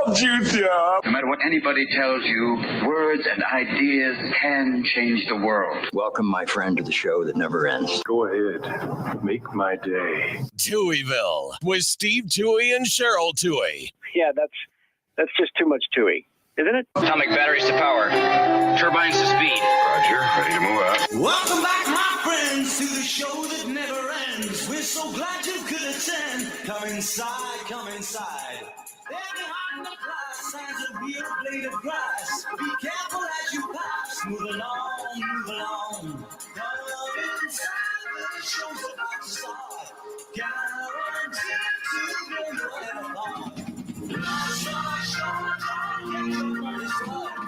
told you, Joe. No matter what anybody tells you, words and ideas can change the world. Welcome, my friend, to the show that never ends. Go ahead. Make my day. Touhyville with Steve Touhy and Cheryl Touhy. Yeah, that's just too much Touhy, isn't it? Atomic batteries to power. Turbines to speed. Roger, ready to move out. Welcome back, my friends, to the show that never ends. We're so glad you could attend. Come inside, come inside. There behind the glass stands a real blade of grass. Be careful as you pass. Move along, move along. Come inside, the show's about to start. Guaranteed to blow your head apart. Last night, show, don't get your money's worth.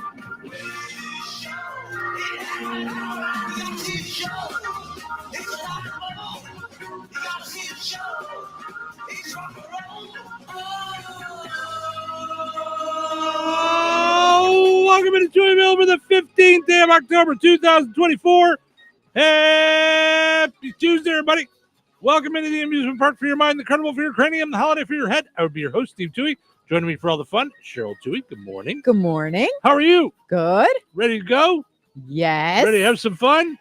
Welcome to Touhyville for the 15th day of October 2024. Happy Tuesday, everybody. Welcome into the amusement park for your mind, the carnival for your cranium, the holiday for your head. I would be your host, Steve Touhy. Joining me for all the fun, Cheryl Touhy. Good morning. Good morning. How are you? Good. Ready to go? Yes. Ready to have some fun?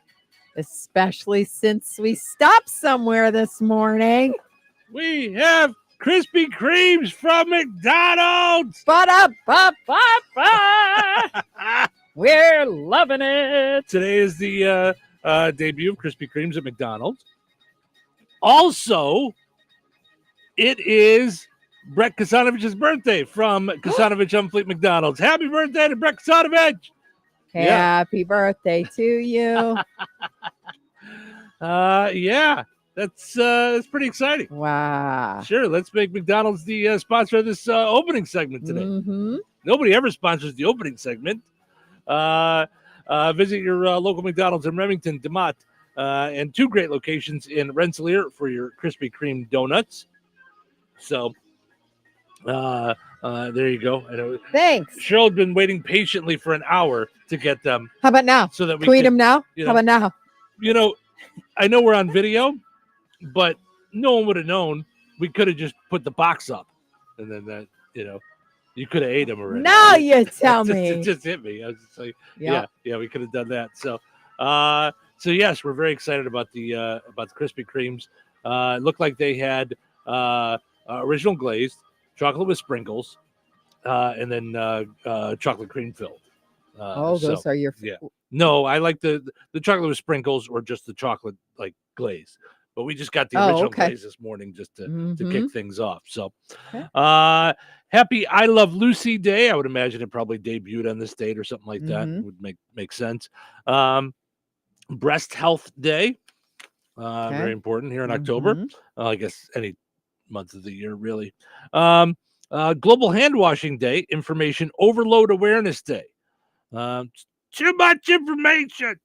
Especially since we stopped somewhere this morning. We have Krispy Kremes from McDonald's. Ba-da-ba-ba-ba. We're loving it. Today is the debut of Krispy Kremes at McDonald's. Also, it is Brett Kasanovich's birthday from Kasanovich on Fleet McDonald's. Happy birthday to Brett Kasanovich. Happy birthday to you. Yeah, that's pretty exciting. Wow. Sure, let's make McDonald's the sponsor of this opening segment today. Mm-hmm. Nobody ever sponsors the opening segment. Visit your local McDonald's in Remington, DeMott, and two great locations in Rensselaer for your Krispy Kreme donuts. So, there you go. I know. Thanks. Cheryl had been waiting patiently for an hour to get them. How about now? So that we can we eat could, them now? you know, How about now? You know, I know we're on video, but no one would have known. We could have just put the box up, and then that, you could have ate them already. Now you tell me. It just hit me. I was just like, Yep. yeah, we could have done that. So, yes, we're very excited about the Krispy Kremes. It looked like they had original glazed, chocolate with sprinkles, and then chocolate cream filled. Those are your. Yeah. No, I like the chocolate with sprinkles or just the chocolate like glaze. But we just got the original glaze this morning just to kick things off. So, happy I Love Lucy Day. I would imagine it probably debuted on this date or something like that. Would make sense. Breast Health Day. Very important here in October. I guess any month of the year, really. Global Hand Washing Day. Information Overload Awareness Day. Too much information.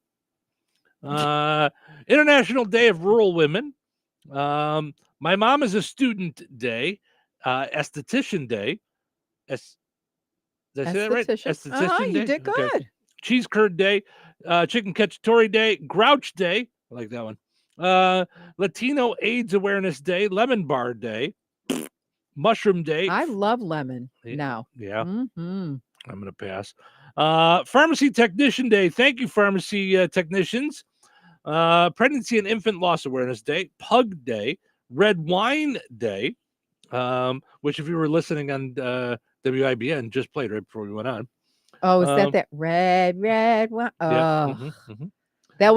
International Day of Rural Women. My Mom is a Student Day. Esthetician Day. Did I say that right? Esthetician Day. You did good. Okay. Cheese Curd Day. Chicken Cacciatore Day. Grouch Day. I like that one. Latino AIDS Awareness Day. Lemon Bar Day. Mushroom Day. I love lemon now. Yeah. Mm-hmm. I'm going to pass. Pharmacy Technician Day. Thank you, pharmacy technicians. Pregnancy and Infant Loss Awareness Day. Pug Day. Red Wine Day, which if you were listening on WIBN, just played right before we went on. Oh, is that red wine? Oh, yeah. That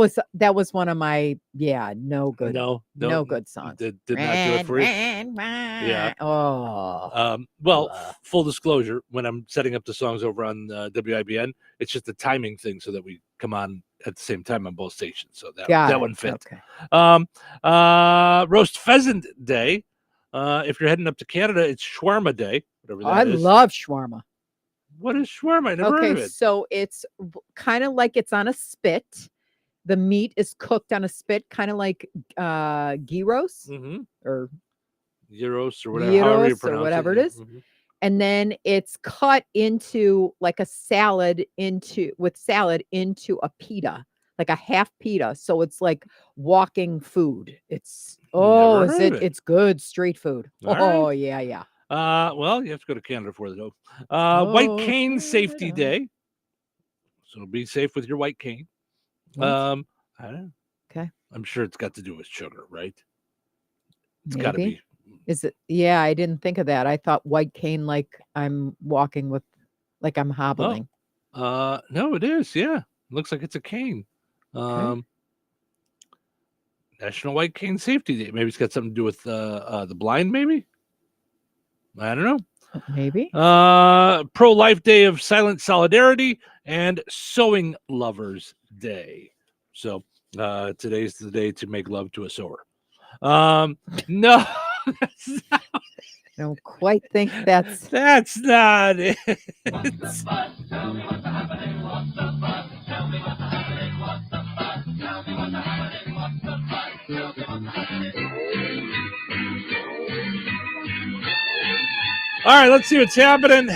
was one of my no good songs. Did not do it for you. Yeah. Oh. Full disclosure, when I'm setting up the songs over on WIBN, it's just a timing thing so that we come on at the same time on both stations. So that one fit. Okay. Roast Pheasant Day. If you're heading up to Canada, it's Shawarma Day. Whatever that is. I love shawarma. What is shawarma? I never heard of it. So it's kind of like it's on a spit. The meat is cooked on a spit, kind of like gyros or gyros or whatever, whatever it is. And then it's cut into like a salad into a pita, like a half pita. So it's like walking food. It's it's good street food. All right. Yeah. Well, you have to go to Canada for it, though. White cane safety day. So be safe with your white cane. What? I don't know. Okay. I'm sure it's got to do with sugar, right? It's Maybe. got to be. Is it? Yeah, I didn't think of that. I thought white cane like I'm walking with, like I'm hobbling. No, it is. Yeah. Looks like it's a cane. Okay. National White Cane Safety Day. Maybe it's got something to do with the blind, maybe? I don't know. Maybe. Pro-Life Day of Silent Solidarity and Sewing Lovers Day. So today's the day to make love to a sewer. No. I don't quite think that's not it. All right, let's see what's happening.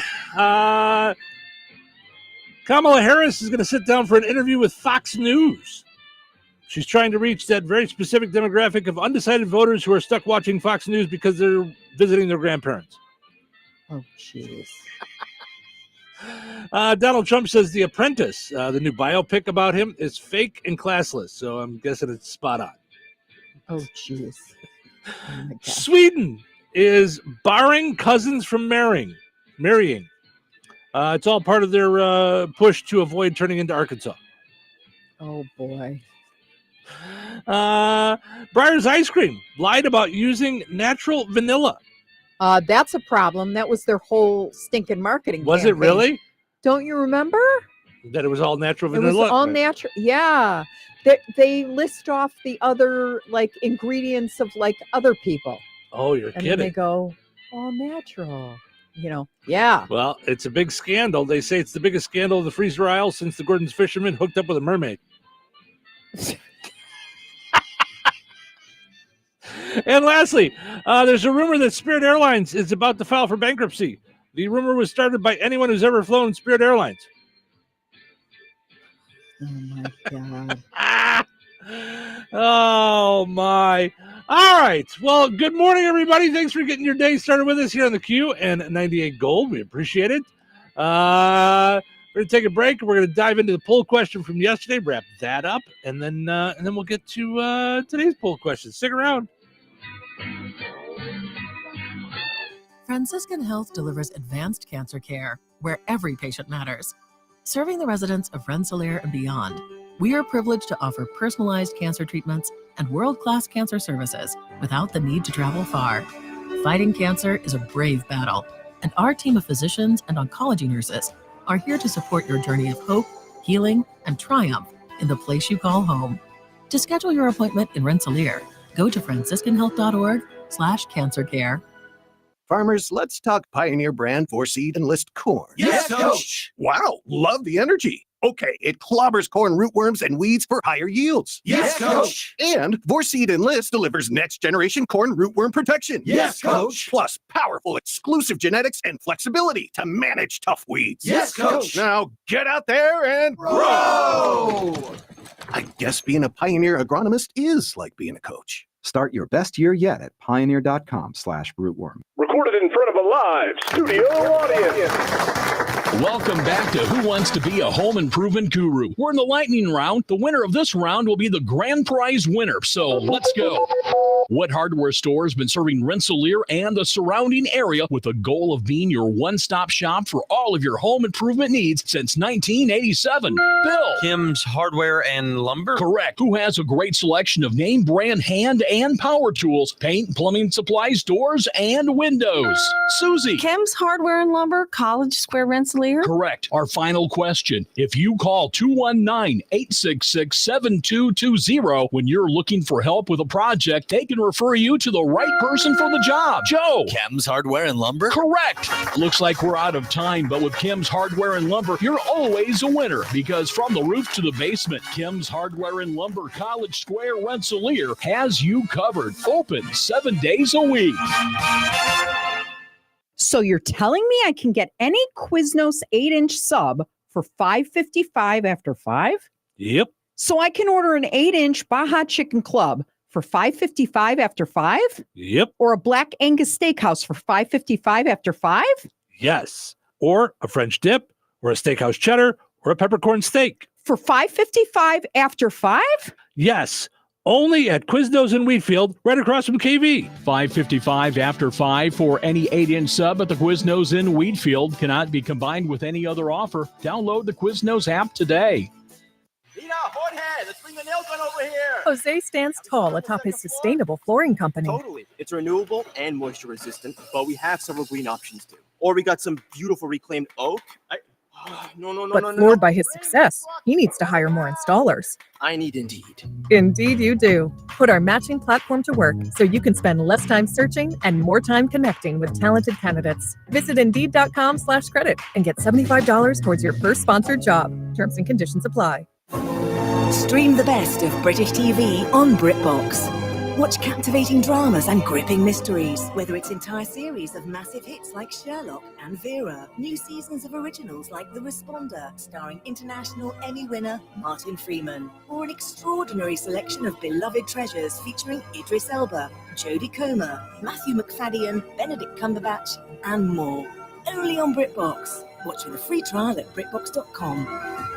Kamala Harris is going to sit down for an interview with Fox News. She's trying to reach that very specific demographic of undecided voters who are stuck watching Fox News because they're visiting their grandparents. Oh, jeez. Donald Trump says The Apprentice, the new biopic about him, is fake and classless. So I'm guessing it's spot on. Oh, jeez. Oh, my God. Sweden is barring cousins from marrying. It's all part of their push to avoid turning into Arkansas. Oh, boy. Breyer's Ice Cream lied about using natural vanilla. That's a problem. That was their whole stinking marketing Was it campaign. really? Don't you remember? That it was all natural It vanilla? was all natural. Yeah. They list off the other like ingredients of like other people. Oh, you're And kidding. then they go, all natural. You know, yeah. Well, it's a big scandal. They say it's the biggest scandal in the freezer aisle since the Gordon's fisherman hooked up with a mermaid. And lastly, there's a rumor that Spirit Airlines is about to file for bankruptcy. The rumor was started by anyone who's ever flown Spirit Airlines. Oh my God. Oh my. All right. Well, good morning, everybody. Thanks for getting your day started with us here on the Q and 98 Gold. We appreciate it. We're going to take a break. We're going to dive into the poll question from yesterday, wrap that up, and then we'll get to today's poll question. Stick around. Franciscan Health delivers advanced cancer care where every patient matters. Serving the residents of Rensselaer and beyond, we are privileged to offer personalized cancer treatments and world-class cancer services without the need to travel far. Fighting cancer is a brave battle, and our team of physicians and oncology nurses are here to support your journey of hope, healing, and triumph in the place you call home. To schedule your appointment in Rensselaer, go to franciscanhealth.org/cancercare. Farmers, let's talk Pioneer brand 4-seed Enlist corn. Yes, Coach. Wow, love the energy. Okay, it clobbers corn rootworms and weeds for higher yields. Yes, Coach. And 4-seed Enlist delivers next-generation corn rootworm protection. Yes, Coach. Plus powerful exclusive genetics and flexibility to manage tough weeds. Yes, Coach. Now get out there and Grow! I guess being a Pioneer agronomist is like being a coach. Start your best year yet at pioneer.com/rootworm. Recorded in front of a live studio audience. Welcome back to Who Wants to Be a Home Improvement Guru. We're in the lightning round. The winner of this round will be the grand prize winner. So let's go. What hardware store has been serving Rensselaer and the surrounding area with the goal of being your one-stop shop for all of your home improvement needs since 1987? Bill. Kim's Hardware and Lumber? Correct. Who has a great selection of name brand hand and power tools, paint, plumbing supplies, doors, and windows? Susie. Kim's Hardware and Lumber, College Square, Rensselaer? Correct. Our final question. If you call 219-866-7220 when you're looking for help with a project, they can refer you to the right person for the job. Joe. Kim's Hardware and Lumber? Correct. Looks like we're out of time, but with Kim's Hardware and Lumber, you're always a winner because from the roof to the basement, Kim's Hardware and Lumber, College Square, Rensselaer has you covered. Open 7 days a week. So you're telling me I can get any Quiznos 8-inch sub for $5.55 after 5? Yep. So I can order an 8-inch Baja Chicken Club for $5.55 after 5? Yep. Or a Black Angus Steakhouse for $5.55 after 5? Yes. Or a French dip, or a steakhouse cheddar, or a peppercorn steak. For $5.55 after 5? Yes. Only at Quiznos in Wheatfield, right across from KV. $5.55 after 5 for any 8-inch sub at the Quiznos in Wheatfield. Cannot be combined with any other offer. Download the Quiznos app today. Let's bring the nail gun over here. Jose stands tall atop his sustainable flooring company. Totally. It's renewable and moisture resistant, but we have several green options too. Or we got some beautiful reclaimed oak. But floored by his success, he needs to hire more installers. I need Indeed. Indeed you do. Put our matching platform to work so you can spend less time searching and more time connecting with talented candidates. Visit Indeed.com/credit and get $75 towards your first sponsored job. Terms and conditions apply. Stream the best of British TV on BritBox. Watch captivating dramas and gripping mysteries, whether it's entire series of massive hits like Sherlock and Vera, new seasons of originals like The Responder, starring international Emmy winner Martin Freeman, or an extraordinary selection of beloved treasures featuring Idris Elba, Jodie Comer, Matthew McFadden, Benedict Cumberbatch, and more. Only on BritBox. Watch with a free trial at BritBox.com.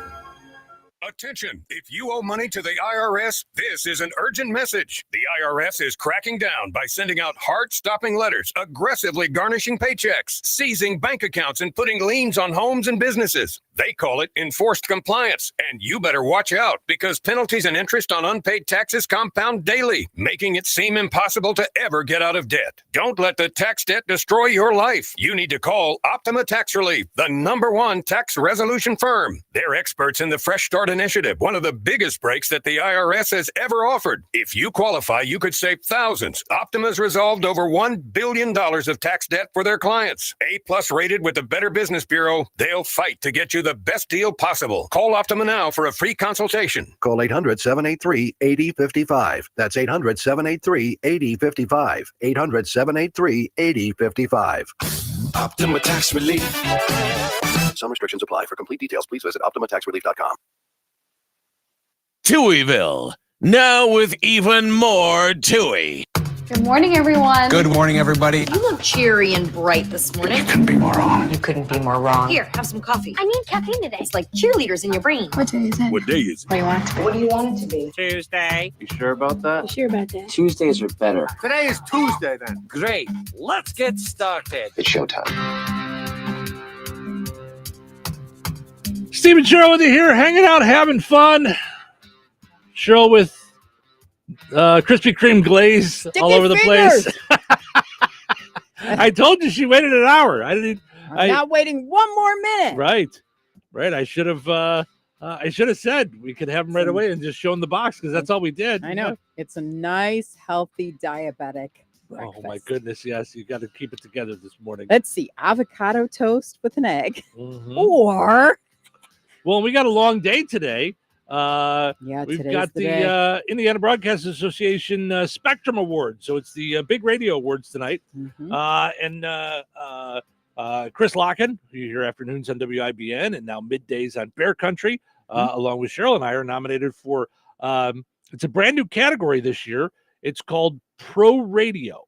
Attention! If you owe money to the IRS, this is an urgent message. The IRS is cracking down by sending out heart-stopping letters, aggressively garnishing paychecks, seizing bank accounts, and putting liens on homes and businesses. They call it enforced compliance, and you better watch out because penalties and interest on unpaid taxes compound daily, making it seem impossible to ever get out of debt. Don't let the tax debt destroy your life. You need to call Optima Tax Relief, the #1 tax resolution firm. They're experts in the Fresh Start Initiative, one of the biggest breaks that the IRS has ever offered. If you qualify, you could save thousands. Optima's resolved over $1 billion of tax debt for their clients. A+ rated with the Better Business Bureau, they'll fight to get you the best deal possible. Call Optima now for a free consultation. Call 800-783-8055. That's 800-783-8055. 800-783-8055. Optima Tax Relief. Some restrictions apply. For complete details, please visit OptimaTaxRelief.com. Touhyville, now with even more Touhy. Good morning, everyone. Good morning, everybody. You look cheery and bright this morning. You couldn't be more wrong. You couldn't be more wrong. Here, have some coffee. I need caffeine today. It's like cheerleaders in your brain. What day is it? What day is it? What do you want it to be? What do you want it to be? Tuesday. You sure about that? You sure about that? Tuesdays are better. Today is Tuesday, then. Great. Let's get started. It's showtime. Steve and Cheryl with you here, hanging out, having fun. Cheryl with Krispy Kreme glaze Sticky all over the fingers. place. I told you she waited an hour. I'm not waiting one more minute. Right. I should have said we could have them right away and just show them the box because that's all we did. I know. Yeah. It's a nice, healthy, diabetic breakfast. Oh my goodness, yes. You got to keep it together this morning. Let's see. Avocado toast with an egg. Mhm. Or well, we got a long day today. We've got the Indiana Broadcast Association Spectrum Awards. So it's the big radio awards tonight. Mm-hmm. Chris Locken, who you hear afternoons on WIBN and now middays on Bear Country, along with Cheryl and I, are nominated for it's a brand new category this year. It's called Pro Radio.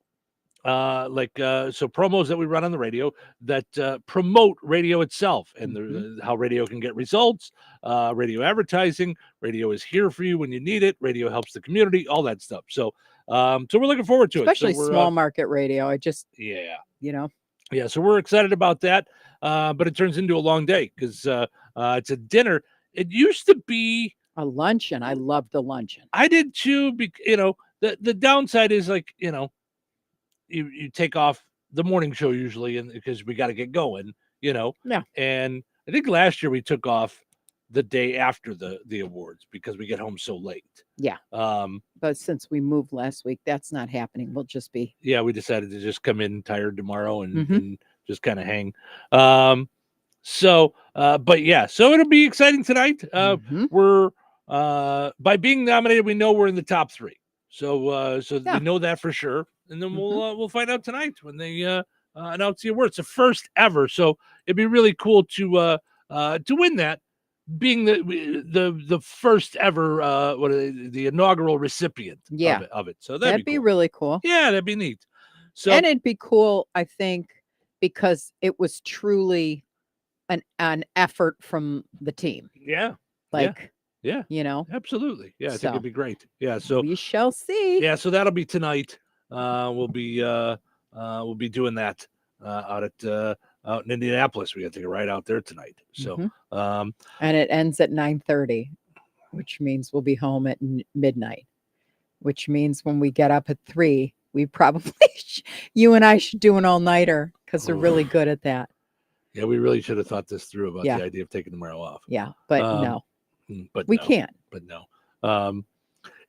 So promos that we run on the radio that promote radio itself and how radio can get results, radio advertising. Radio is here for you when you need it. Radio helps the community, all that stuff. So we're looking forward to especially it. Small market radio. So we're excited about that. But it turns into a long day because it's a dinner. It used to be a luncheon. I love the luncheon. I did too. The downside is you take off the morning show usually, and because we got to get going, Yeah. And I think last year we took off the day after the awards because we get home so late. Yeah. But since we moved last week, that's not happening. We'll just be. Yeah, we decided to just come in tired tomorrow and just kind of hang. So it'll be exciting tonight. We're by being nominated, we know we're in the top 3. So we know that for sure. And then we'll find out tonight when they announce the award. It's the first ever, so it'd be really cool to win that. being the first ever the inaugural recipient of it. So that'd be cool. really cool. Yeah, that'd be neat. So and it'd be cool, I think, because it was truly an effort from the team. Yeah. Yeah. You know, absolutely. Yeah, I think So, it'd be great. Yeah. So we shall see. yeah, so that'll be tonight. We'll be doing that out in Indianapolis. We got to take a ride out there tonight. So and it ends at 9:30, which means we'll be home at midnight. Which means when we get up at 3, we probably you and I should do an all-nighter because we're really good at that. Yeah, we really should have thought this through about Yeah. the idea of taking tomorrow off. Yeah, but no. But We no. can't. But no.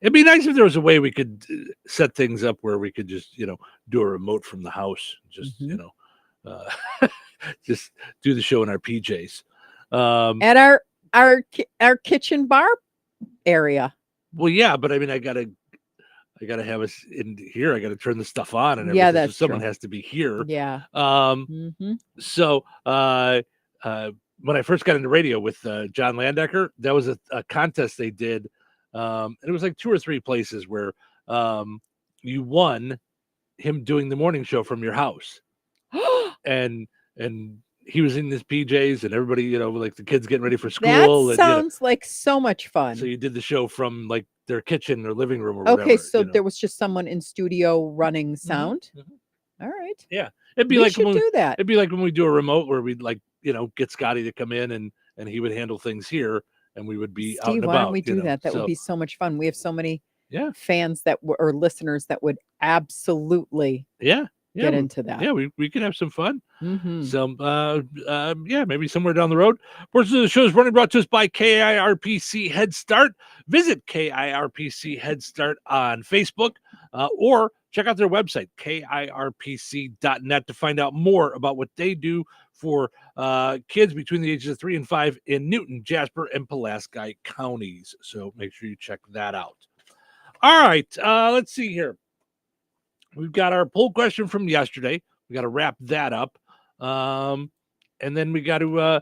It'd be nice if there was a way we could set things up where we could just, do a remote from the house. Just, just do the show in our PJs. At our kitchen bar area. Well, yeah, but I mean, I gotta have us in here. I gotta turn the stuff on and everything. Yeah, so that's someone true. has to be here. Yeah. So when I first got into radio with John Landecker, that was a contest they did. And it was like 2 or 3 places where you won him doing the morning show from your house. and he was in his PJs and everybody, like the kids getting ready for school. That sounds like so much fun. So you did the show from like their kitchen or living room or Okay, whatever. so there was just someone in studio running sound. All right. Yeah. It'd be We like should do that. It'd be like when we do a remote where we'd like, get Scotty to come in and he would handle things here and we would be out Steve, and why about. don't we do that? That would be so much fun. We have so many fans or listeners that would absolutely get into that. Yeah, we could have some fun. Mhm. So maybe somewhere down the road. Portion of the show is brought to us by KIRPC Head Start. Visit KIRPC Head Start on Facebook or check out their website, KIRPC.net, to find out more about what they do for kids between the ages of 3 and 5 in Newton, Jasper, and Pulaski counties. So make sure you check that out. All right, let's see here. We've got our poll question from yesterday. We got to wrap that up. And then we got to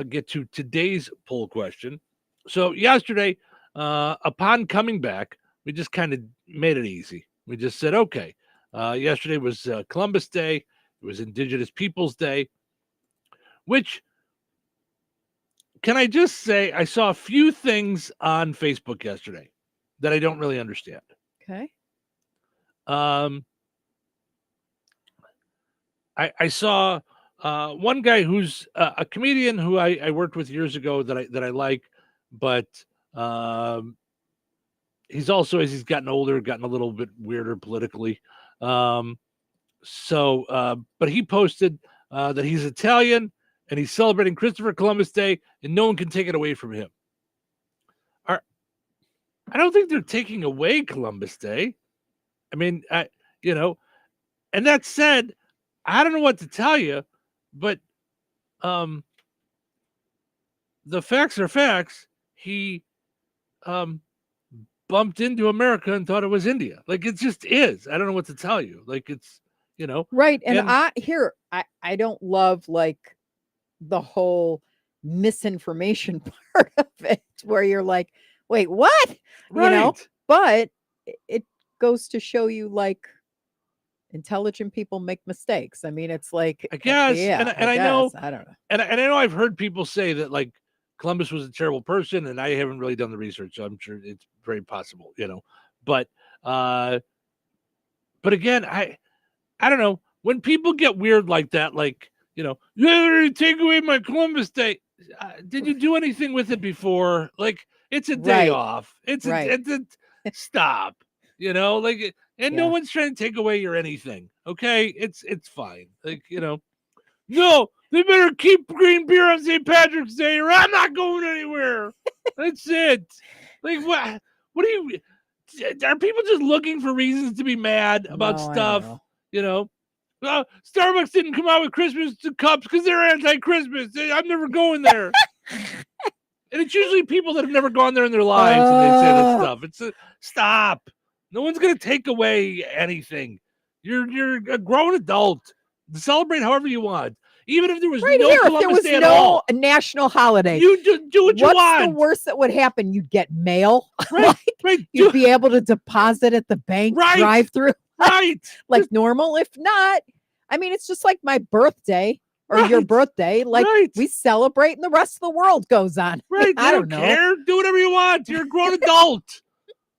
get to today's poll question. So yesterday, upon coming back, we just kind of made it easy. We just said, okay, yesterday was Columbus Day. It was Indigenous Peoples Day, which, can I just say, I saw a few things on Facebook yesterday that I don't really understand. Okay. I saw one guy who's a comedian who I worked with years ago that I like, but he's also, as he's gotten older, gotten a little bit weirder politically. But he posted that he's Italian and he's celebrating Christopher Columbus Day and no one can take it away from him. I don't think they're taking away Columbus Day. I mean, and that said, I don't know what to tell you, but the facts are facts. He bumped into America and thought it was India. Like, it just is. I don't know what to tell you. Like, it's, Right. And I don't love like the whole misinformation part of it where you're like, wait, what? Right. But it goes to show you like intelligent people make mistakes. I mean, it's like, I guess, yeah, and I know, I don't know. and I know I've heard people say that like Columbus was a terrible person, and I haven't really done the research, so I'm sure it's very possible, But again, I don't know, when people get weird like that, like take away my Columbus Day. Did you do anything with it before? Like, it's a day off. It's a stop. Like, and no one's trying to take away your anything. Okay, it's fine. Like, no, they better keep green beer on St. Patrick's Day, or I'm not going anywhere. That's it. Like, what do you? Are people just looking for reasons to be mad about stuff? Starbucks didn't come out with Christmas cups because they're anti-Christmas. I'm never going there. And it's usually people that have never gone there in their lives, and they say that stuff. It's stop. No one's gonna take away anything. You're a grown adult. Celebrate however you want. Even if there was Right no here, if Columbus there was Day at no all, national holiday, you do what you what's want. the worst that would happen? You'd get mail. Right, right. You'd be able to deposit at the bank drive-through. Right. Like normal. If not, I mean, it's just like my birthday or your birthday. Like we celebrate and the rest of the world goes on. Right. I They don't know. care. Do whatever you want. You're a grown adult.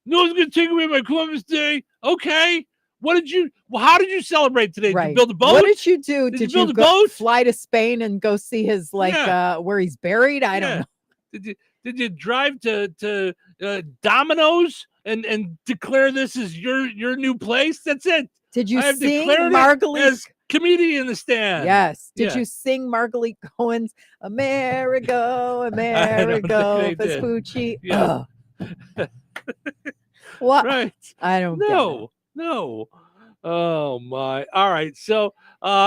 No one's going to take away my Columbus Day. Okay. How did you celebrate today? Did you build a boat? What did you do? Did you build a go boat? fly to Spain and go see his where he's buried? I don't know. Did you drive to Domino's and declare this is your new place? That's it. Did you I have sing declared it Margalit? as comedian in the stand? Yes. Did Yeah. you sing Margalit Cohen's Amerigo, I Amerigo, don't think I did. Vespucci? Yeah. What? Right. I don't get it. No. Oh my. All right. So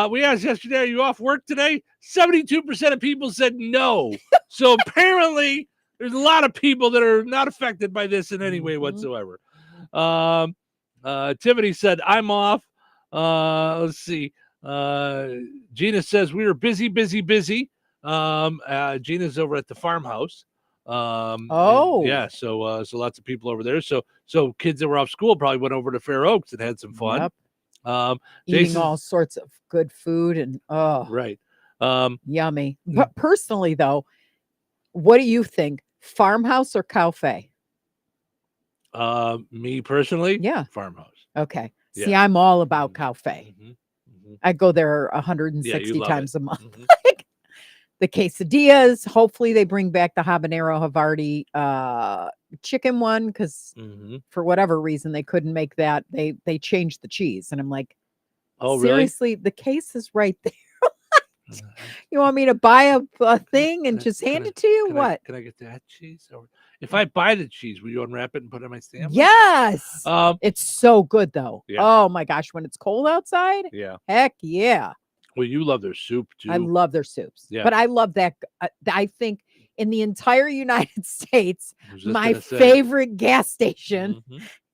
we asked yesterday, are you off work today? 72% of people said no. So apparently there's a lot of people that are not affected by this in any way whatsoever. Tiffany said, I'm off. Let's see. Gina says we were busy. Gina's over at the farmhouse. Yeah, so lots of people over there. So kids that were off school probably went over to Fair Oaks and had some fun. Yep. Jason, Eating all sorts of good food and right. Yummy. But personally though, what do you think? Farmhouse or Cafe? Me personally, yeah, farmhouse. Okay. Yeah. See, I'm all about Cafe. I go there 160 times a month. Like, the quesadillas. Hopefully they bring back the habanero Havarti chicken one because for whatever reason they couldn't make that. They changed the cheese, and I'm like, oh, really? Seriously, the case is right there. You want me to buy a thing and just hand it to you? What? Can I get that cheese? Or if I buy the cheese, will you unwrap it and put it on my sandwich? Yes. Um, It's so good though. Yeah. Oh my gosh, when it's cold outside. Yeah. Heck yeah. Well, you love their soup too. I love their soups. Yeah. But I love that. I think in the entire United States, was just my gonna say. favorite gas station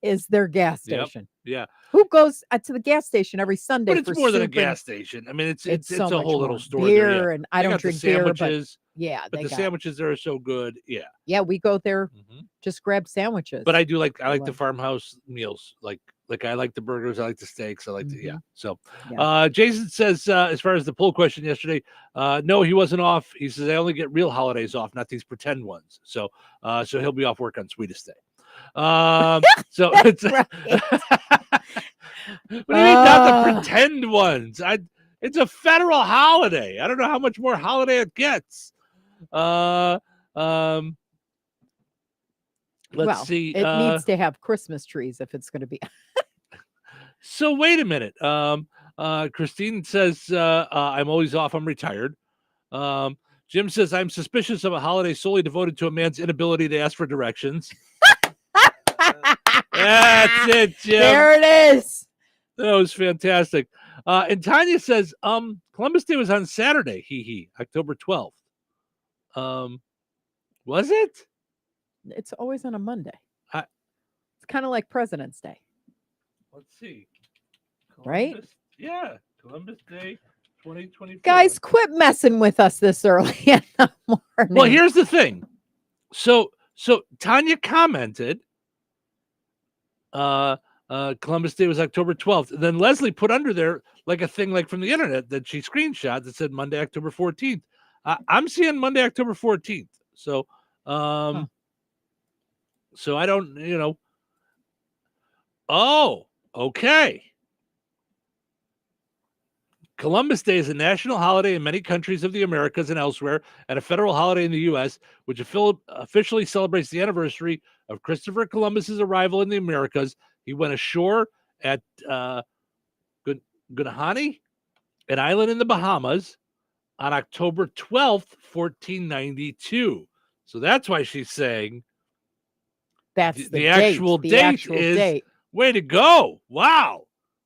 is their gas Yep. station. Yeah. Who goes to the gas station every Sunday? But it's for more than a soup and- gas station. I mean, it's so a much whole little more. store Beer there. Yeah. and I They don't got the drink beer, but sandwiches, yeah, but they the got- sandwiches there are so good. Yeah. Yeah, we go there, just grab sandwiches. But I like the love- farmhouse meals. Like I like the burgers, I like the steaks, I like the Mm-hmm. So Jason says as far as the poll question yesterday, no, he wasn't off. He says I only get real holidays off, not these pretend ones. So he'll be off work on Sweetest Day. So it's what do you mean not the pretend ones? It's a federal holiday. I don't know how much more holiday it gets. Let's see. It needs to have Christmas trees if it's going to be. So wait a minute. Christine says I'm always off. I'm retired. Jim says I'm suspicious of a holiday solely devoted to a man's inability to ask for directions. That's it, Jim. There it is. That was fantastic. And Tanya says Columbus Day was on Saturday. October 12th. Was it? It's always on a Monday. I- It's kind of like President's Day, Let's see. right? Yeah, Columbus Day 2024. Guys, quit messing with us this early in the morning. Well, here's the thing. So Tanya commented Columbus Day was October 12th. And then Leslie put under there like a thing like from the internet that she screenshot that said Monday, October 14th. I'm seeing Monday, October 14th. So so I don't, Oh, okay. Columbus Day is a national holiday in many countries of the Americas and elsewhere, and a federal holiday in the U.S., which officially celebrates the anniversary of Christopher Columbus's arrival in the Americas. He went ashore at Gunahani, an island in the Bahamas, on October 12th, 1492. So that's why she's saying that's the actual date is. Way to go. Wow.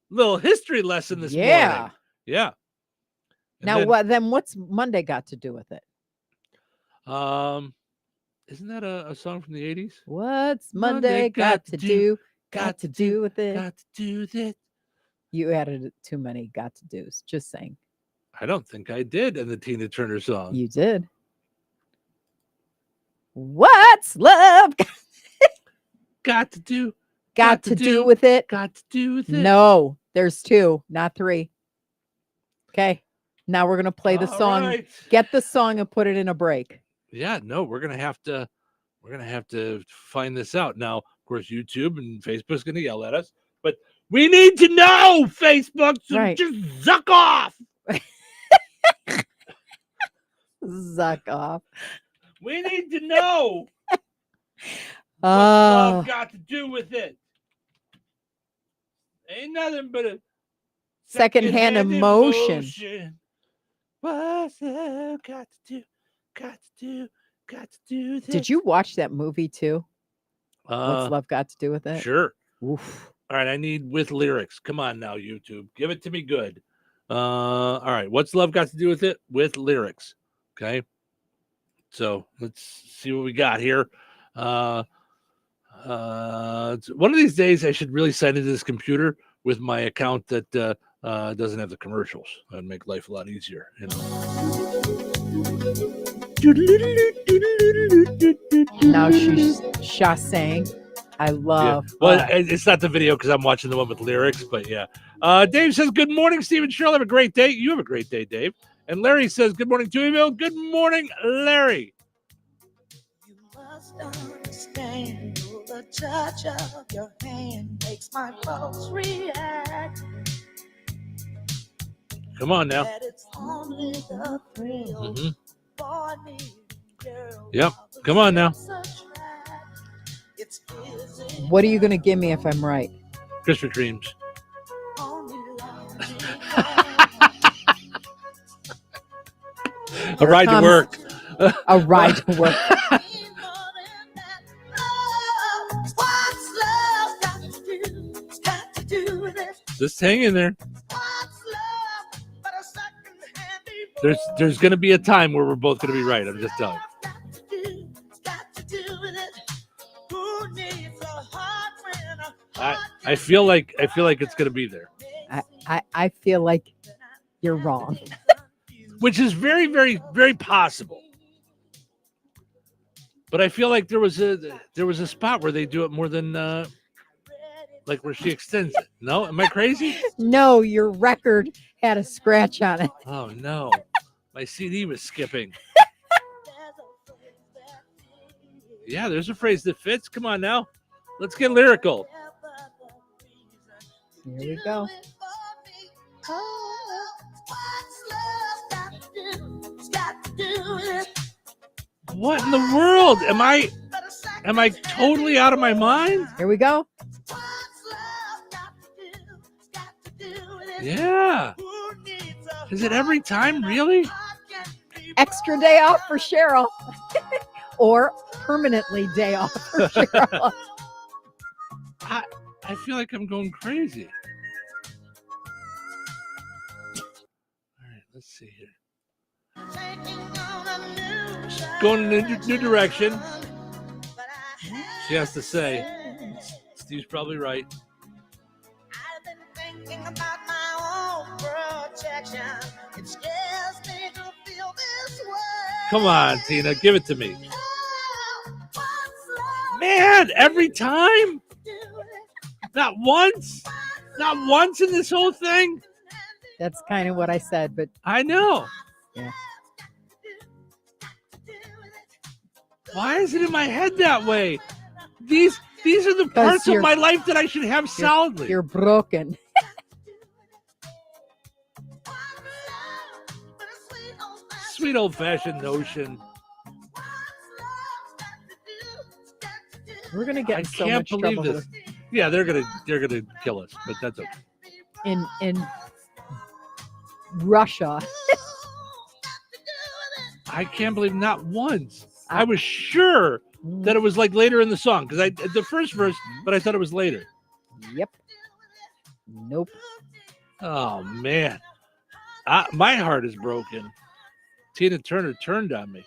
Little history lesson this morning. Yeah. And now, then what's Monday got to do with it? Isn't that a song from the 80s? What's Monday got to do? Got to do with it. Got to do that. You added too many got to do's. Just saying. I don't think I did in the Tina Turner song. You did. What's love got to do? Got to do with it? Got to do with it? No, there's 2, not 3. Okay. Now we're going to play the All song. right. Get the song and put it in a break. Yeah, no, we're gonna have to find this out. Now, of course, YouTube and Facebook's gonna yell at us, but we need to know, Facebook, so Right. just zuck off. Zuck off. We need to know what Oh, love got to do with it. Ain't nothing but a secondhand emotion. What's love got to do? Got to do this. Did you watch that movie too? What's love got to do with it? Sure. Oof. All right, I need with lyrics. Come on now, YouTube. Give it to me good. All right, what's love got to do with it? With lyrics. Okay. So let's see what we got here. One of these days I should really sign into this computer with my account that doesn't have the commercials. That'd make life a lot easier, you know. Now she's saying, I love. Yeah. Well, it's not the video because I'm watching the one with lyrics, but yeah. Dave says, good morning, Steve and Cheryl. Have a great day. You have a great day, Dave. And Larry says, good morning, Touhyville. Good morning, Larry. You must understand the touch of your hand makes my pulse react. Come on now. That it's only the thrill for me, girl. Yep. Come on now. It's easy. What are you going to give me if I'm right? Christmas dreams. A ride to work. A ride to work. Just hang in there. There's going to be a time where we're both going to be right. I'm just telling you. I feel like it's going to be there. I feel like you're wrong. Which is very, very, very possible. But I feel like there was a spot where they do it more than like where she extends it. No, am I crazy? No, your record had a scratch on it. Oh no, my CD was skipping. Yeah, there's a phrase that fits. Come on now, let's get lyrical. Here we go. What in the world? Am I totally out of my mind? Here we go. Yeah. Is it every time, really? Extra day off for Cheryl. Or permanently day off for Cheryl. I feel like I'm going crazy. All right, let's see here. Going in a new direction. She has to say. Steve's probably right. I've been thinking about my own protection. It scares me to feel this way. Come on, Tina, give it to me. Man, every time? Not once? Not once in this whole thing? That's kind of what I said, but I know. Yeah. Why is it in my head that way? These are the parts of my life that I should have solidly. You're broken. Sweet old-fashioned notion. We're gonna get in so I can't much believe trouble this. Yeah, they're gonna kill us, but that's okay. in Russia. I can't believe not once. I was sure that it was like later in the song because the first verse, but I thought it was later. Yep. Nope. Oh man, my heart is broken. Tina Turner turned on me.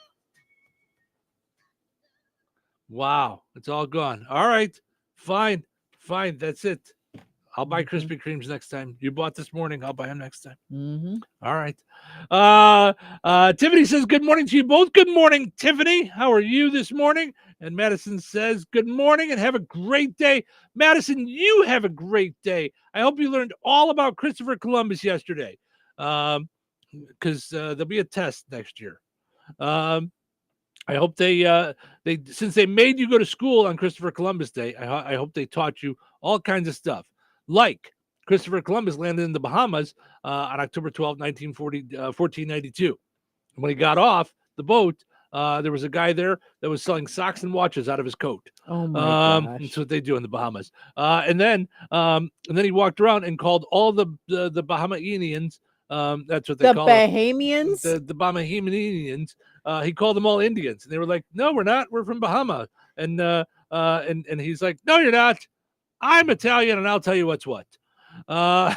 Wow, it's all gone. All right, fine, that's it. I'll buy Krispy Kremes next time. You bought this morning. I'll buy them next time. Mm-hmm. All right. Tiffany says, good morning to you both. Good morning, Tiffany. How are you this morning? And Madison says, good morning and have a great day. Madison, you have a great day. I hope you learned all about Christopher Columbus yesterday, because there'll be a test next year. I hope they since they made you go to school on Christopher Columbus Day, I hope they taught you all kinds of stuff, like Christopher Columbus landed in the Bahamas on October 12, 1492. And when he got off the boat, there was a guy there that was selling socks and watches out of his coat. Oh my gosh! That's what they do in the Bahamas. And then he walked around and called all the Bahamians. That's what they call Bahamians. The Bahamians. He called them all Indians, and they were like, "No, we're not. We're from Bahama." And he's like, "No, you're not. I'm Italian, and I'll tell you what's what." Oh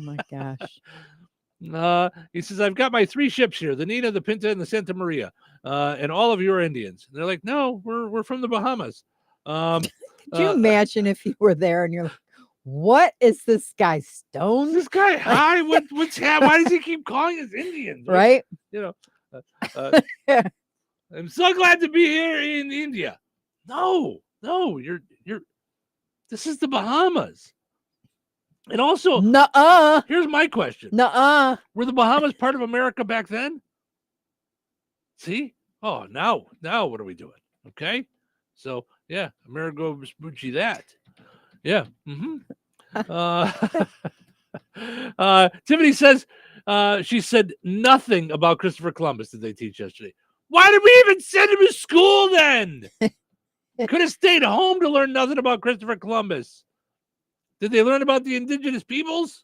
my gosh. He says, I've got my 3 ships here, the Nina, the Pinta, and the Santa Maria, and all of you are Indians. And they're like, no, we're from the Bahamas. Could you imagine if you were there and you're like, what is this guy, stoned? This guy high? What's happening? Why does he keep calling us Indians? Right? You know, I'm so glad to be here in India. No, you're this is the Bahamas. And also, here's my question. Were the Bahamas part of America back then? See? Oh, now what are we doing? Okay. So, yeah, Amerigo Vespucci that. Yeah. Tiffany says, she said nothing about Christopher Columbus did they teach yesterday. Why did we even send him to school then? Could have stayed home to learn nothing about Christopher Columbus. Did they learn about the indigenous peoples?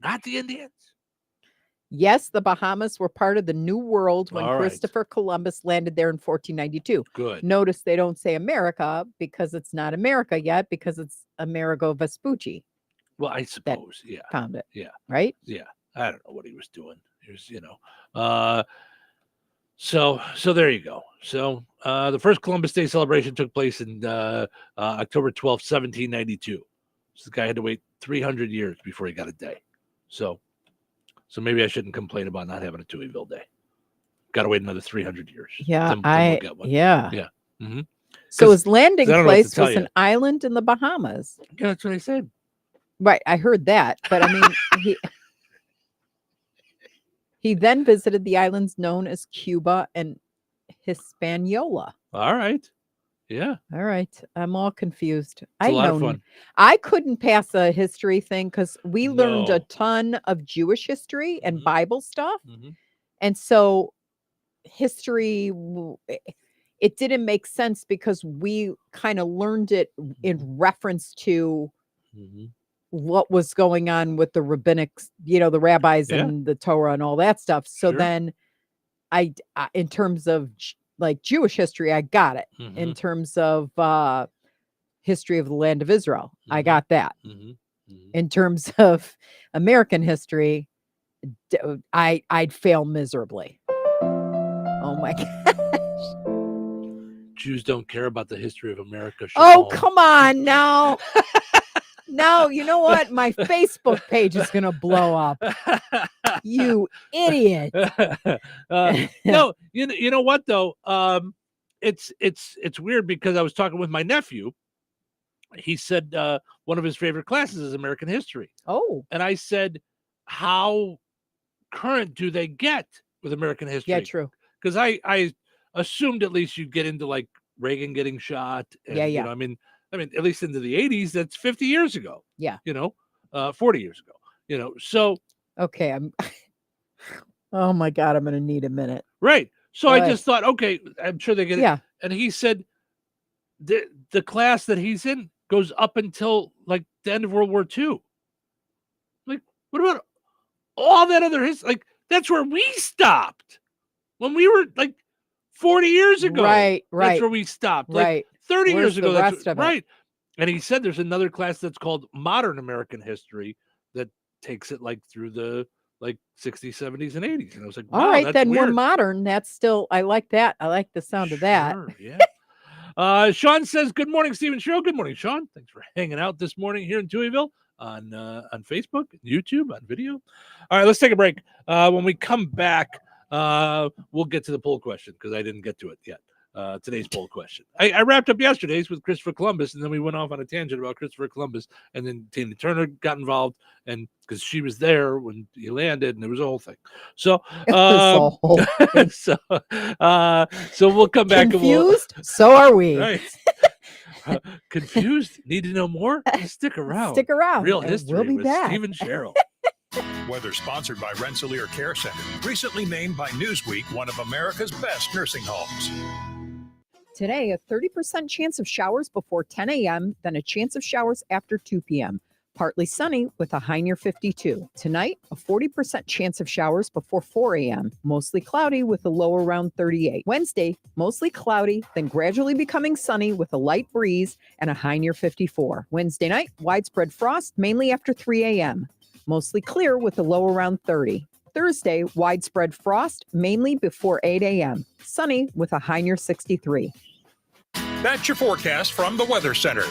Not the Indians. Yes, the Bahamas were part of the New World when All right. Christopher Columbus landed there in 1492. Good. Notice they don't say America because it's not America yet, because it's Amerigo Vespucci. Well, I suppose, yeah. Found it. Yeah. Right? Yeah. I don't know what he was doing. He was, so there you go. So the first Columbus Day celebration took place in October 12th, 1792. So the guy had to wait 300 years before he got a day. So maybe I shouldn't complain about not having a Touhyville Day. Got to wait another 300 years. Yeah, then we'll get one. yeah. Yeah. Mm-hmm. So his landing I don't know what place to tell was you. an island in the Bahamas. Yeah, that's what I said. Right, I heard that, but I mean, he then visited the islands known as Cuba and Hispaniola. All right. Yeah. All right. I'm all confused. It's a lot of fun. I couldn't pass a history thing because we learned a No. ton of Jewish history and Bible stuff. Mhm. And so history, it didn't make sense because we kind of learned it in reference to what was going on with the rabbinics, the rabbis Yeah. and the Torah and all that stuff. So Sure. then I in terms of like Jewish history, I got it. In Mhm. terms of history of the land of Israel, I got that. In terms of American history, I'd fail miserably. Oh my gosh. Jews don't care about the history of America. Oh, Shalom. come on now. No, you know what? My Facebook page is going to blow up. You idiot. No, you know what though? It's weird because I was talking with my nephew. He said one of his favorite classes is American history. Oh. And I said, how current do they get with American history? Yeah, true. Because I assumed at least you'd get into like Reagan getting shot. And, Yeah. I mean, at least into the 80s, that's 50 years ago. Yeah. 40 years ago. So Okay, oh my God, I'm going to need a minute. right. So Go I ahead. just thought, okay, I'm sure they get it. Yeah. And he said the class that he's in goes up until like the end of World War II. Like, what about all that other history? Like, that's where we stopped when we were like 40 years ago. Right. That's where we stopped. Like, Right. 30 Where's years ago. the That's rest of it? right. And he said there's another class that's called Modern American History that takes it like through the like 60s, 70s, and 80s. And I was like, wow, All right, that's then we're weird. modern. That's still, I like that. I like the sound of that. Sure, yeah. Sean says, good morning, Stephen Cheryl. Good morning, Sean. Thanks for hanging out this morning here in Touhyville on Facebook, YouTube, on video. All right, let's take a break. When we come back, we'll get to the poll question because I didn't get to it yet. Today's poll question. I wrapped up yesterday's with Christopher Columbus, and then we went off on a tangent about Christopher Columbus, and then Tina Turner got involved, and because she was there when he landed, and it was a whole thing. So, so we'll come back. Confused? So are we. Right. Confused? Need to know more? Stick around. Stick around. Real history we'll be with back. Stephen Cheryl. Weather sponsored by Rensselaer Care Center, recently named by Newsweek one of America's best nursing homes. Today, a 30% chance of showers before 10 a.m., then a chance of showers after 2 p.m. Partly sunny with a high near 52. Tonight, a 40% chance of showers before 4 a.m. Mostly cloudy with a low around 38. Wednesday, mostly cloudy, then gradually becoming sunny with a light breeze and a high near 54. Wednesday night, widespread frost, mainly after 3 a.m. Mostly clear with a low around 30. Thursday, widespread frost, mainly before 8 a.m. Sunny with a high near 63. That's your forecast from the Weather Center.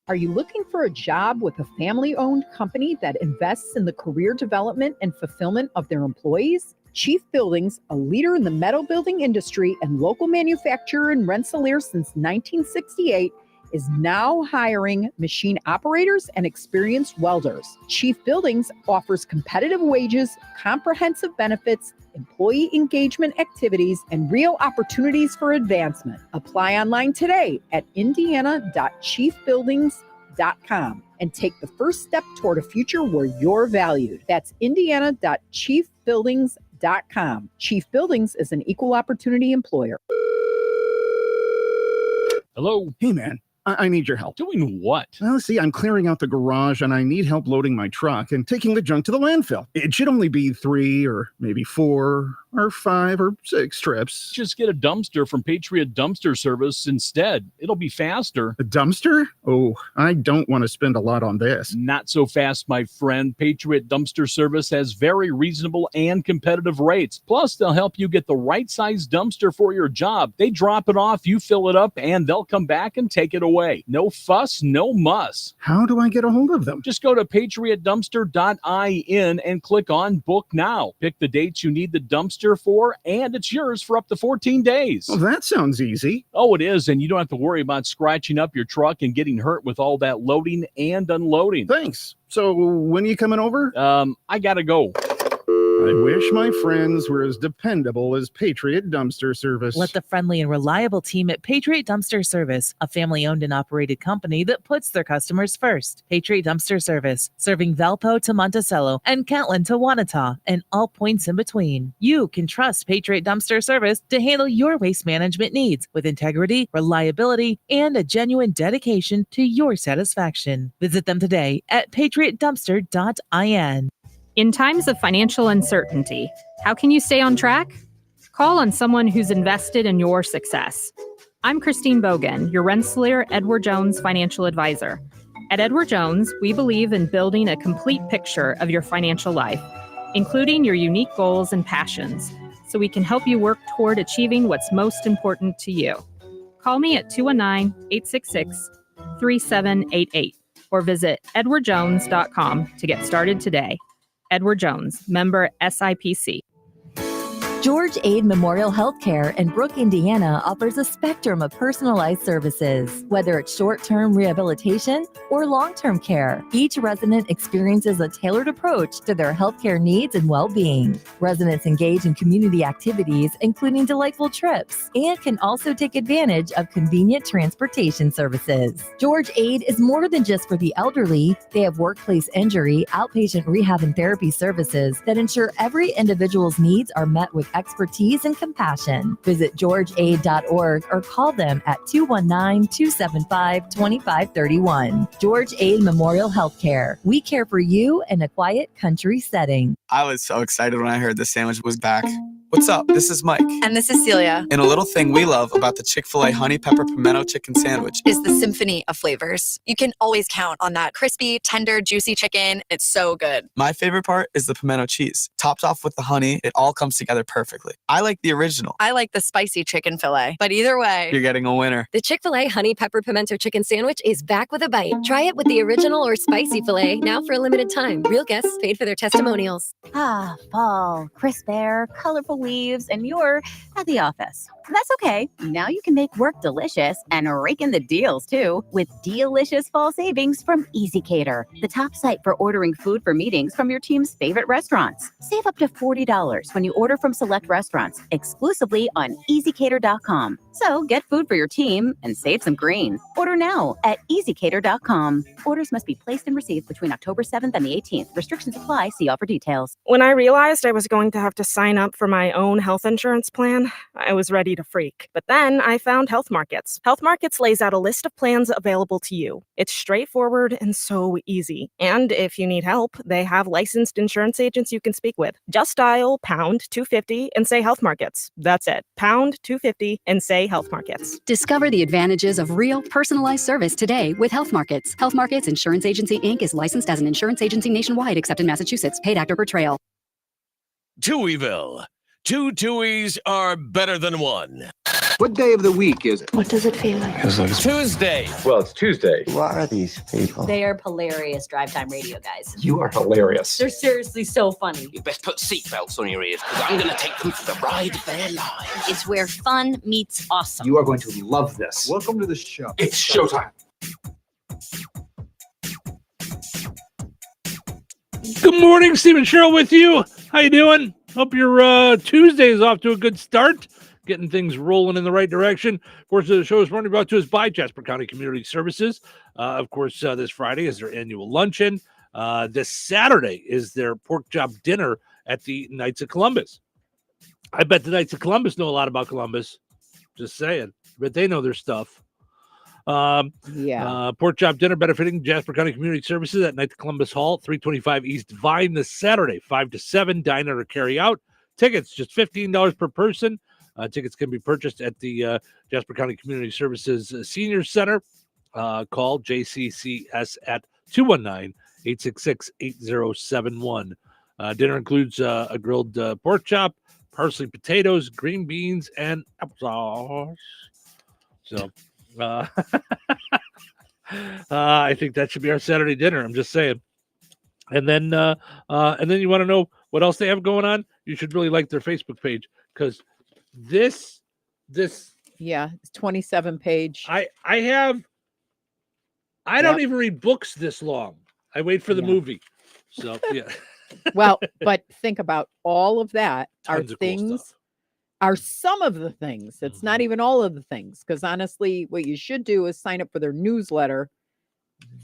Are you looking for a job with a family-owned company that invests in the career development and fulfillment of their employees? Chief Buildings, a leader in the metal building industry and local manufacturer in Rensselaer since 1968, is now hiring machine operators and experienced welders. Chief Buildings offers competitive wages, comprehensive benefits, employee engagement activities, and real opportunities for advancement. Apply online today at indiana.chiefbuildings.com and take the first step toward a future where you're valued. That's indiana.chiefbuildings.com. Chief Buildings is an equal opportunity employer. Hello. Hey, man. I need your help. Doing what? Well, see, I'm clearing out the garage and I need help loading my truck and taking the junk to the landfill. It should only be 3 or maybe 4 or 5 or 6 trips. Just get a dumpster from Patriot Dumpster Service instead. It'll be faster. A dumpster? Oh, I don't want to spend a lot on this. Not so fast, my friend. Patriot Dumpster Service has very reasonable and competitive rates. Plus, they'll help you get the right size dumpster for your job. They drop it off, you fill it up, and they'll come back and take it away. No fuss, no muss. How do I get a hold of them? Just go to patriotdumpster.in and click on Book Now. Pick the dates you need the dumpster for, and it's yours for up to 14 days. Well, that sounds easy. Oh, it is, and you don't have to worry about scratching up your truck and getting hurt with all that loading and unloading. Thanks. So when are you coming over? I gotta go. I wish my friends were as dependable as Patriot Dumpster Service. Let the friendly and reliable team at Patriot Dumpster Service, a family-owned and operated company that puts their customers first. Patriot Dumpster Service, serving Valpo to Monticello and Kentland to Wanata and all points in between. You can trust Patriot Dumpster Service to handle your waste management needs with integrity, reliability, and a genuine dedication to your satisfaction. Visit them today at patriotdumpster.in. In times of financial uncertainty, how can you stay on track? Call on someone who's invested in your success. I'm Christine Bogan, your Rensselaer Edward Jones financial advisor. At Edward Jones, we believe in building a complete picture of your financial life, including your unique goals and passions, so we can help you work toward achieving what's most important to you. Call me at 219-866-3788 or visit edwardjones.com to get started today. Edward Jones, member SIPC. George Aid Memorial Healthcare in Brook, Indiana offers a spectrum of personalized services. Whether it's short-term rehabilitation or long-term care, each resident experiences a tailored approach to their healthcare needs and well-being. Residents engage in community activities, including delightful trips, and can also take advantage of convenient transportation services. George Aid is more than just for the elderly. They have workplace injury, outpatient rehab and therapy services that ensure every individual's needs are met with expertise and compassion. Visit georgeaid.org or call them at 219-275-2531. George Aid Memorial Healthcare. We care for you in a quiet country setting. I was so excited when I heard the sandwich was back. What's up? This is Mike. And this is Celia. And a little thing we love about the Chick-fil-A Honey Pepper Pimento Chicken Sandwich is the symphony of flavors. You can always count on that crispy, tender, juicy chicken. It's so good. My favorite part is the pimento cheese. Topped off with the honey, it all comes together perfectly. I like the original. I like the spicy chicken fillet. But either way, you're getting a winner. The Chick-fil-A Honey Pepper Pimento Chicken Sandwich is back with a bite. Try it with the original or spicy filet now for a limited time. Real guests paid for their testimonials. Ah, fall, crisp air, colorful leaves, and you're at the office. That's okay. Now you can make work delicious and rake in the deals too with delicious fall savings from EasyCater, the top site for ordering food for meetings from your team's favorite restaurants. Save up to $40 when you order from select restaurants exclusively on EasyCater.com. So get food for your team and save some green. Order now at EasyCater.com. Orders must be placed and received between October 7th and the 18th. Restrictions apply. See offer details. When I realized I was going to have to sign up for my own health insurance plan, I was ready to freak. But then I found Health Markets. Health Markets lays out a list of plans available to you. It's straightforward and so easy. And if you need help, they have licensed insurance agents you can speak with. Just dial pound 250 and say Health Markets. That's it. Pound 250 and say Health Markets. Discover the advantages of real, personalized service today with Health Markets. Health Markets Insurance Agency, Inc. is licensed as an insurance agency nationwide except in Massachusetts. Paid actor per trail. Touhyville. Two Tuohys are better than one. What day of the week is it? What does it feel like? It's Tuesday. Well, it's Tuesday. What are these people? They are hilarious drive time radio guys. You are hilarious. They're seriously so funny. You best put seatbelts on your ears because I'm going to take them for the ride of their lives. It's where fun meets awesome. You are going to love this. Welcome to the show. It's showtime. Good morning, Stephen Cheryl with you. How you doing? Hope your Tuesday is off to a good start. Getting things rolling in the right direction. Of course, the show is brought to us by Jasper County Community Services. Of course, this Friday is their annual luncheon. This Saturday is their pork chop dinner at the Knights of Columbus. I bet the Knights of Columbus know a lot about Columbus. Just saying. But they know their stuff. Pork chop dinner benefiting Jasper County Community Services at Knights of Columbus Hall, 325 East Vine this Saturday, 5 to 7, dine or carry out. Tickets, just $15 per person. Tickets can be purchased at the Jasper County Community Services Senior Center. Call JCCS at 219-866-8071. Dinner includes a grilled pork chop, parsley potatoes, green beans, and applesauce. So I think that should be our Saturday dinner. I'm just saying. And then you want to know what else they have going on? You should really like their Facebook page because this it's 27 page. I don't even read books this long. I wait for the movie. So yeah. Well, but think about all of that are Tons of cool things stuff. Are some of the things. It's not even all of the things. Because honestly, what you should do is sign up for their newsletter.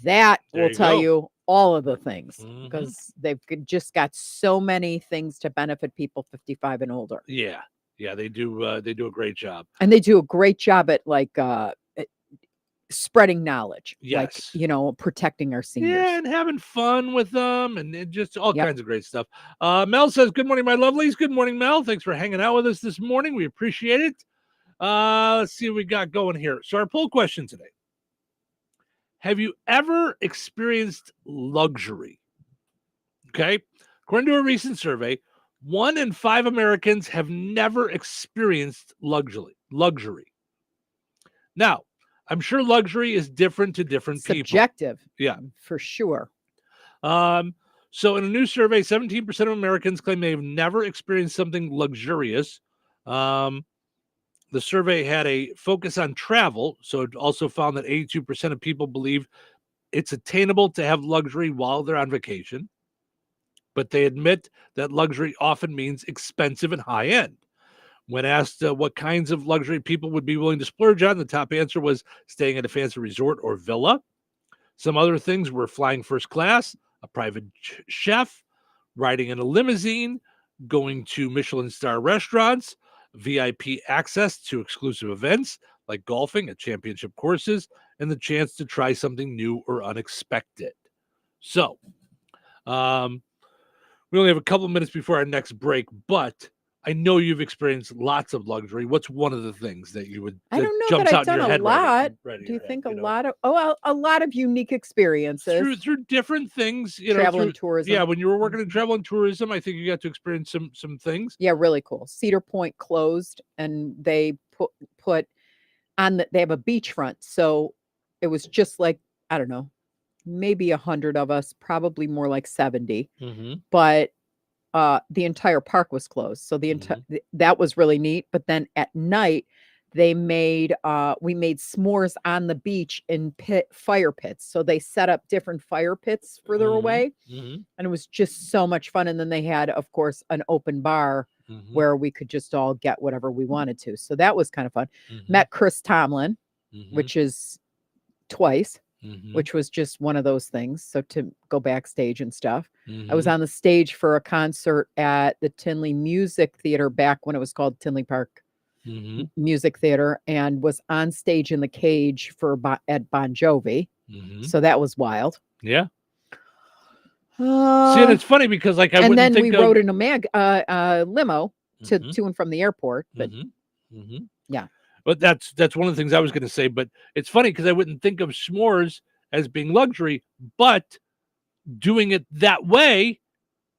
That will tell you all of the things because they've just got so many things to benefit people 55 and older. Yeah, they do a great job. And they do a great job at spreading knowledge. Yes. Protecting our seniors. Yeah, and having fun with them and just all kinds of great stuff. Mel says, good morning, my lovelies. Good morning, Mel. Thanks for hanging out with us this morning. We appreciate it. Let's see what we got going here. So our poll question today. Have you ever experienced luxury? Okay. According to a recent survey, 1 in 5 Americans have never experienced luxury. Now, I'm sure luxury is different to different people. Subjective. Yeah. For sure. So in a new survey, 17% of Americans claim they've never experienced something luxurious. The survey had a focus on travel, so it also found that 82% of people believe it's attainable to have luxury while they're on vacation, but they admit that luxury often means expensive and high-end. When asked what kinds of luxury people would be willing to splurge on, the top answer was staying at a fancy resort or villa. Some other things were flying first class, a private chef, riding in a limousine, going to Michelin star restaurants, VIP access to exclusive events like golfing at championship courses, and the chance to try something new or unexpected. So, we only have a couple minutes before our next break, but I know you've experienced lots of luxury. What's one of the things that you would I don't know jumps that I've out in done your a head lot. right Do you here, think you a know? lot of a lot of unique experiences through different things, travel through, and tourism? Yeah, when you were working in travel and tourism, I think you got to experience some things. Yeah, really cool. Cedar Point closed, and they put on they have a beachfront, so it was just like, I don't know, maybe 100 of us, probably more like 70, but the entire park was closed, so the entire that was really neat. But then at night we made s'mores on the beach in fire pits, so they set up different fire pits further away, and it was just so much fun. And then they had, of course, an open bar where we could just all get whatever we wanted to, so that was kind of fun. Met Chris Tomlin, which is twice, which was just one of those things, so to go backstage and stuff. I was on the stage for a concert at the Tinley Music Theater back when it was called Tinley Park Music Theater, and was on stage in the cage at Bon Jovi. So that was wild. Yeah. See, and it's funny because like and then we rode in a limo to and from the airport. But yeah. But that's one of the things I was going to say. But it's funny because I wouldn't think of s'mores as being luxury, but doing it that way,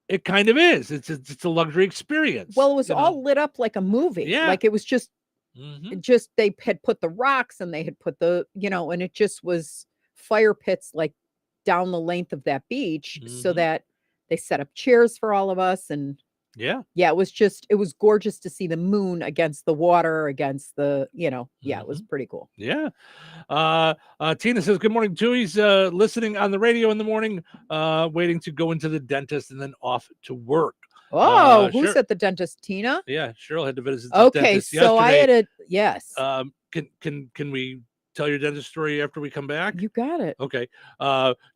it kind of is. It's a luxury experience. Well, it was all lit up like a movie. Yeah. Like it was just they had put the rocks, and they had put the, and it just was fire pits like down the length of that beach, so that they set up chairs for all of us. And yeah, it was gorgeous to see the moon against the water, against the, it was pretty cool. Yeah. Tina says, good morning, Tooey's listening on the radio in the morning, waiting to go into the dentist and then off to work. Oh, who's at the dentist? Tina? Yeah, Cheryl had to visit the dentist yesterday. So I had yes. Can we tell your dentist story after we come back? You got it. Okay.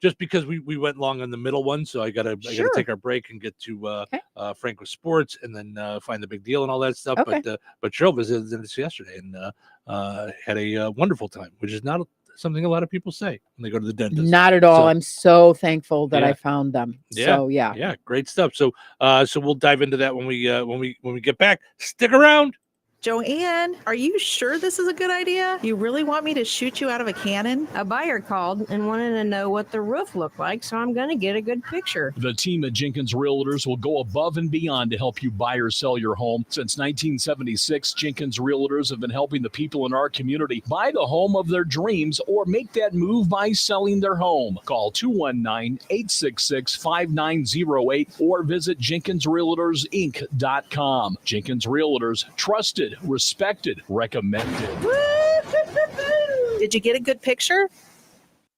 Just because we went long on the middle one, so I gotta take our break and get to Frank with sports, and then find the big deal and all that stuff. Okay. But Cheryl visited the dentist yesterday and had a wonderful time, which is not something a lot of people say when they go to the dentist. Not at all. I'm so thankful that I found them. Yeah. So yeah, great stuff. So we'll dive into that when we get back. Stick around. Joanne, are you sure this is a good idea? You really want me to shoot you out of a cannon? A buyer called and wanted to know what the roof looked like, so I'm going to get a good picture. The team at Jenkins Realtors will go above and beyond to help you buy or sell your home. Since 1976, Jenkins Realtors have been helping the people in our community buy the home of their dreams or make that move by selling their home. Call 219-866-5908 or visit JenkinsRealtorsInc.com. Jenkins Realtors, trusted, respected, recommended. Did you get a good picture?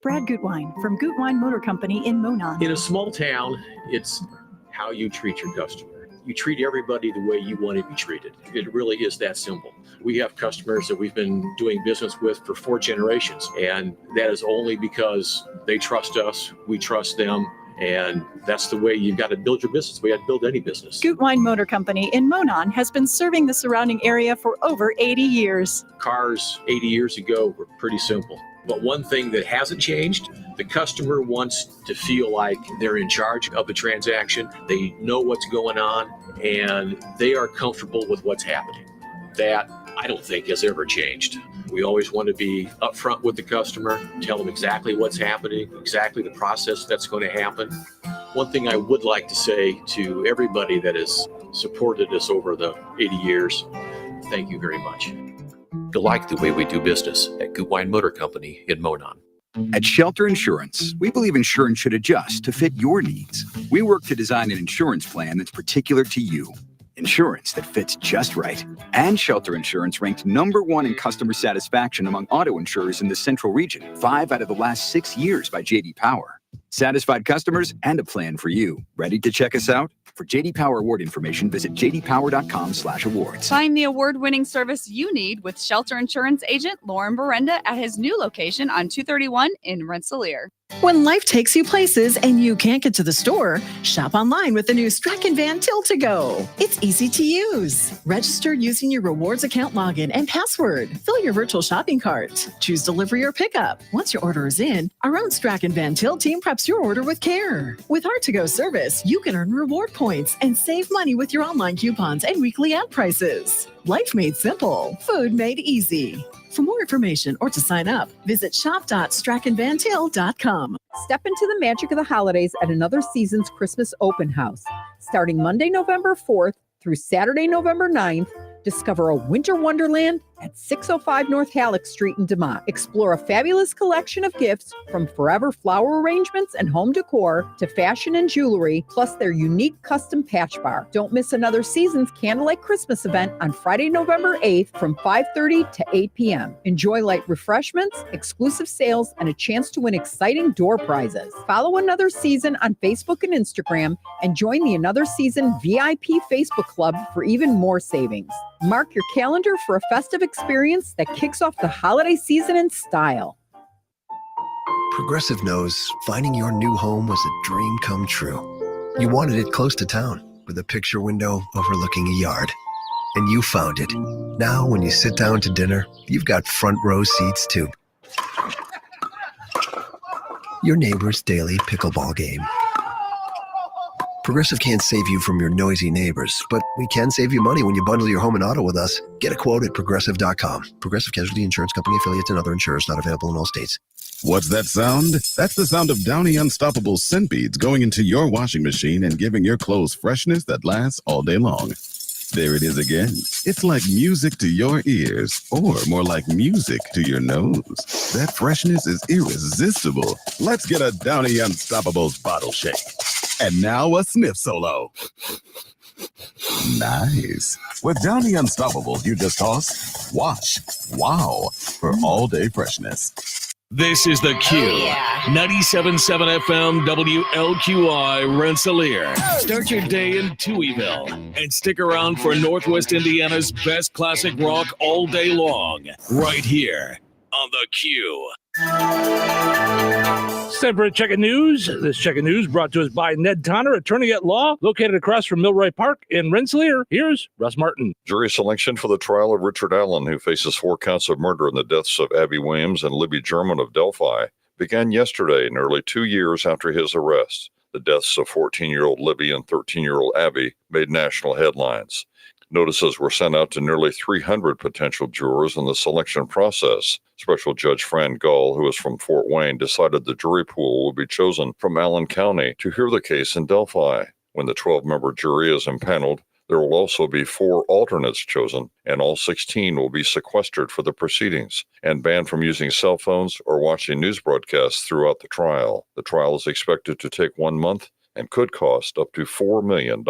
Brad Gutwein from Gutwein Motor Company in Monon. In a small town, it's how you treat your customer. You treat everybody the way you want to be treated. It really is that simple. We have customers that we've been doing business with for 4 generations, and that is only because they trust us, we trust them. And that's the way you've got to build your business. We have to build any business. Gutwein Motor Company in Monon has been serving the surrounding area for over 80 years. Cars 80 years ago were pretty simple. But one thing that hasn't changed, the customer wants to feel like they're in charge of the transaction. They know what's going on, and they are comfortable with what's happening. That, I don't think, has ever changed. We always want to be upfront with the customer, tell them exactly what's happening, exactly the process that's going to happen. One thing I would like to say to everybody that has supported us over the 80 years, thank you very much. You like the way we do business at Gutwein Motor Company in Monon. At Shelter Insurance, we believe insurance should adjust to fit your needs. We work to design an insurance plan that's particular to you. Insurance that fits just right. And Shelter Insurance ranked #1 in customer satisfaction among auto insurers in the Central Region, 5 out of the last 6 years by J.D. Power. Satisfied customers and a plan for you. Ready to check us out? For J.D. Power award information, visit jdpower.com/awards. Find the award-winning service you need with Shelter Insurance agent Lauren Berenda at his new location on 231 in Rensselaer. When life takes you places and you can't get to the store, shop online with the new Strachan Van Til to Go. It's easy to use. Register using your rewards account login and password. Fill your virtual shopping cart. Choose delivery or pickup. Once your order is in, our own Strachan Van Til team preps your order with care. With our to-go service, you can earn reward points and save money with your online coupons and weekly ad prices. Life made simple. Food made easy. For more information or to sign up, visit shop.strachanvantil.com. Step into the magic of the holidays at Another Season's Christmas Open House. Starting Monday, November 4th through Saturday, November 9th, discover a winter wonderland at 605 North Halleck Street in DeMont. Explore a fabulous collection of gifts from forever flower arrangements and home decor to fashion and jewelry, plus their unique custom patch bar. Don't miss Another Season's Candlelight Christmas event on Friday, November 8th from 5:30 to 8 p.m. Enjoy light refreshments, exclusive sales, and a chance to win exciting door prizes. Follow Another Season on Facebook and Instagram and join the Another Season VIP Facebook Club for even more savings. Mark your calendar for a festive experience that kicks off the holiday season in style. Progressive knows finding your new home was a dream come true. You wanted it close to town with a picture window overlooking a yard. And you found it. Now when you sit down to dinner, you've got front row seats too. Your neighbor's daily pickleball game. Progressive can't save you from your noisy neighbors, but we can save you money when you bundle your home and auto with us. Get a quote at Progressive.com. Progressive Casualty Insurance Company, affiliates, and other insurers not available in all states. What's that sound? That's the sound of Downy Unstoppable scent beads going into your washing machine and giving your clothes freshness that lasts all day long. There it is again. It's like music to your ears, or more like music to your nose. That freshness is irresistible. Let's get a Downy Unstoppables bottle shake. And now a sniff solo. Nice. With Downy Unstoppables, you just toss, wash, wow, for all-day freshness. This is The Q. 97.7 FM WLQI Rensselaer. Start your day in Touhyville and stick around for Northwest Indiana's best classic rock all day long. Right here on The Q. It's time for a check of news. This check of news brought to us by Ned Tonner, attorney at law, located across from Milroy Park in Rensselaer. Here's Russ Martin. Jury selection for the trial of Richard Allen, who faces 4 counts of murder in the deaths of Abby Williams and Libby German of Delphi, began yesterday, nearly 2 years after his arrest. The deaths of 14-year-old Libby and 13-year-old Abby made national headlines. Notices were sent out to nearly 300 potential jurors in the selection process. Special Judge Fran Gull, who is from Fort Wayne, decided the jury pool will be chosen from Allen County to hear the case in Delphi. When the 12-member jury is impaneled, there will also be 4 alternates chosen, and all 16 will be sequestered for the proceedings and banned from using cell phones or watching news broadcasts throughout the trial. The trial is expected to take 1 month and could cost up to $4 million.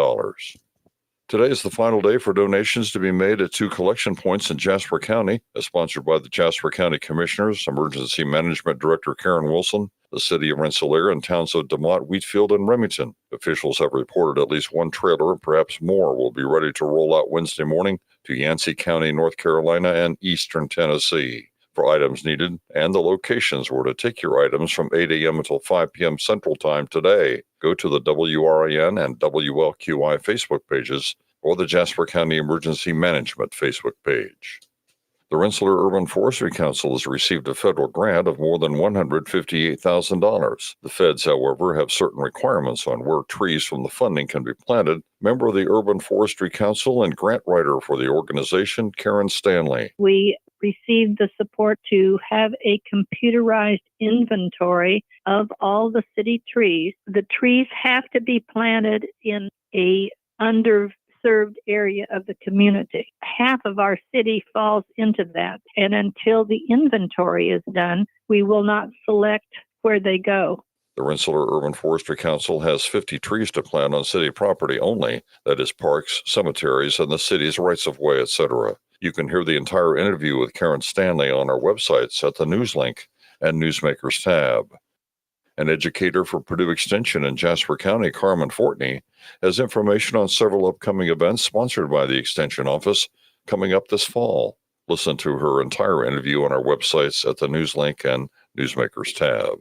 Today is the final day for donations to be made at 2 collection points in Jasper County, as sponsored by the Jasper County Commissioners, Emergency Management Director Karen Wilson, the City of Rensselaer, and towns of DeMont, Wheatfield, and Remington. Officials have reported at least 1 trailer and perhaps more will be ready to roll out Wednesday morning to Yancey County, North Carolina, and eastern Tennessee. For items needed and the locations where to take your items from 8 a.m. until 5 p.m. Central Time today, go to the WRIN and WLQI Facebook pages or the Jasper County Emergency Management Facebook page. The Rensselaer Urban Forestry Council has received a federal grant of more than $158,000. The feds, however, have certain requirements on where trees from the funding can be planted. Member of the Urban Forestry Council and grant writer for the organization, Karen Stanley. We received the support to have a computerized inventory of all the city trees. The trees have to be planted in a underserved area of the community. Half of our city falls into that. And until the inventory is done, we will not select where they go. The Rensselaer Urban Forestry Council has 50 trees to plant on city property only, that is parks, cemeteries, and the city's rights-of-way, etc. You can hear the entire interview with Karen Stanley on our websites at the news link and Newsmakers tab. An educator for Purdue Extension in Jasper County, Carmen Fortney, has information on several upcoming events sponsored by the Extension Office coming up this fall. Listen to her entire interview on our websites at the news link and Newsmakers tab.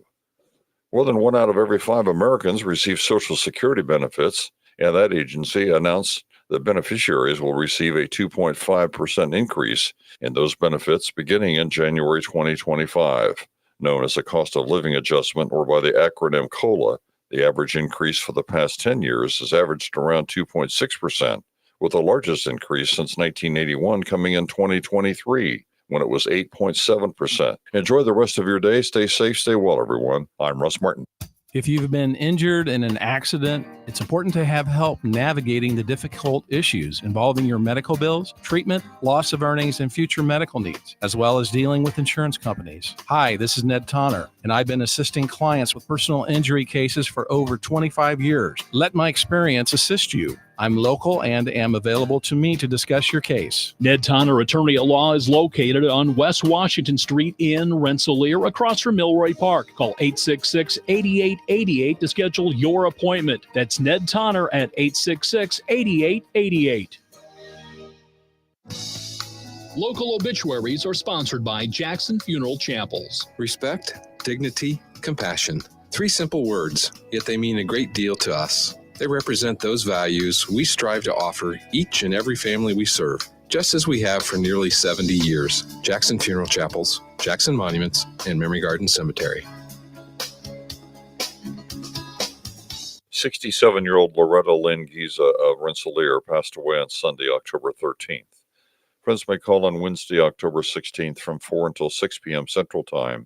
More than 1 out of every 5 Americans receive Social Security benefits, and that agency announced that beneficiaries will receive a 2.5% increase in those benefits beginning in January 2025. Known as a cost of living adjustment, or by the acronym COLA, the average increase for the past 10 years has averaged around 2.6%, with the largest increase since 1981 coming in 2023, when it was 8.7%. Enjoy the rest of your day. Stay safe, stay well, everyone. I'm Russ Martin. If you've been injured in an accident, it's important to have help navigating the difficult issues involving your medical bills, treatment, loss of earnings, and future medical needs, as well as dealing with insurance companies. Hi, this is Ned Tonner, and I've been assisting clients with personal injury cases for over 25 years. Let my experience assist you. I'm local and am available to me to discuss your case. Ned Tonner Attorney at Law is located on West Washington Street in Rensselaer, across from Milroy Park. Call 866-8888 to schedule your appointment. That's Ned Tonner at 866-8888. Local obituaries are sponsored by Jackson Funeral Chapels. Respect, dignity, compassion. 3 simple words, yet they mean a great deal to us. They represent those values we strive to offer each and every family we serve, just as we have for nearly 70 years. Jackson Funeral Chapels, Jackson Monuments, and Memory Garden Cemetery. 67-year-old Loretta Lynn Giza of Rensselaer passed away on Sunday, October 13th. Friends may call on Wednesday, October 16th from 4 until 6 p.m. Central Time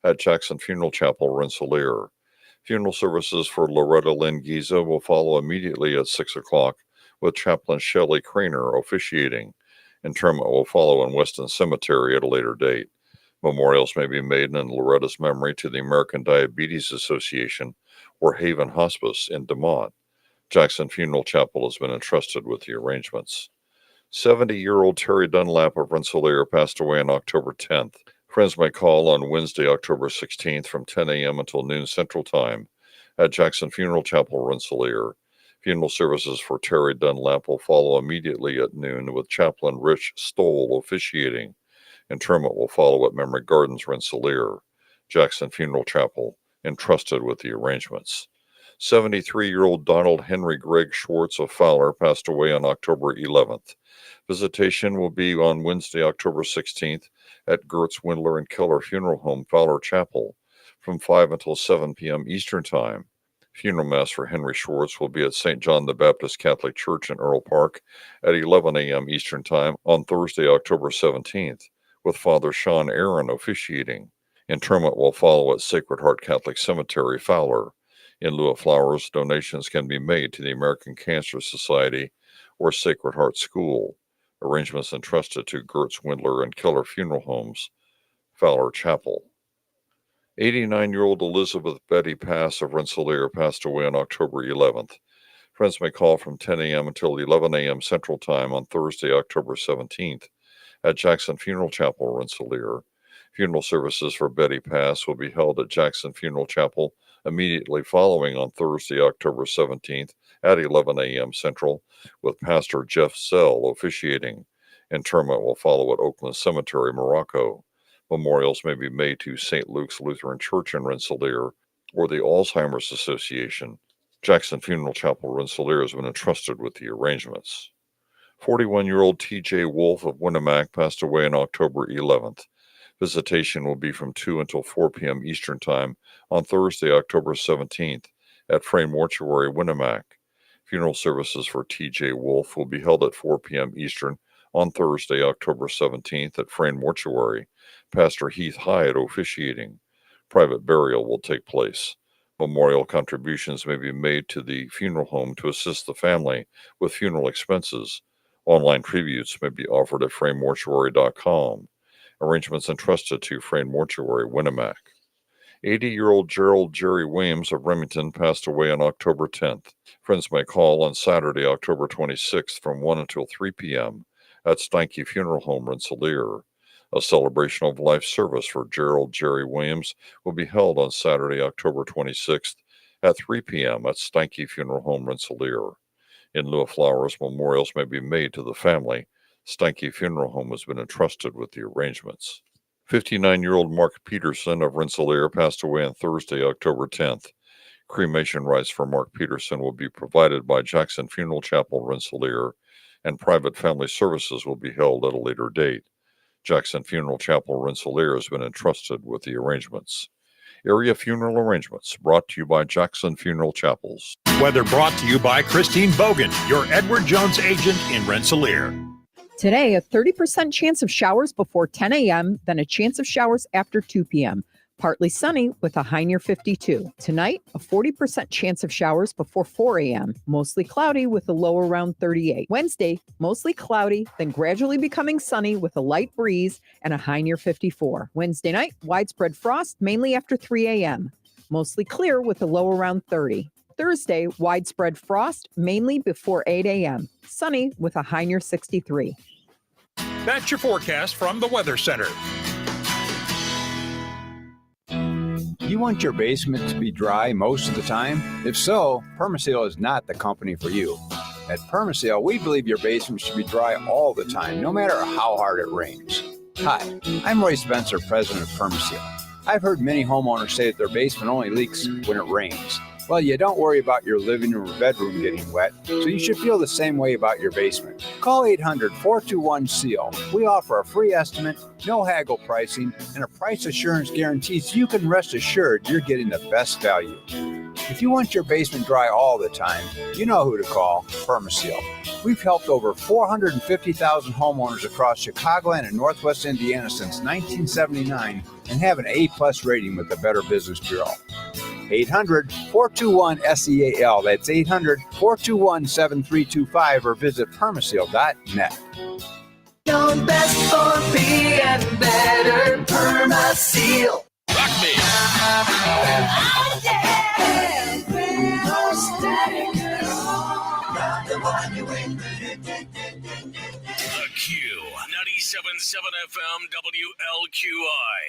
at Jackson Funeral Chapel, Rensselaer. Funeral services for Loretta Lynn Giza will follow immediately at 6 o'clock, with Chaplain Shelley Craner officiating. Interment will follow in Weston Cemetery at a later date. Memorials may be made in Loretta's memory to the American Diabetes Association or Haven Hospice in DeMont. Jackson Funeral Chapel has been entrusted with the arrangements. 70-year-old Terry Dunlap of Rensselaer passed away on October 10th. Friends may call on Wednesday, October 16th from 10 a.m. until noon Central Time at Jackson Funeral Chapel, Rensselaer. Funeral services for Terry Dunlap will follow immediately at noon, with Chaplain Rich Stoll officiating. Interment will follow at Memory Gardens, Rensselaer. Jackson Funeral Chapel, entrusted with the arrangements. 73-year-old Donald Henry Gregg Schwartz of Fowler passed away on October 11th. Visitation will be on Wednesday, October 16th at Gertz, Windler, and Keller Funeral Home, Fowler Chapel, from 5 until 7 p.m. Eastern Time. Funeral Mass for Henry Schwartz will be at St. John the Baptist Catholic Church in Earl Park at 11 a.m. Eastern Time on Thursday, October 17th, with Father Sean Aaron officiating. Interment will follow at Sacred Heart Catholic Cemetery, Fowler. In lieu of flowers, donations can be made to the American Cancer Society or Sacred Heart School. Arrangements entrusted to Gertz, Windler, and Keller Funeral Homes, Fowler Chapel. 89-year-old Elizabeth Betty Pass of Rensselaer passed away on October 11th. Friends may call from 10 a.m. until 11 a.m. Central Time on Thursday, October 17th at Jackson Funeral Chapel, Rensselaer. Funeral services for Betty Pass will be held at Jackson Funeral Chapel immediately following on Thursday, October 17th at 11 a.m. Central, with Pastor Jeff Zell officiating. Interment will follow at Oakland Cemetery, Morocco. Memorials may be made to St. Luke's Lutheran Church in Rensselaer or the Alzheimer's Association. Jackson Funeral Chapel, Rensselaer has been entrusted with the arrangements. 41-year-old T.J. Wolf of Winnemac passed away on October 11th. Visitation will be from 2 until 4 p.m. Eastern Time on Thursday, October 17th at Frame Mortuary, Winnemac. Funeral services for T.J. Wolf will be held at 4 p.m. Eastern on Thursday, October 17th at Frame Mortuary. Pastor Heath Hyatt officiating. Private burial will take place. Memorial contributions may be made to the funeral home to assist the family with funeral expenses. Online tributes may be offered at framemortuary.com. Arrangements entrusted to Frame Mortuary, Winnemac. 80-year-old Gerald Jerry Williams of Remington passed away on October 10th. Friends may call on Saturday, October 26th from 1 until 3 p.m. at Steinke Funeral Home, Rensselaer. A celebration of life service for Gerald Jerry Williams will be held on Saturday, October 26th at 3 p.m. at Steinke Funeral Home, Rensselaer. In lieu of flowers, memorials may be made to the family. Steinke Funeral Home has been entrusted with the arrangements. 59-year-old Mark Peterson of Rensselaer passed away on Thursday, October 10th. Cremation rights for Mark Peterson will be provided by Jackson Funeral Chapel, Rensselaer, and private family services will be held at a later date. Jackson Funeral Chapel, Rensselaer has been entrusted with the arrangements. Area funeral arrangements brought to you by Jackson Funeral Chapels. Weather brought to you by Christine Bogan, your Edward Jones agent in Rensselaer. Today, a 30% chance of showers before 10 a.m., then a chance of showers after 2 p.m. Partly sunny with a high near 52. Tonight, a 40% chance of showers before 4 a.m. Mostly cloudy with a low around 38. Wednesday, mostly cloudy, then gradually becoming sunny with a light breeze and a high near 54. Wednesday night, widespread frost, mainly after 3 a.m. Mostly clear with a low around 30. Thursday, widespread frost, mainly before 8 a.m. Sunny with a high near 63. That's your forecast from the Weather Center. You want your basement to be dry most of the time? If so, Permaseal is not the company for you. At Permaseal, we believe your basement should be dry all the time, no matter how hard it rains. Hi, I'm Roy Spencer, president of Permaseal. I've heard many homeowners say that their basement only leaks when it rains. Well, you don't worry about your living room or bedroom getting wet, so you should feel the same way about your basement. Call 800-421-SEAL. We offer a free estimate, no haggle pricing, and a price assurance guarantee so you can rest assured you're getting the best value. If you want your basement dry all the time, you know who to call, Permaseal. We've helped over 450,000 homeowners across Chicagoland and Northwest Indiana since 1979 and have an A+ rating with the Better Business Bureau. 800-421-SEAL. That's 800-421-7325 or visit permaseal.net. Your best for being better, Permaseal. Rock me. Oh, yeah. The Q, 97.7 FM WLQI.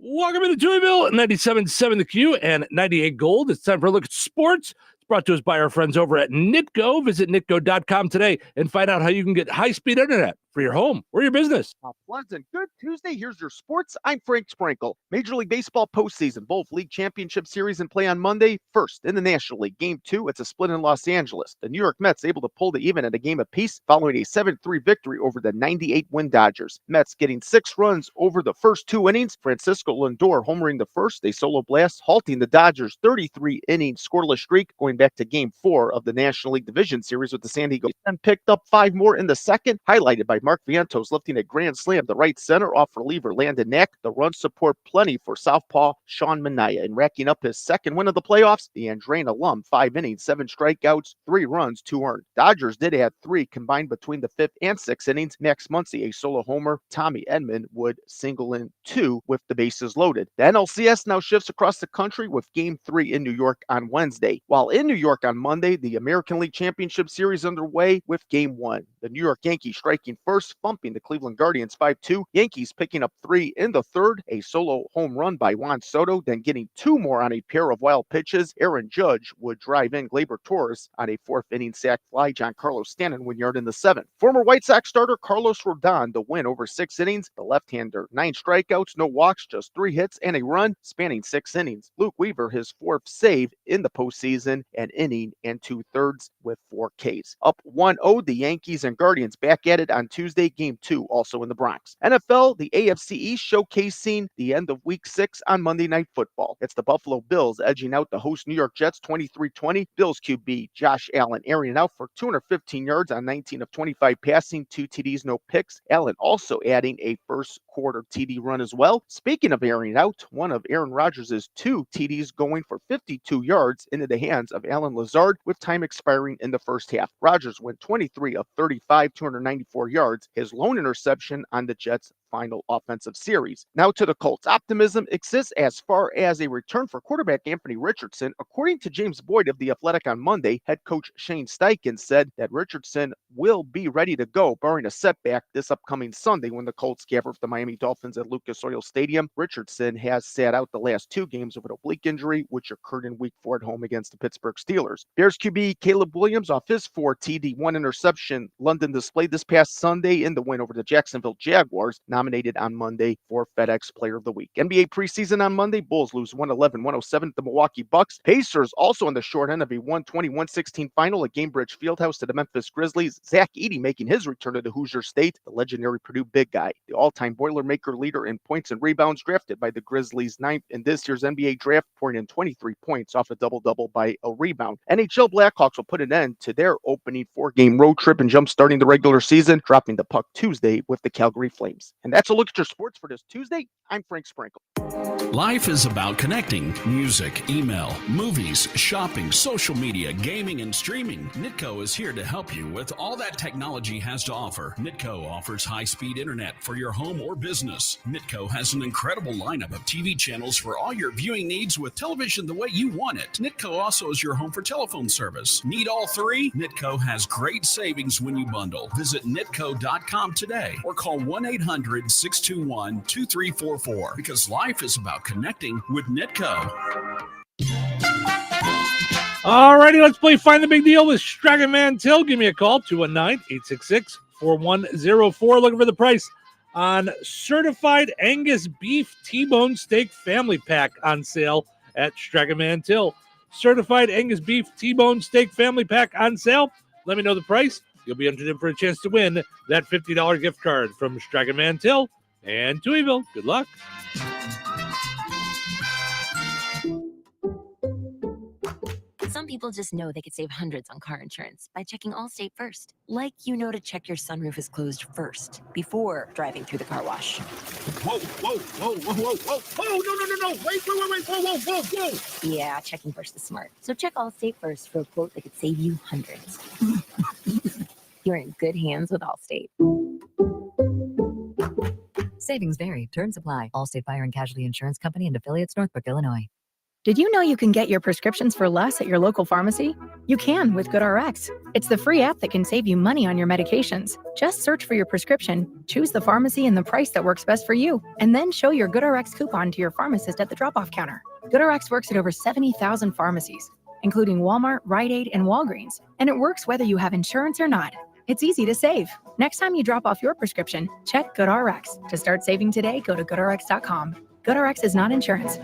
Welcome to Touhyville, 97.7 The Q and 98 Gold. It's time for a look at sports. It's brought to us by our friends over at Nitco. Visit nitco.com today and find out how you can get high-speed internet for your home or your business. Pleasant. Good Tuesday. Here's your sports. I'm Frank Sprinkle. Major League Baseball postseason. Both league championship series in play on Monday. First, in the National League, Game 2, it's a split in Los Angeles. The New York Mets able to pull the even at a game apiece following a 7-3 victory over the 98-win Dodgers. Mets getting 6 runs over the first 2 innings. Francisco Lindor homering the first, a solo blast, halting the Dodgers' 33-inning scoreless streak, going back to Game 4 of the National League Division Series with the San Diego. And picked up 5 more in the second, highlighted by Mark Vientos lifting a grand slam to right center off reliever Landon Knack. The run support plenty for southpaw Sean Manaea. And racking up his second win of the playoffs, the Andrane alum, 5 innings, 7 strikeouts, 3 runs, 2 earned. Dodgers did add 3 combined between the 5th and 6th innings. Max Muncy, a solo homer. Tommy Edman would single in 2 with the bases loaded. The NLCS now shifts across the country with Game 3 in New York on Wednesday. While in New York on Monday, the American League Championship Series underway with Game 1. The New York Yankees striking first, bumping the Cleveland Guardians 5-2. Yankees picking up 3 in the third. A solo home run by Juan Soto, then getting 2 more on a pair of wild pitches. Aaron Judge would drive in Gleyber Torres on a 4th-inning sac fly. Giancarlo Stanton 1 yard in the 7th. Former White Sox starter Carlos Rodon, the win over 6 innings. The left-hander, 9 strikeouts, no walks, just 3 hits and a run, spanning 6 innings. Luke Weaver, his 4th save in the postseason, an inning and 2/3 with 4 Ks. Up 1-0, the Yankees and Guardians back at it on Tuesday, Game 2, also in the Bronx. NFL, the AFC East showcasing the end of Week 6 on Monday Night Football. It's the Buffalo Bills edging out the host New York Jets 23-20. Bills QB Josh Allen airing out for 215 yards on 19 of 25 passing, 2 TDs, no picks. Allen also adding a first quarter TD run as well. Speaking of airing out, one of Aaron Rodgers' 2 TDs going for 52 yards into the hands of Alan Lazard with time expiring in the first half. Rodgers went 23 of 35, 294 yards. His lone interception on the Jets' final offensive series. Now to the Colts. Optimism exists as far as a return for quarterback Anthony Richardson. According to James Boyd of The Athletic on Monday, head coach Shane Steichen said that Richardson will be ready to go, barring a setback this upcoming Sunday when the Colts gather with the Miami Dolphins at Lucas Oil Stadium. Richardson has sat out the last 2 games with an oblique injury, which occurred in Week 4 at home against the Pittsburgh Steelers. Bears QB Caleb Williams off his 4 TD, 1 interception London display this past Sunday in the win over the Jacksonville Jaguars. nominated on Monday for FedEx Player of the Week. NBA preseason on Monday, Bulls lose 111-107 to the Milwaukee Bucks. Pacers also on the short end of a 120-116 final at Gainbridge Fieldhouse to the Memphis Grizzlies. Zach Edey making his return to the Hoosier State, the legendary Purdue big guy, the all-time Boilermaker leader in points and rebounds, drafted by the Grizzlies ninth in this year's NBA draft, pouring in 23 points off a double-double by a rebound. NHL Blackhawks will put an end to their opening 4-game road trip and jump-starting the regular season, dropping the puck Tuesday with the Calgary Flames. And that's a look at your sports for this Tuesday. I'm Frank Sprinkle. Life is about connecting. Music, email, movies, shopping, social media, gaming, and streaming. Nitco is here to help you with all that technology has to offer. Nitco offers high-speed internet for your home or business. Nitco has an incredible lineup of TV channels for all your viewing needs with television the way you want it. Nitco also is your home for telephone service. Need all three? Nitco has great savings when you bundle. Visit nitco.com today or call 1-800-621-2344 because life is about connecting with Nitco. All righty, let's play Find the Big Deal with Stragan Van Til. Give me a call, 219-866-4104. Looking for the price on certified Angus beef T-bone steak family pack on sale at Stragan Van Til. Certified Angus beef T-bone steak family pack on sale. Let me know the price. You'll be entered in for a chance to win that $50 gift card from Stragan Van Til and Touhyville. Good luck. Some people just know they could save hundreds on car insurance by checking Allstate first. Like you know to check your sunroof is closed first before driving through the car wash. Whoa, whoa, whoa, whoa, whoa, whoa, whoa, no. Wait, whoa. Yeah, checking first is smart. So check Allstate first for a quote that could save you hundreds. You're in good hands with Allstate. Savings vary. Terms apply. Allstate Fire and Casualty Insurance Company and affiliates, Northbrook, Illinois. Did you know you can get your prescriptions for less at your local pharmacy? You can with GoodRx. It's the free app that can save you money on your medications. Just search for your prescription, choose the pharmacy and the price that works best for you, and then show your GoodRx coupon to your pharmacist at the drop-off counter. GoodRx works at over 70,000 pharmacies, including Walmart, Rite Aid, and Walgreens, and it works whether you have insurance or not. It's easy to save. Next time you drop off your prescription, check GoodRx. To start saving today, go to GoodRx.com. GoodRx is not insurance.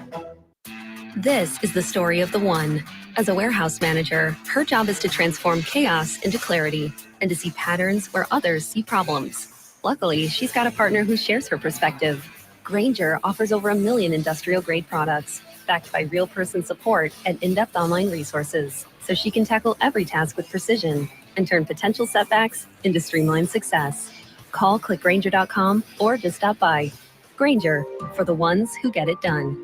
This is the story of the one. As a warehouse manager, her job is to transform chaos into clarity and to see patterns where others see problems. Luckily, she's got a partner who shares her perspective. Grainger offers over 1 million industrial-grade products, backed by real person support and in-depth online resources, so she can tackle every task with precision and turn potential setbacks into streamlined success. Call clickgrainger.com or just stop by. Grainger, for the ones who get it done.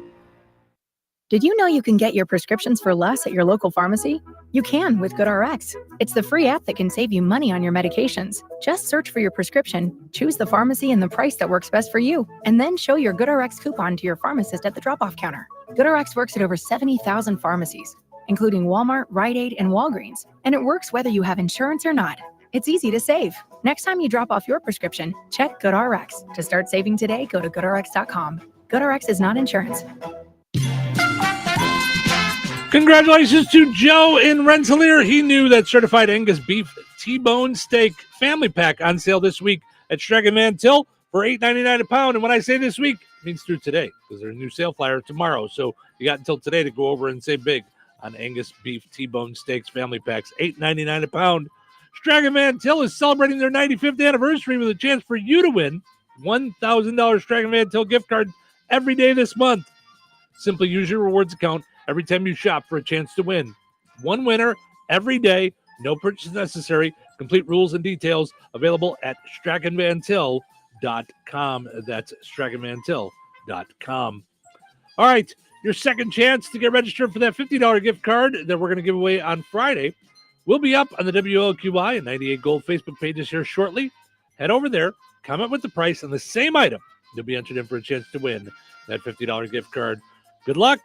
Did you know you can get your prescriptions for less at your local pharmacy? You can with GoodRx. It's the free app that can save you money on your medications. Just search for your prescription, choose the pharmacy and the price that works best for you, and then show your GoodRx coupon to your pharmacist at the drop-off counter. GoodRx works at over 70,000 pharmacies, including Walmart, Rite Aid, and Walgreens, and it works whether you have insurance or not. It's easy to save. Next time you drop off your prescription, check GoodRx. To start saving today, go to GoodRx.com. GoodRx is not insurance. Congratulations to Joe in Rensselaer. He knew that certified Angus beef T-bone steak family pack on sale this week at Stragan Van Til for $8.99 a pound. And when I say this week, it means through today because there's a new sale flyer tomorrow. So you got until today to go over and save big on Angus beef T-bone steaks family packs, $8.99 a pound. Stragan Van Til is celebrating their 95th anniversary with a chance for you to win $1,000 Stragan Van Til gift card every day this month. Simply use your rewards account every time you shop for a chance to win. One winner every day, no purchase necessary. Complete rules and details available at StraganVanTil.com. That's StraganVanTil.com. All right, your second chance to get registered for that $50 gift card that we're going to give away on Friday will be up on the WLQI and 98 Gold Facebook pages here shortly. Head over there, comment with the price on the same item. You'll be entered in for a chance to win that $50 gift card. Good luck.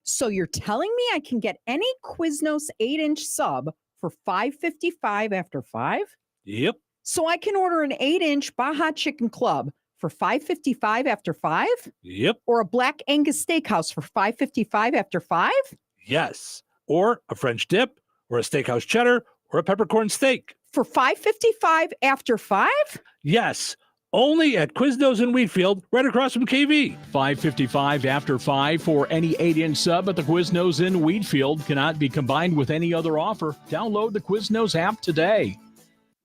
So you're telling me I can get any Quiznos 8-inch sub for $5.55 after 5? Yep. So I can order an 8-inch Baja Chicken Club for $5.55 after 5? Yep. Or a Black Angus Steakhouse for $5.55 after 5? Yes. Or a French dip, or a steakhouse cheddar, or a peppercorn steak. for $5.55 after 5? Yes, only at Quiznos in Wheatfield, right across from KV. $5.55 after 5 for any 8-inch sub at the Quiznos in Wheatfield. Cannot be combined with any other offer. Download the Quiznos app today.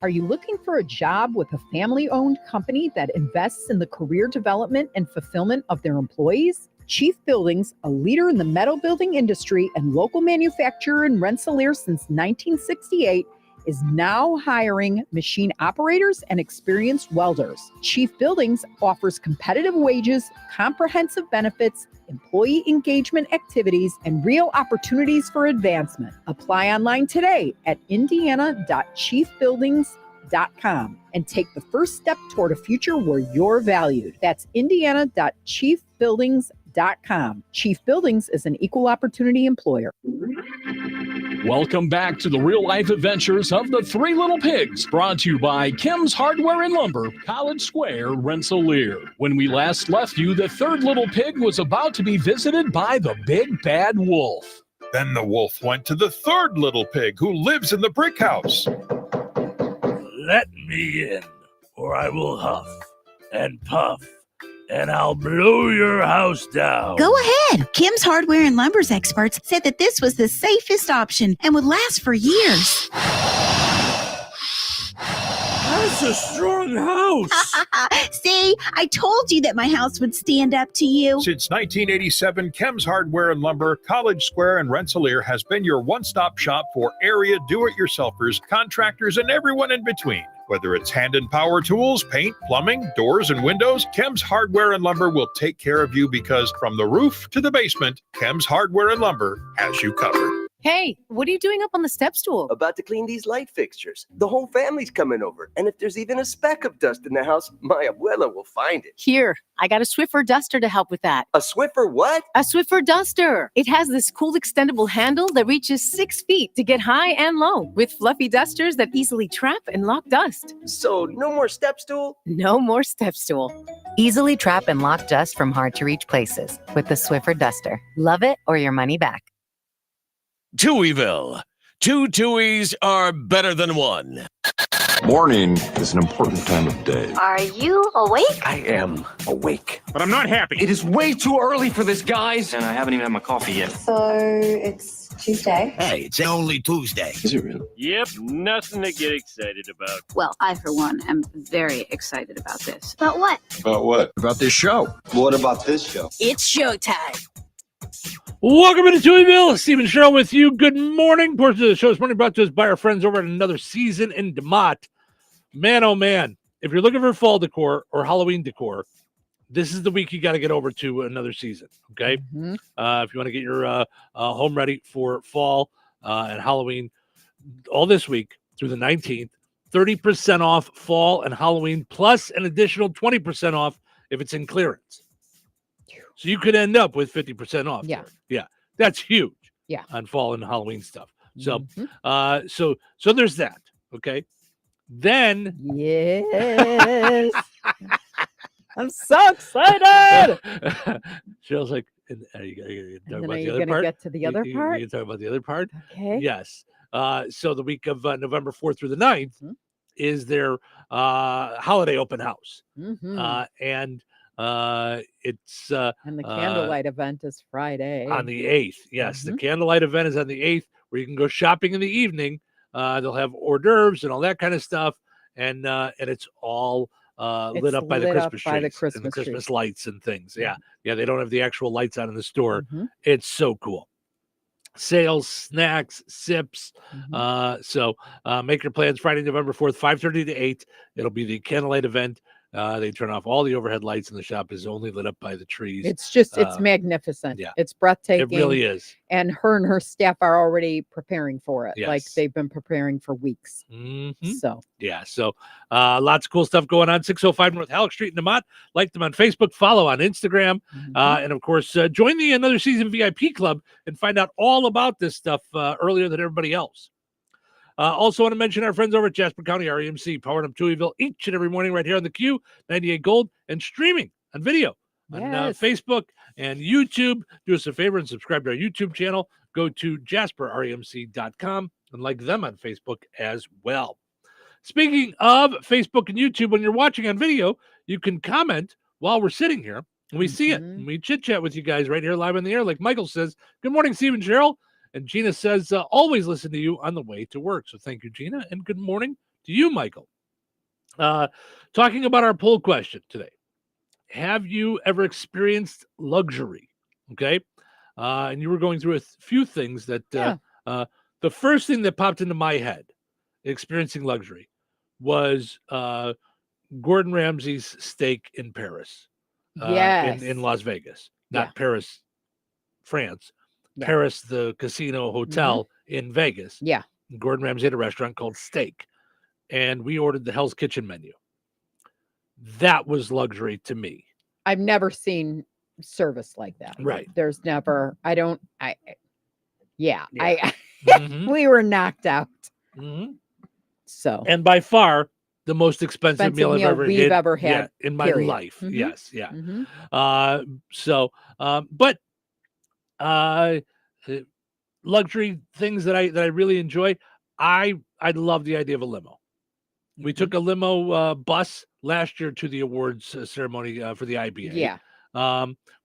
Are you looking for a job with a family-owned company that invests in the career development and fulfillment of their employees? Chief Buildings, a leader in the metal building industry and local manufacturer in Rensselaer since 1968, is now hiring machine operators and experienced welders. Chief Buildings offers competitive wages, comprehensive benefits, employee engagement activities, and real opportunities for advancement. Apply online today at indiana.chiefbuildings.com and take the first step toward a future where you're valued. That's indiana.chiefbuildings.com. Chief Buildings is an equal opportunity employer. Welcome back to the real-life adventures of the Three Little Pigs, brought to you by Kim's Hardware and Lumber, College Square, Rensselaer. When we last left you, the third little pig was about to be visited by the big bad wolf. Then the wolf went to the third little pig who lives in the brick house. Let me in, or I will huff and puff, and I'll blow your house down. Go ahead. Kim's Hardware and Lumber's experts said that this was the safest option and would last for years. That's a strong house. See, I told you that my house would stand up to you. Since 1987, Kim's Hardware and Lumber, College Square, and Rensselaer has been your one-stop shop for area do-it-yourselfers, contractors, and everyone in between. Whether it's hand and power tools, paint, plumbing, doors, and windows, Kim's Hardware and Lumber will take care of you because from the roof to the basement, Kim's Hardware and Lumber has you covered. Hey, what are you doing up on the step stool? About to clean these light fixtures. The whole family's coming over. And if there's even a speck of dust in the house, my abuela will find it. Here, I got a Swiffer duster to help with that. A Swiffer what? A Swiffer duster. It has this cool extendable handle that reaches 6 feet to get high and low, with fluffy dusters that easily trap and lock dust. So no more step stool? No more step stool. Easily trap and lock dust from hard-to-reach places with the Swiffer duster. Love it or your money back. Touhyville. Two Touhies are better than one. Morning is an important time of day. Are you awake? I am awake. But I'm not happy. It is way too early for this, guys. And I haven't even had my coffee yet. So it's Tuesday. Hey, it's only Tuesday. Is it really? Yep, nothing to get excited about. Well, I, for one, am very excited about this. About what? About what? About this show. What about this show? It's showtime. Welcome into Touhyville. Steve and Cheryl with you. Good morning. Portion of the show is morning brought to us by our friends over at Another Season in DeMott. Man, oh man, if you're looking for fall decor or Halloween decor, this is the week you got to get over to Another Season, okay? Mm-hmm. If you want to get your home ready for fall and Halloween, all this week through the 19th, 30% off fall and Halloween, plus an additional 20% off if it's in clearance. So you could end up with 50% off. Yeah. Yeah. That's huge. Yeah. On fall and Halloween stuff. So Mm-hmm. so there's that. Okay. Then yes. I'm so excited. Cheryl's like, are you talking about the you other gonna part? get to the other part? You talking about the other part? Okay. Yes. So the week of November 4th through the 9th is their holiday open house. Mhm. And it's And the candlelight event is Friday. on the 8th. Yes, the candlelight event is on the 8th, where you can go shopping in the evening. They'll have hors d'oeuvres and all that kind of stuff, and it's all lit up by the Christmas trees and the Christmas lights and things. Yeah, they don't have the actual lights on in the store. It's so cool. Sales, snacks, sips. So make your plans Friday, November 4th, 5:30 to 8. It'll be the candlelight event. They turn off all the overhead lights, and the shop is only lit up by the trees. It's just, it's magnificent. Yeah. It's breathtaking. It really is. And her and her staff are already preparing for it. Like Yes. they've been preparing for weeks. So Yeah, so lots of cool stuff going on. 605 North Halleck Street in DeMott. Like them on Facebook, follow on Instagram, and of course, join the Another Season VIP Club and find out all about this stuff earlier than everybody else. Also want to mention our friends over at Jasper County REMC, powering up Touhyville each and every morning right here on the Q, 98 Gold, and streaming on video on Facebook and YouTube. Do us a favor and subscribe to our YouTube channel. Go to jasperremc.com and like them on Facebook as well. Speaking of Facebook and YouTube, when you're watching on video, you can comment while we're sitting here. And we see it. And we chit-chat with you guys right here live on the air. Like Michael says, good morning, Steve and Cheryl. And Gina says, always listen to you on the way to work. So thank you, Gina. And good morning to you, Michael. Talking about our poll question today. Have you ever experienced luxury? Okay. And you were going through a few things that the first thing that popped into my head, experiencing luxury, was Gordon Ramsay's steak in Paris. In Las Vegas, not Paris, France. Paris, the casino hotel in Vegas. Yeah. Gordon Ramsay had a restaurant called Steak, and we ordered the Hell's Kitchen menu. That was luxury to me. I've never seen service like that. Right. There's never, Mhm. we were knocked out. Mhm. So, And by far, the most expensive meal we've ever had in my period. life. Mhm. Yes, yeah. Mhm. Luxury things that I really enjoy. I love the idea of a limo. We took a limo bus last year to the awards ceremony for the IBA. Yeah.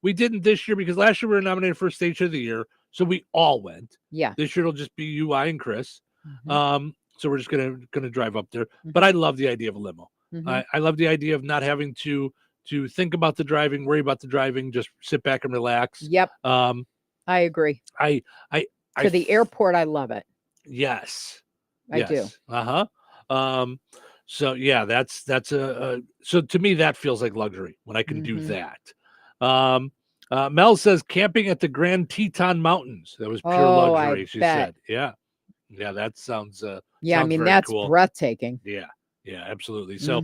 We didn't this year because last year we were nominated for Station of the Year, so we all went. Yeah. This year it'll just be you, I, and Chris. So we're just gonna drive up there. But I love the idea of a limo. I love the idea of not having to think about the driving, worry about the driving, just sit back and relax. Yep. I agree. To the airport, I love it. Yes. I do. So yeah, that's so to me that feels like luxury when I can do that. Mel says camping at the Grand Teton Mountains. That was pure luxury, she said. Yeah. Yeah, that sounds sounds very cool. Breathtaking. Yeah, absolutely. So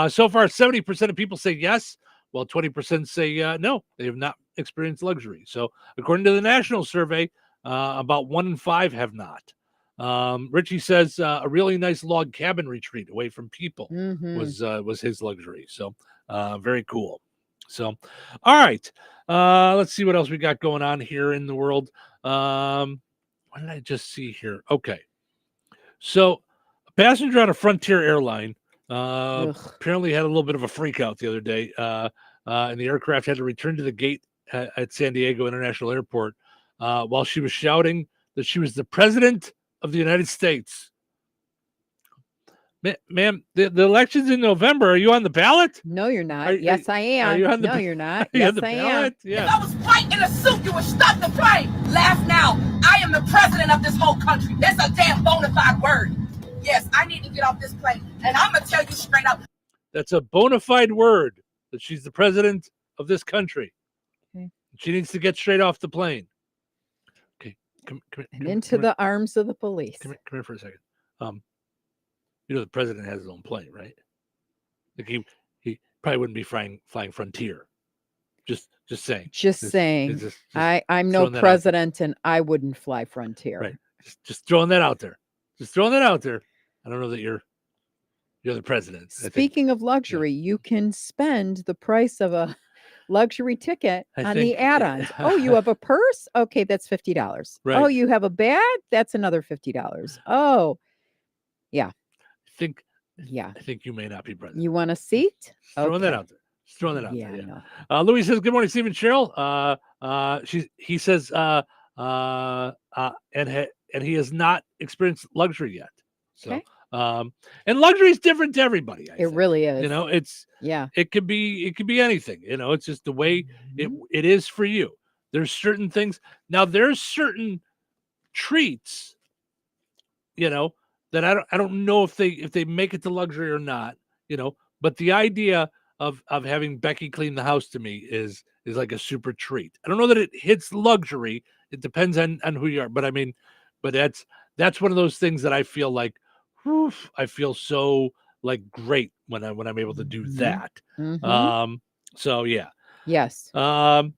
so far 70% of people say yes, while 20% say no, they have not experienced luxury. So according to the national survey, about 1 in 5 have not. Richie says a really nice log cabin retreat away from people was his luxury. So very cool. So all right, let's see what else we got going on here in the world. What did I just see here? Okay, so a passenger on a Frontier airline apparently had a little bit of a freak out the other day, and the aircraft had to return to the gate at San Diego International Airport while she was shouting that she was the president of the United States. Ma'am, the election's in November. Are you on the ballot? No, you're not. Yes, I am. Are you on the, no, you're not. Are you Yes, on the I ballot? am. Yeah. If I was white in a suit, you would stop the plane. Laugh now. I am the president of this whole country. That's a damn bona fide word. Yes, I need to get off this plane. And I'm going to tell you straight up. That's a bona fide word that she's the president of this country. Okay. She needs to get straight off the plane. Okay. Come into the arms of the police. Come here for a second. You know the president has his own plane, right? Like he probably wouldn't be flying Frontier. Just saying. Just saying. I'm no president, and I wouldn't fly Frontier. Right. Just throwing that out there. Just throwing that out there. I don't know that you're the president. Speaking of luxury, you can spend the price of a luxury ticket on the add-ons. Oh, you have a purse? Okay, that's $50. Right. Oh, you have a bag? That's another $50. Oh, yeah. I think you may not be president. You want a seat? Just throwing that out there. Just throwing that out Yeah, there. I know. Louis says, "Good morning, Steve and Cheryl." He says, and he has not experienced luxury yet. So, Okay. And luxury is different to everybody. I It think. really is. You know, it's Yeah. It could be anything. You know, it's just the way it is for you. There's certain things. Now, there's certain treats. You know, that I don't know if they make it to luxury or not. You know, but the idea of having Becky clean the house to me is like a super treat. I don't know that it hits luxury. It depends on who you are. But I mean, but that's one of those things that I feel like, whew, I feel so like great when I'm able to do that. So yeah. Yes. The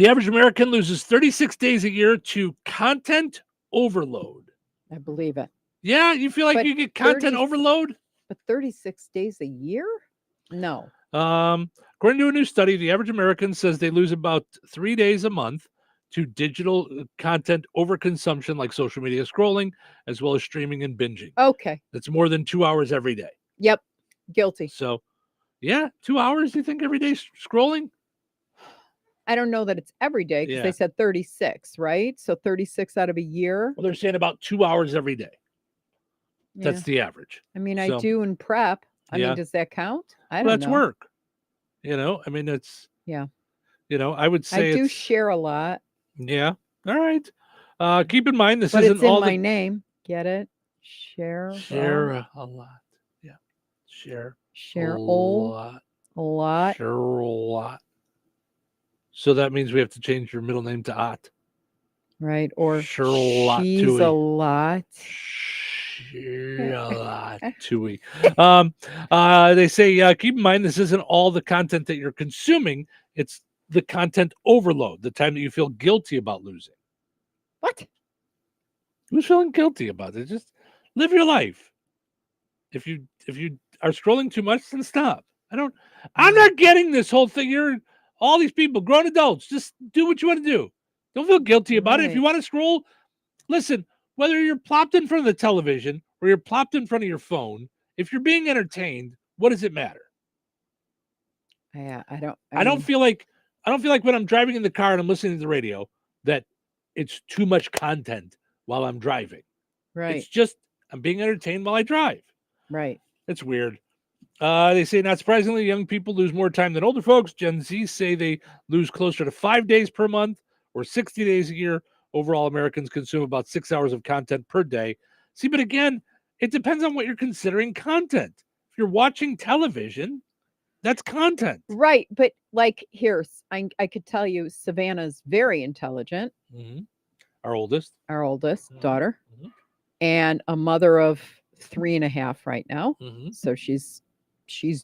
average American loses 36 days a year to content overload. I believe it. Yeah, you feel like But you get content overload? But 36 days a year? No. According to a new study, the average American says they lose about 3 days a month to digital content overconsumption like social media scrolling, as well as streaming and binging. Okay. That's more than 2 hours every day. Yep. Guilty. So, yeah, 2 hours, you think, every day scrolling? I don't know that it's every day because they said 36, right? So 36 out of a year. Well, they're saying about 2 hours every day. That's the average. I mean, I So, do in prep. I mean, does that count? I don't know. That's work. I mean, it's, I would say I do share a lot. Yeah. All right. Keep in mind, this but isn't it's in all my name. Get it? Share a lot. Yeah. Share a a lot. lot. Share a lot. So that means we have to change your middle name to Ott. Right. Or Share a lot. she's a lot. Share a lot. Tooey. They say, keep in mind, this isn't all the content that you're consuming. It's the content overload, the time that you feel guilty about losing. What? Who's feeling guilty about it? Just live your life. If you are scrolling too much, then stop. I'm not getting this whole thing. You're all these people, grown adults, just do what you want to do. Don't feel guilty about it. If you want to scroll, listen, whether you're plopped in front of the television or you're plopped in front of your phone, if you're being entertained, what does it matter? Yeah, I don't feel like when I'm driving in the car and I'm listening to the radio that it's too much content while I'm driving. Right. It's just I'm being entertained while I drive. Right. It's weird. They say, not surprisingly, young people lose more time than older folks. Gen Z say they lose closer to 5 days per month or 60 days a year. Overall, Americans consume about 6 hours of content per day. See, but again, it depends on what you're considering content. If you're watching television, that's content. Right. But like, I could tell you Savannah's very intelligent. Mm-hmm. Our oldest daughter, and a mother of 3.5 right now. Mm-hmm. So she's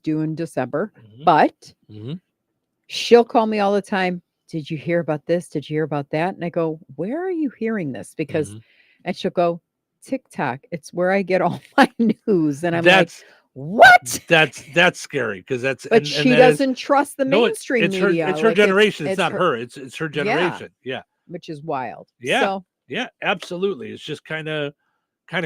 due in December, but she'll call me all the time. Did you hear about this? Did you hear about that? And I go, where are you hearing this? Because, and she'll go, TikTok. It's where I get all my news. And I'm like, what? That's scary because that's. But she doesn't trust the mainstream media. It's her generation. It's not her. It's her generation. Yeah. Which is wild. Yeah. So, yeah. Absolutely. It's just kind of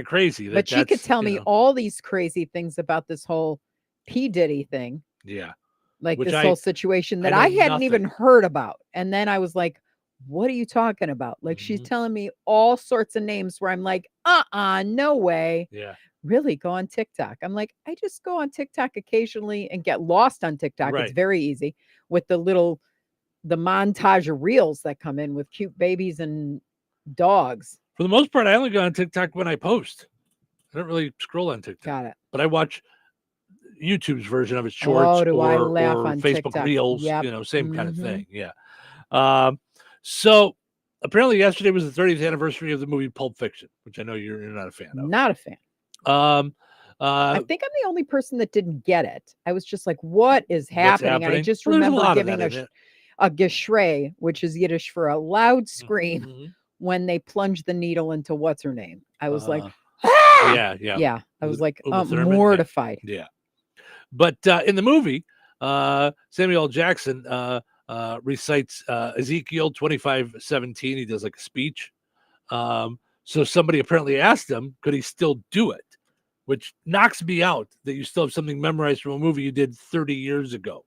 crazy. But she could tell me all these crazy things about this whole P. Diddy thing. Yeah. Like this whole situation that I hadn't even heard about. And then I was like, what are you talking about? Like she's telling me all sorts of names where I'm like, no way. Yeah. Really go on TikTok. I'm like, I just go on TikTok occasionally and get lost on TikTok. Right. It's very easy with the montage of reels that come in with cute babies and dogs. For the most part, I only go on TikTok when I post. I don't really scroll on TikTok. Got it. But I watch YouTube's version of it, shorts or on Facebook TikTok. Reels, Yep. Same kind of thing. Yeah. So apparently yesterday was the 30th anniversary of the movie Pulp Fiction, which I know you're not a fan of. Not a fan. I think I'm the only person that didn't get it. I was just like, what is happening? And I just remember giving a geschrei, which is Yiddish for a loud scream, when they plunged the needle into what's her name. I was like, yeah. I was like mortified. Yeah. But in the movie, Samuel L. Jackson recites Ezekiel 25:17. He does like a speech. So somebody apparently asked him, could he still do it? Which knocks me out that you still have something memorized from a movie you did 30 years ago.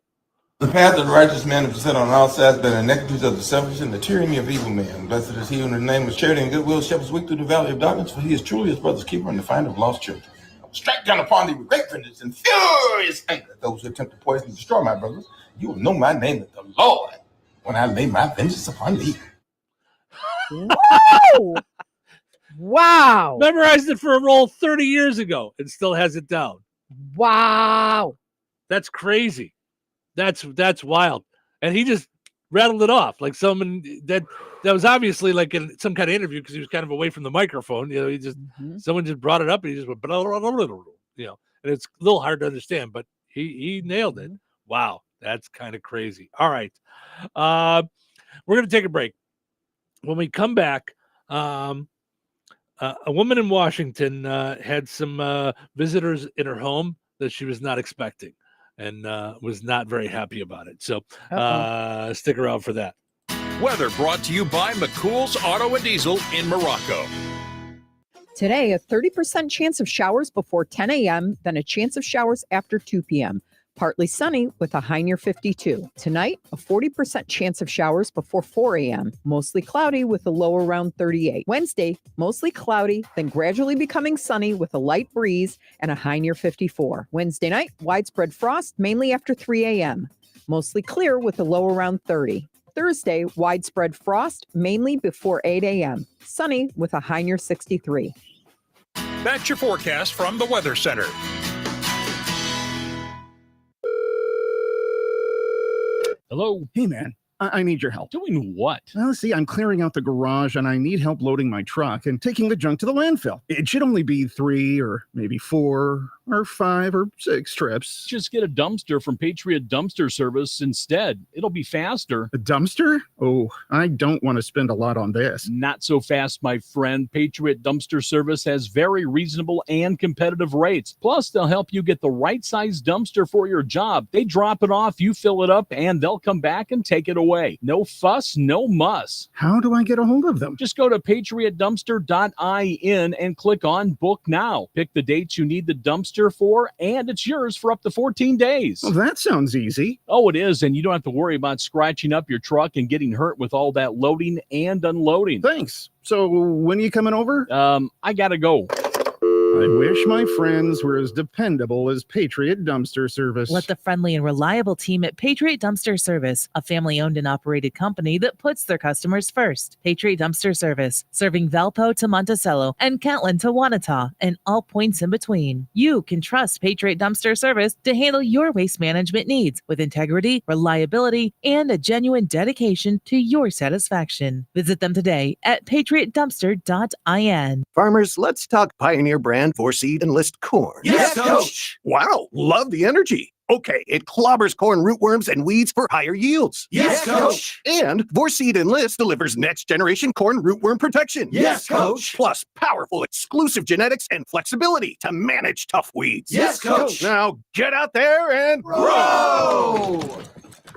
The path of the righteous man is set on all sides, but the iniquities of the selfish and the tyranny of evil men. Blessed is he who in the name of charity and goodwill shepherds weak through the valley of darkness, for he is truly his brother's keeper and the finder of lost children. I will strike down upon thee with great vengeance and furious anger those who attempt to poison and destroy my brothers. You will know my name is the Lord when I lay my vengeance upon thee. Whoa! Wow. Memorized it for a role 30 years ago and still has it down. Wow. That's crazy. That's wild. And he just rattled it off like someone that was obviously like in some kind of interview because he was kind of away from the microphone. He just someone just brought it up and he just went blah, blah, blah, blah, blah, and it's a little hard to understand, but he nailed it. Wow, that's kind of crazy. All right. We're gonna take a break. When we come back, a woman in Washington had some visitors in her home that she was not expecting and was not very happy about it. So stick around for that. Weather brought to you by McCool's Auto and Diesel in Morocco. Today, a 30% chance of showers before 10 a.m., then a chance of showers after 2 p.m. Partly sunny with a high near 52. Tonight, a 40% chance of showers before 4 a.m. Mostly cloudy with a low around 38. Wednesday, mostly cloudy, then gradually becoming sunny with a light breeze and a high near 54. Wednesday night, widespread frost mainly after 3 a.m. Mostly clear with a low around 30. Thursday, widespread frost mainly before 8 a.m. Sunny with a high near 63. That's your forecast from the Weather Center. Hello. Hey, man. I need your help. Doing what? Well, see, I'm clearing out the garage and I need help loading my truck and taking the junk to the landfill. It should only be 3 or maybe 4 or 5 or 6 trips. Just get a dumpster from Patriot Dumpster Service instead. It'll be faster. A dumpster? Oh, I don't want to spend a lot on this. Not so fast, my friend. Patriot Dumpster Service has very reasonable and competitive rates. Plus, they'll help you get the right size dumpster for your job. They drop it off, you fill it up, and they'll come back and take it away. No fuss, no muss. How do I get a hold of them? Just go to patriotdumpster.in and click on Book Now. Pick the dates you need the dumpster for, and it's yours for up to 14 days. Well, that sounds easy. Oh, it is, and you don't have to worry about scratching up your truck and getting hurt with all that loading and unloading. Thanks. So when are you coming over? I gotta go. I wish my friends were as dependable as Patriot Dumpster Service. Let the friendly and reliable team at Patriot Dumpster Service, a family-owned and operated company that puts their customers first. Patriot Dumpster Service, serving Valpo to Monticello and Kentland to Wanata and all points in between. You can trust Patriot Dumpster Service to handle your waste management needs with integrity, reliability, and a genuine dedication to your satisfaction. Visit them today at patriotdumpster.in. Farmers, let's talk Pioneer brand 4-seed Enlist corn. Yes, Coach. Wow, love the energy. Okay, it clobbers corn rootworms and weeds for higher yields. Yes, Coach. And 4-seed Enlist delivers next-generation corn rootworm protection. Yes, Coach. Plus powerful exclusive genetics and flexibility to manage tough weeds. Yes, Coach. Now get out there and grow!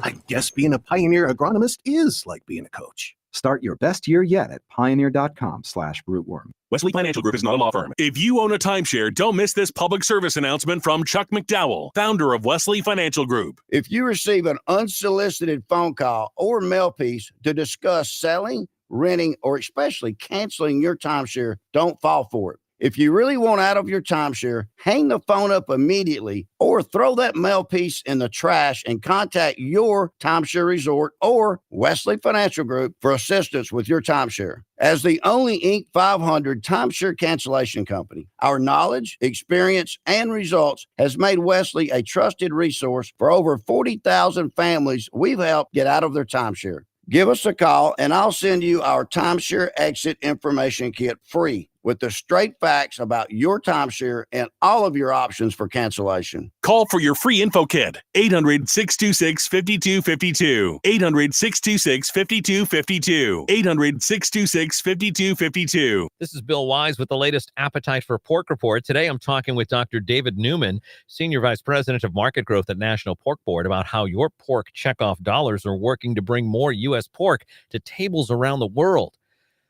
I guess being a Pioneer agronomist is like being a coach. Start your best year yet at pioneer.com/rootworm. Wesley Financial Group is not a law firm. If you own a timeshare, don't miss this public service announcement from Chuck McDowell, founder of Wesley Financial Group. If you receive an unsolicited phone call or mail piece to discuss selling, renting, or especially canceling your timeshare, don't fall for it. If you really want out of your timeshare, hang the phone up immediately or throw that mail piece in the trash and contact your timeshare resort or Wesley Financial Group for assistance with your timeshare. As the only Inc. 500 timeshare cancellation company, our knowledge, experience, and results has made Wesley a trusted resource for over 40,000 families we've helped get out of their timeshare. Give us a call and I'll send you our timeshare exit information kit free with the straight facts about your timeshare and all of your options for cancellation. Call for your free info kit. 800-626-5252. 800-626-5252. 800-626-5252. This is Bill Wise with the latest Appetite for Pork report. Today I'm talking with Dr. David Newman, Senior Vice President of Market Growth at National Pork Board, about how your pork checkoff dollars are working to bring more U.S. pork to tables around the world.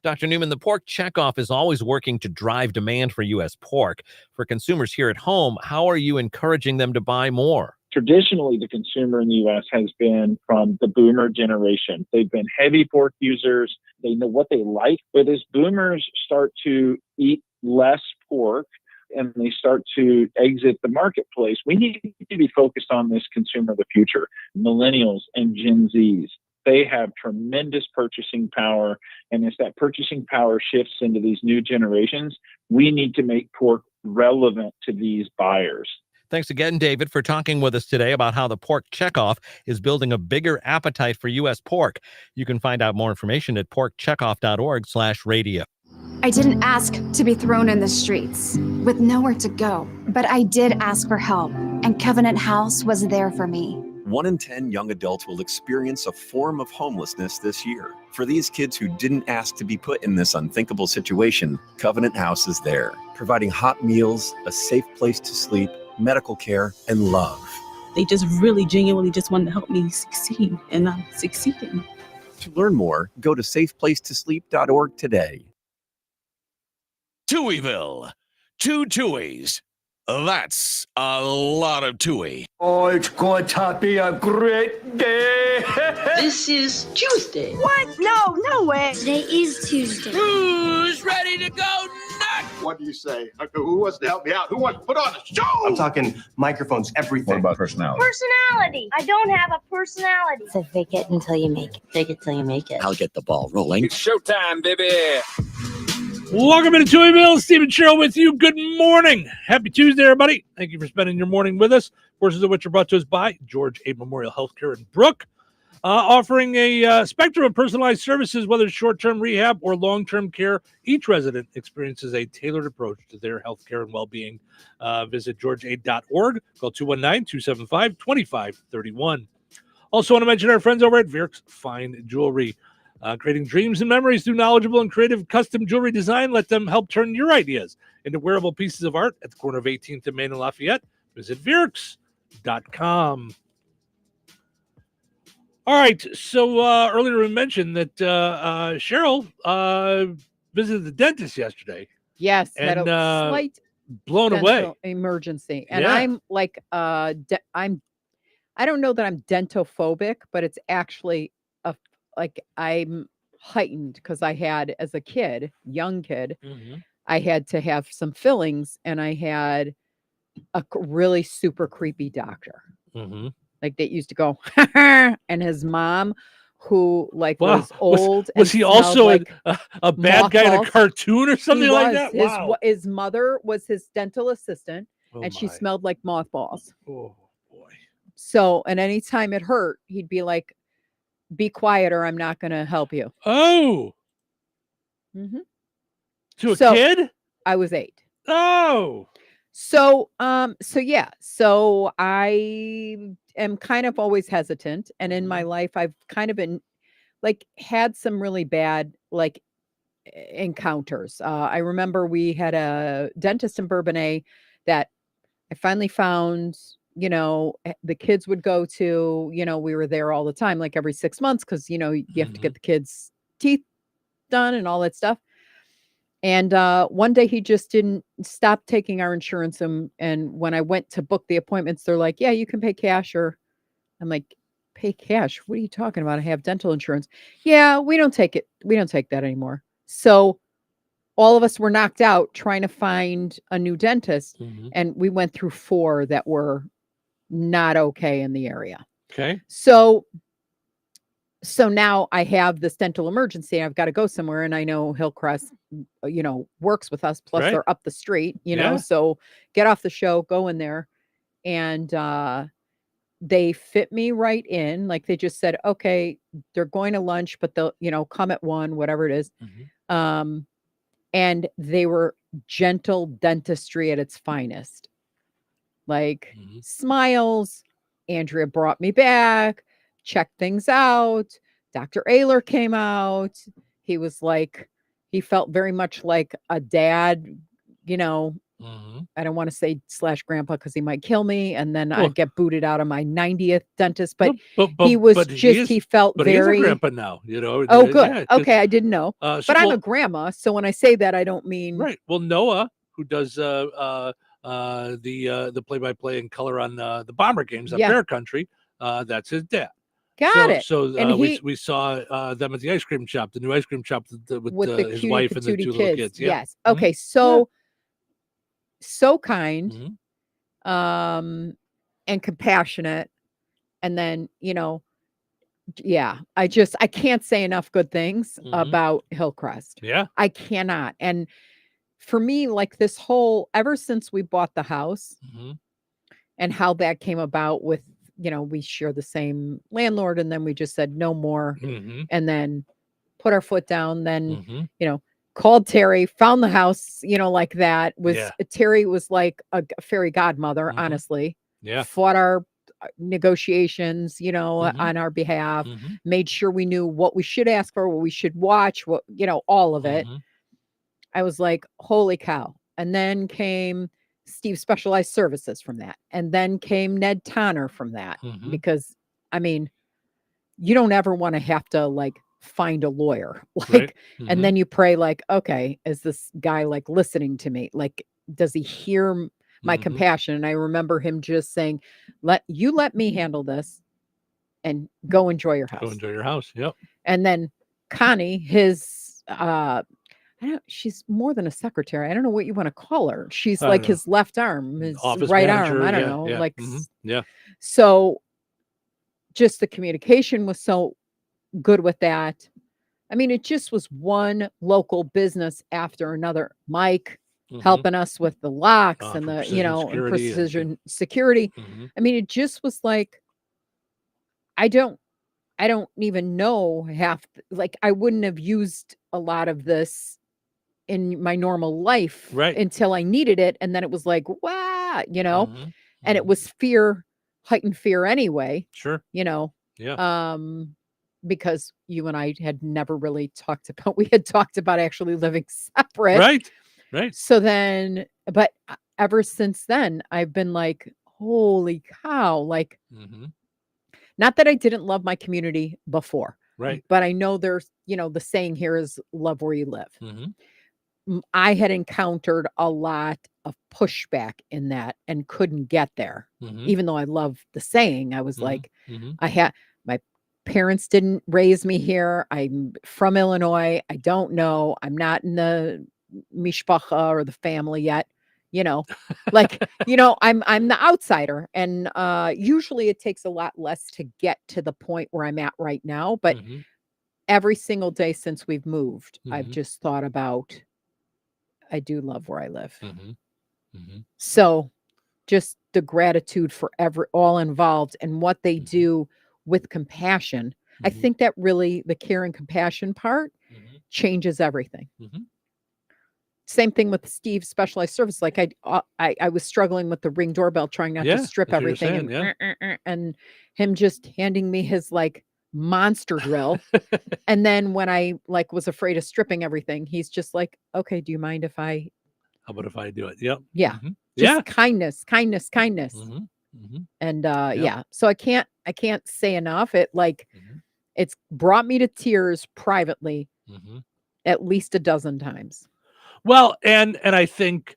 Dr. Newman, the pork checkoff is always working to drive demand for U.S. pork. For consumers here at home, how are you encouraging them to buy more? Traditionally, the consumer in the U.S. has been from the boomer generation. They've been heavy pork users. They know what they like. But as boomers start to eat less pork and they start to exit the marketplace, we need to be focused on this consumer of the future, millennials and Gen Zs. They have tremendous purchasing power. And as that purchasing power shifts into these new generations, we need to make pork relevant to these buyers. Thanks again, David, for talking with us today about how the pork checkoff is building a bigger appetite for U.S. pork. You can find out more information at porkcheckoff.org/radio. I didn't ask to be thrown in the streets with nowhere to go, but I did ask for help, and Covenant House was there for me. 1 in 10 young adults will experience a form of homelessness this year. For these kids who didn't ask to be put in this unthinkable situation, Covenant House is there, providing hot meals, a safe place to sleep, medical care, and love. They just really genuinely just wanted to help me succeed, and I'm succeeding. To learn more, go to safeplacetosleep.org today. Touhyville. 2 Touhies. That's a lot of Touhy. Oh, it's going to be a great day. This is Tuesday. What? No way. Today is Tuesday. Who's ready to go nuts? What do you say? Who wants to help me out? Who wants to put on a show? I'm talking microphones, everything. What about personality? Personality. I don't have a personality. So fake it until you make it. Fake it till you make it. I'll get the ball rolling. It's showtime, baby. Welcome into Touhyville. Steve and Cheryl with you. Good morning. Happy Tuesday, everybody. Thank you for spending your morning with us. Forces of which are brought to us by George A. Memorial Healthcare in Brook, offering a spectrum of personalized services, whether it's short-term rehab or long-term care. Each resident experiences a tailored approach to their healthcare and well-being. Visit georgea.org. Call 219-275-2531. Also want to mention our friends over at Virk's Fine Jewelry. Creating dreams and memories through knowledgeable and creative custom jewelry design. Let them help turn your ideas into wearable pieces of art at the corner of 18th and Main and Lafayette. Visit Virks.com. All right, so earlier we mentioned that Cheryl visited the dentist yesterday. Yes, and had a slight blown away emergency, and Yeah. I'm like, I don't know that I'm dentophobic, but it's actually I'm heightened because I had, as a kid, young kid, I had to have some fillings, and I had a really super creepy doctor. Like that used to go, and his mom, who was old. Was and he also smelled a bad guy in a mothballs. cartoon or something He like was. that? Wow. His mother was his dental assistant, Oh and she my. smelled like mothballs. Oh boy. So, and anytime it hurt, he'd be like, "Be quiet, or I'm not going to help you." Oh. Mm-hmm. To a kid? I was 8. Oh. So I am kind of always hesitant, and in my life, I've kind of been had some really bad encounters. I remember we had a dentist in Bourbonnais that I finally found. The kids would go to. We were there all the time, like every 6 months, because you have to get the kids' teeth done and all that stuff. And one day he just didn't stop taking our insurance. And when I went to book the appointments, they're like, "Yeah, you can pay cash." Or I'm like, "Pay cash? What are you talking about? I have dental insurance." "Yeah, we don't take it. We don't take that anymore." So all of us were knocked out trying to find a new dentist. And we went through 4 that were not okay in the area. Okay. So now I have this dental emergency. I've got to go somewhere, and I know Hillcrest, works with us. Plus, Right. they're up the street. Yeah. So get off the show, go in there, and they fit me right in. Like they just said, "Okay, they're going to lunch, but they'll, come at 1, whatever it is." And they were gentle dentistry at its finest. Smiles. Andrea brought me back. Check things out. Dr. Ayler came out. He was he felt very much like a dad, I don't want to say / grandpa because he might kill me. And then I'd get booted out of my 90th dentist. But he was he felt but very. He's a grandpa now, Oh, good. yeah, 'cause, Okay. I didn't know. so- but I'm well- a grandma. So when I say that, I don't mean. Right. Well, Noah, who does the play-by-play and color on the Bomber games on Yeah. Bear Country, that's his dad. Got it. So And we saw them at the ice cream shop, the new ice cream shop with his cutie wife and the patootie 2 little kids. Yeah. Yes. Okay. So kind, Mm-hmm. and compassionate. And then, I can't say enough good things about Hillcrest. Yeah. I cannot. And for me, this whole, ever since we bought the house and how that came about with, we share the same landlord, and then we just said no more, and then put our foot down, then, called Terry, found the house, like that was Terry was like a fairy godmother, honestly. Yeah. Fought our negotiations, on our behalf, made sure we knew what we should ask for, what we should watch, what, all of it. I was like, holy cow. And then came Steve Specialized Services from that. And then came Ned Tonner from that. Because, you don't ever want to have to find a lawyer. Like, Right. and then you pray, like, okay, is this guy like listening to me? Like, does he hear my compassion? And I remember him just saying, let me handle this and go enjoy your house. Go enjoy your house. Yep. And then Connie, his she's more than a secretary. I don't know what you want to call her. She's I don't like know. his left arm, his Office right manager, arm. I don't yeah, know. yeah, Like, yeah. so just the communication was so good with that. I mean, it just was one local business after another. Mike helping us with the locks and the, and precision security. I mean, it just was like, I don't even know like I wouldn't have used a lot of this in my normal life until I needed it. And then it was like, wow, and it was heightened fear anyway. Sure. Yeah. Because you and I had never really we had talked about actually living separate. Right. So then, but ever since then, I've been like, holy cow, like, not that I didn't love my community before, right? But I know there's, the saying here is love where you live. I had encountered a lot of pushback in that and couldn't get there. Even though I love the saying, I was like, my parents didn't raise me here. I'm from Illinois. I don't know. I'm not in the mishpacha or the family yet. Like, I'm the outsider, and usually it takes a lot less to get to the point where I'm at right now. But every single day since we've moved, I've just thought about, I do love where I live. So just the gratitude for all involved and what they do with compassion. I think that really the care and compassion part changes everything. Same thing with Steve's specialized service. Like I was struggling with the Ring doorbell, trying not to strip everything, and him just handing me his like monster drill. And then when I like was afraid of stripping everything, he's just like, okay, do you mind if I? How about if I do it? Yep. Yeah. Just kindness. And yeah, so I can't say enough. It like it's brought me to tears privately at least a dozen times. Well, and I think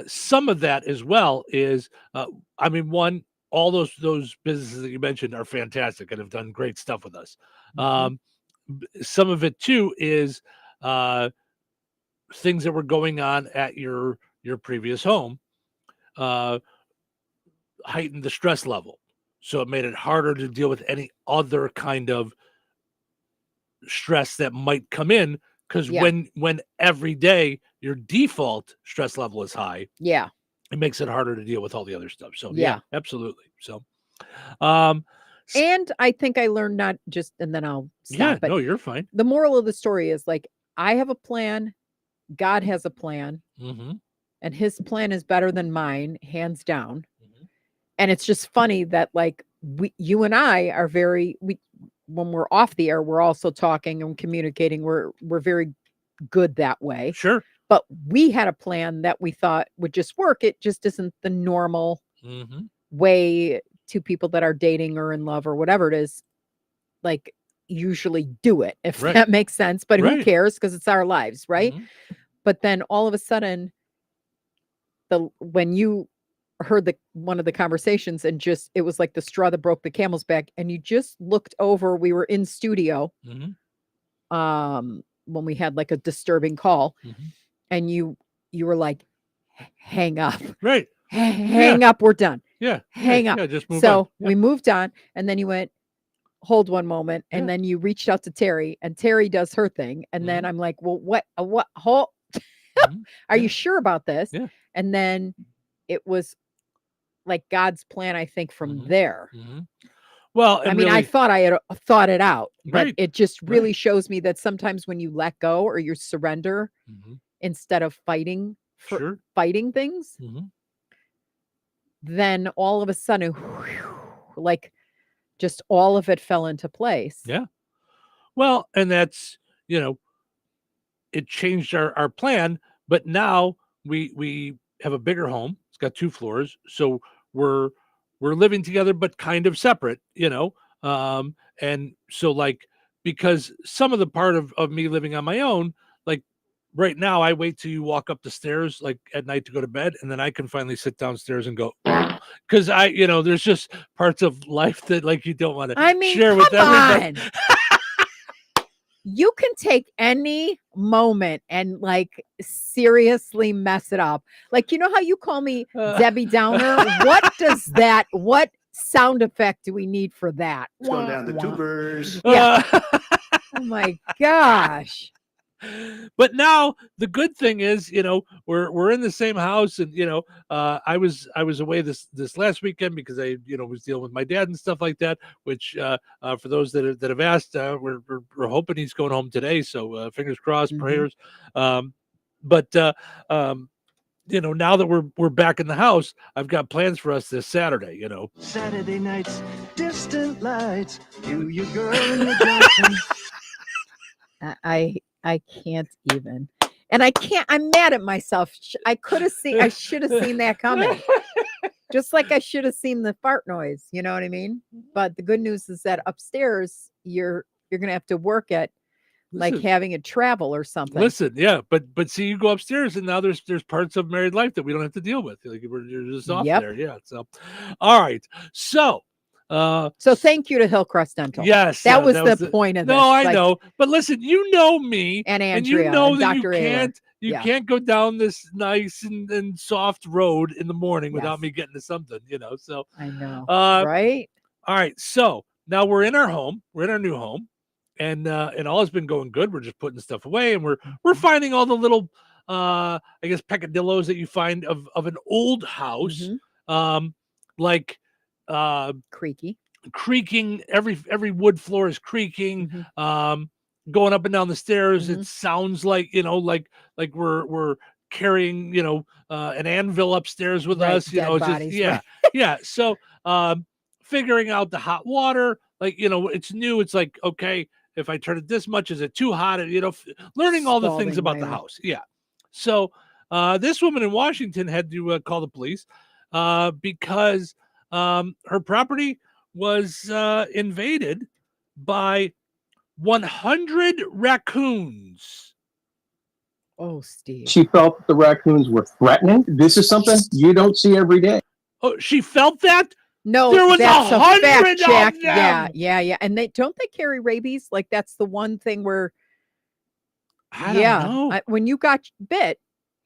some of that as well is, I mean, one, all those businesses that you mentioned are fantastic and have done great stuff with us. Some of it too is things that were going on at your previous home heightened the stress level, so it made it harder to deal with any other kind of stress that might come in. Because when every day your default stress level is high, it makes it harder to deal with all the other stuff. So yeah, absolutely. So, and I think I learned not just, and then I'll stop. No, you're fine. The moral of the story is like, I have a plan, God has a plan, and his plan is better than mine, hands down. And it's just funny that like you and I are when we're off the air, we're also talking and communicating. We're very good that way. Sure. But we had a plan that we thought would just work. It just isn't the normal way two people that are dating or in love or whatever it is, like usually do it, if that makes sense. But who cares? Because it's our lives, right? But then all of a sudden, when you heard one of the conversations and just it was like the straw that broke the camel's back, and you just looked over, we were in studio when we had like a disturbing call, and you were like, hang up, hang up, we're done, hang up, just move so on. we moved on, and then you went, hold one moment, and then you reached out to Terry, and Terry does her thing, and then I'm like, well, what hold are you sure about this? And then it was like God's plan, I think, from there. Well, I mean, really, I thought I had thought it out, but Right. it just really shows me that sometimes when you let go or you surrender instead of fighting fighting things, then all of a sudden, like just all of it fell into place. Yeah. Well, and that's, it changed our plan, but now we have a bigger home. It's got 2 floors. So we're living together, but kind of separate, and so like because some of the part of me living on my own, like right now, I wait till you walk up the stairs like at night to go to bed, and then I can finally sit downstairs and go, because there's just parts of life that like you don't want to share with everybody. You can take any moment and like seriously mess it up. Like, you know how you call me Debbie Downer? What sound effect do we need for that? It's going down the tubers. Yeah. Oh my gosh. But now the good thing is, we're in the same house, and I was away this last weekend because I was dealing with my dad and stuff like that. Which for those that have asked, we're hoping he's going home today. So fingers crossed, prayers. But now that we're back in the house, I've got plans for us this Saturday. Saturday nights, distant lights, you, your girl, and your Johnson. I can't even. And I'm mad at myself. I should have seen that coming. Just like I should have seen the fart noise, you know what I mean? But the good news is that upstairs you're going to have to work at like having a travel or something. Listen, yeah, but see, you go upstairs and now there's parts of married life that we don't have to deal with. Like you're just off there. Yeah. So, all right. So thank you to Hillcrest Dental. Yes, that was the point of this. No, I know, but listen, you know me, and Andrea, and you know and that Dr. you can't go down this nice and soft road in the morning without me getting to something, So I know, right? All right, so now we're in our home, we're in our new home, and all has been going good. We're just putting stuff away, and we're finding all the little I guess peccadillos that you find of an old house, like. Creaking, every wood floor is creaking, going up and down the stairs. It sounds like like we're carrying an anvil upstairs with us, dead bodies, right. So figuring out the hot water, like it's new, it's like, okay, if I turn it this much, is it too hot? Learning all the things about the house. So this woman in Washington had to call the police because her property was invaded by 100 raccoons. Oh, Steve. She felt the raccoons were threatening. This is something you don't see every day. Oh, she felt that? No, there was that's 100 a fact, Jack. of them. Yeah. And they carry rabies. Like that's the one thing where, I don't know. When you got bit,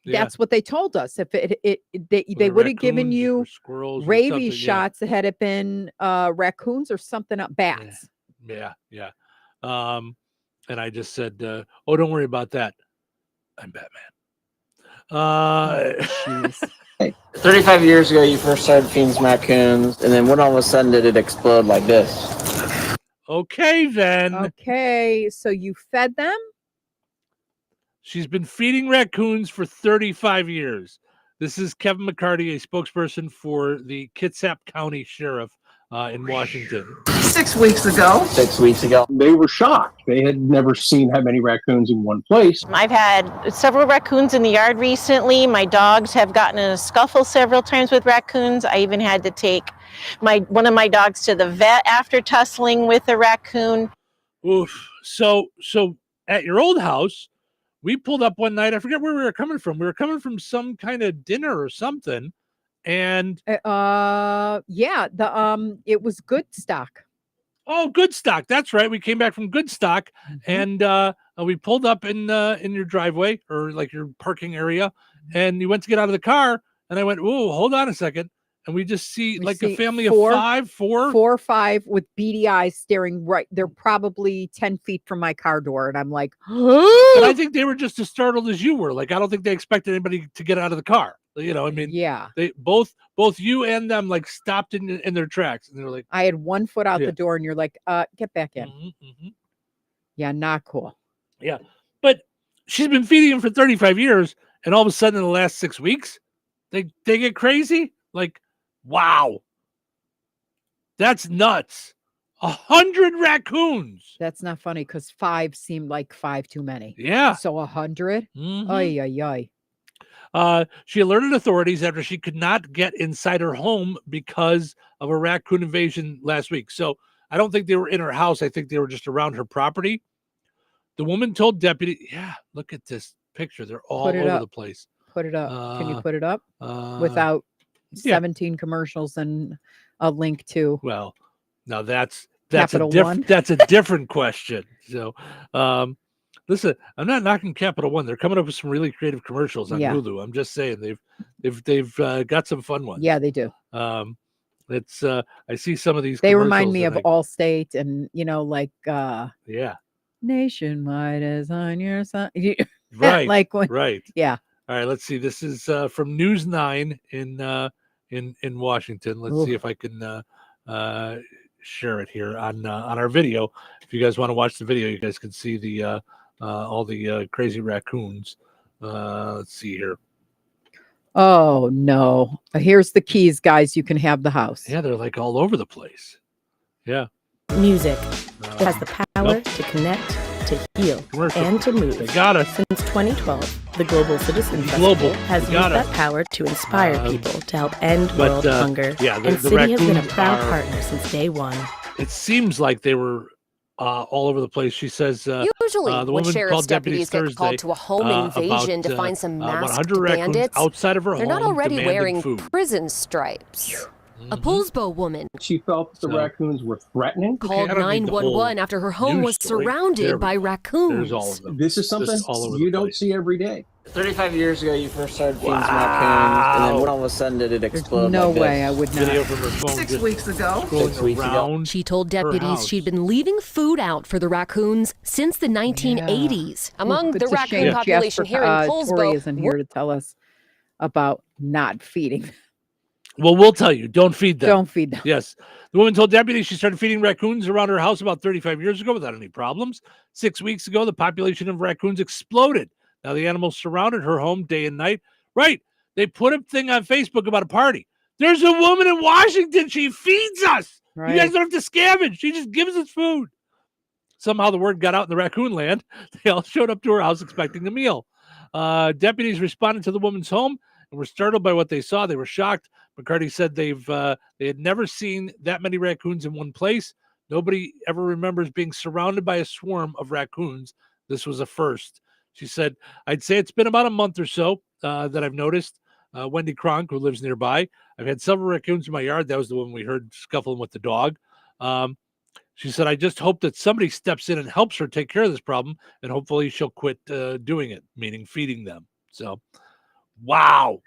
that's what they told us. If they would have given you rabies shots, had it been raccoons or something up, bats. Yeah. And I just said, "Oh, don't worry about that. I'm Batman." 35 years ago, you first started feeding raccoons, and then when all of a sudden did it explode like this? Okay, then. Okay, so you fed them? She's been feeding raccoons for 35 years. This is Kevin McCarty, a spokesperson for the Kitsap County Sheriff in Washington. 6 weeks ago. 6 weeks ago. They were shocked. They had never seen that many raccoons in one place. I've had several raccoons in the yard recently. My dogs have gotten in a scuffle several times with raccoons. I even had to take one of my dogs to the vet after tussling with a raccoon. Oof. So at your old house, we pulled up one night. I forget where we were coming from. We were coming from some kind of dinner or something. And it was Goodstock. Oh, Goodstock. That's right. We came back from Goodstock, and we pulled up in your driveway or like your parking area, and you went to get out of the car, and I went, "Ooh, hold on a second." And we just see a family of four or five with beady eyes staring right. They're probably 10 feet from my car door. And I'm like, but I think they were just as startled as you were. Like, I don't think they expected anybody to get out of the car. They both you and them like stopped in their tracks. And they were like, I had 1 foot out the door and you're like, get back in. Yeah. Not cool. Yeah. But she's been feeding them for 35 years. And all of a sudden in the last 6 weeks, they get crazy. Like, wow, that's nuts. 100 raccoons. That's not funny because 5 seemed like 5 too many. Yeah. So 100. Ay. She alerted authorities after she could not get inside her home because of a raccoon invasion last week. So I don't think they were in her house. I think they were just around her property. The woman told deputy, yeah, look at this picture. They're all over the place. Put it up. Can you put it up without 17 commercials and a link to? Well, now that's Capital One. That's a different question. So, listen, I'm not knocking Capital One. They're coming up with some really creative commercials on Hulu. I'm just saying they've got some fun ones. Yeah, they do. It's I see some of these. They remind me of Allstate, and yeah, Nationwide is on your side. Right, right. Yeah. All right, let's see. This is from News 9 in Washington. Let's see if I can share it here on our video. If you guys want to watch the video, you guys can see the all the crazy raccoons. Let's see here. Oh no! Here's the keys, guys. You can have the house. Yeah, they're like all over the place. Yeah. Music. It has the power to connect, to heal, and to move. They got us. Since 2012, the Global Citizen Festival has used that power to inspire people to help end world hunger. Yeah, and City has been a proud partner since day one. It seems like they were all over the place. She says usually the when woman sheriff's called deputies get Thursday, called to a home invasion to find some masked 100 raccoons bandits outside of her they're home, not already demanding wearing food. prison stripes. A Poulsbo woman She felt the raccoons were threatening. called 911 after her home was surrounded by raccoons. There's all of them. This is something you don't see every day. 35 years ago, you first started feeding raccoons, and then when all of a sudden did it explode? No like way, this? I would not. Video from her phone 6 just weeks ago. 6 weeks ago. She told her deputies house. she'd been leaving food out for the raccoons since the 1980s. Among Well, the it's a shame raccoon population here in Tori Poulsbo, isn't here to tell us about not feeding. Well, we'll tell you. Don't feed them. Don't feed them. Yes. The woman told deputies she started feeding raccoons around her house about 35 years ago without any problems. 6 weeks ago, the population of raccoons exploded. Now the animals surrounded her home day and night. Right. They put a thing on Facebook about a party. There's a woman in Washington. She feeds us. Right. You guys don't have to scavenge. She just gives us food. Somehow the word got out in the raccoon land. They all showed up to her house expecting a meal. Deputies responded to the woman's home and were startled by what they saw. They were shocked. McCarty said they had never seen that many raccoons in one place. Nobody ever remembers being surrounded by a swarm of raccoons. This was a first. She said, I'd say it's been about a month or so that I've noticed. Wendy Kronk, who lives nearby, I've had several raccoons in my yard. That was the one we heard scuffling with the dog. She said, I just hope that somebody steps in and helps her take care of this problem, and hopefully she'll quit doing it, meaning feeding them. So, wow.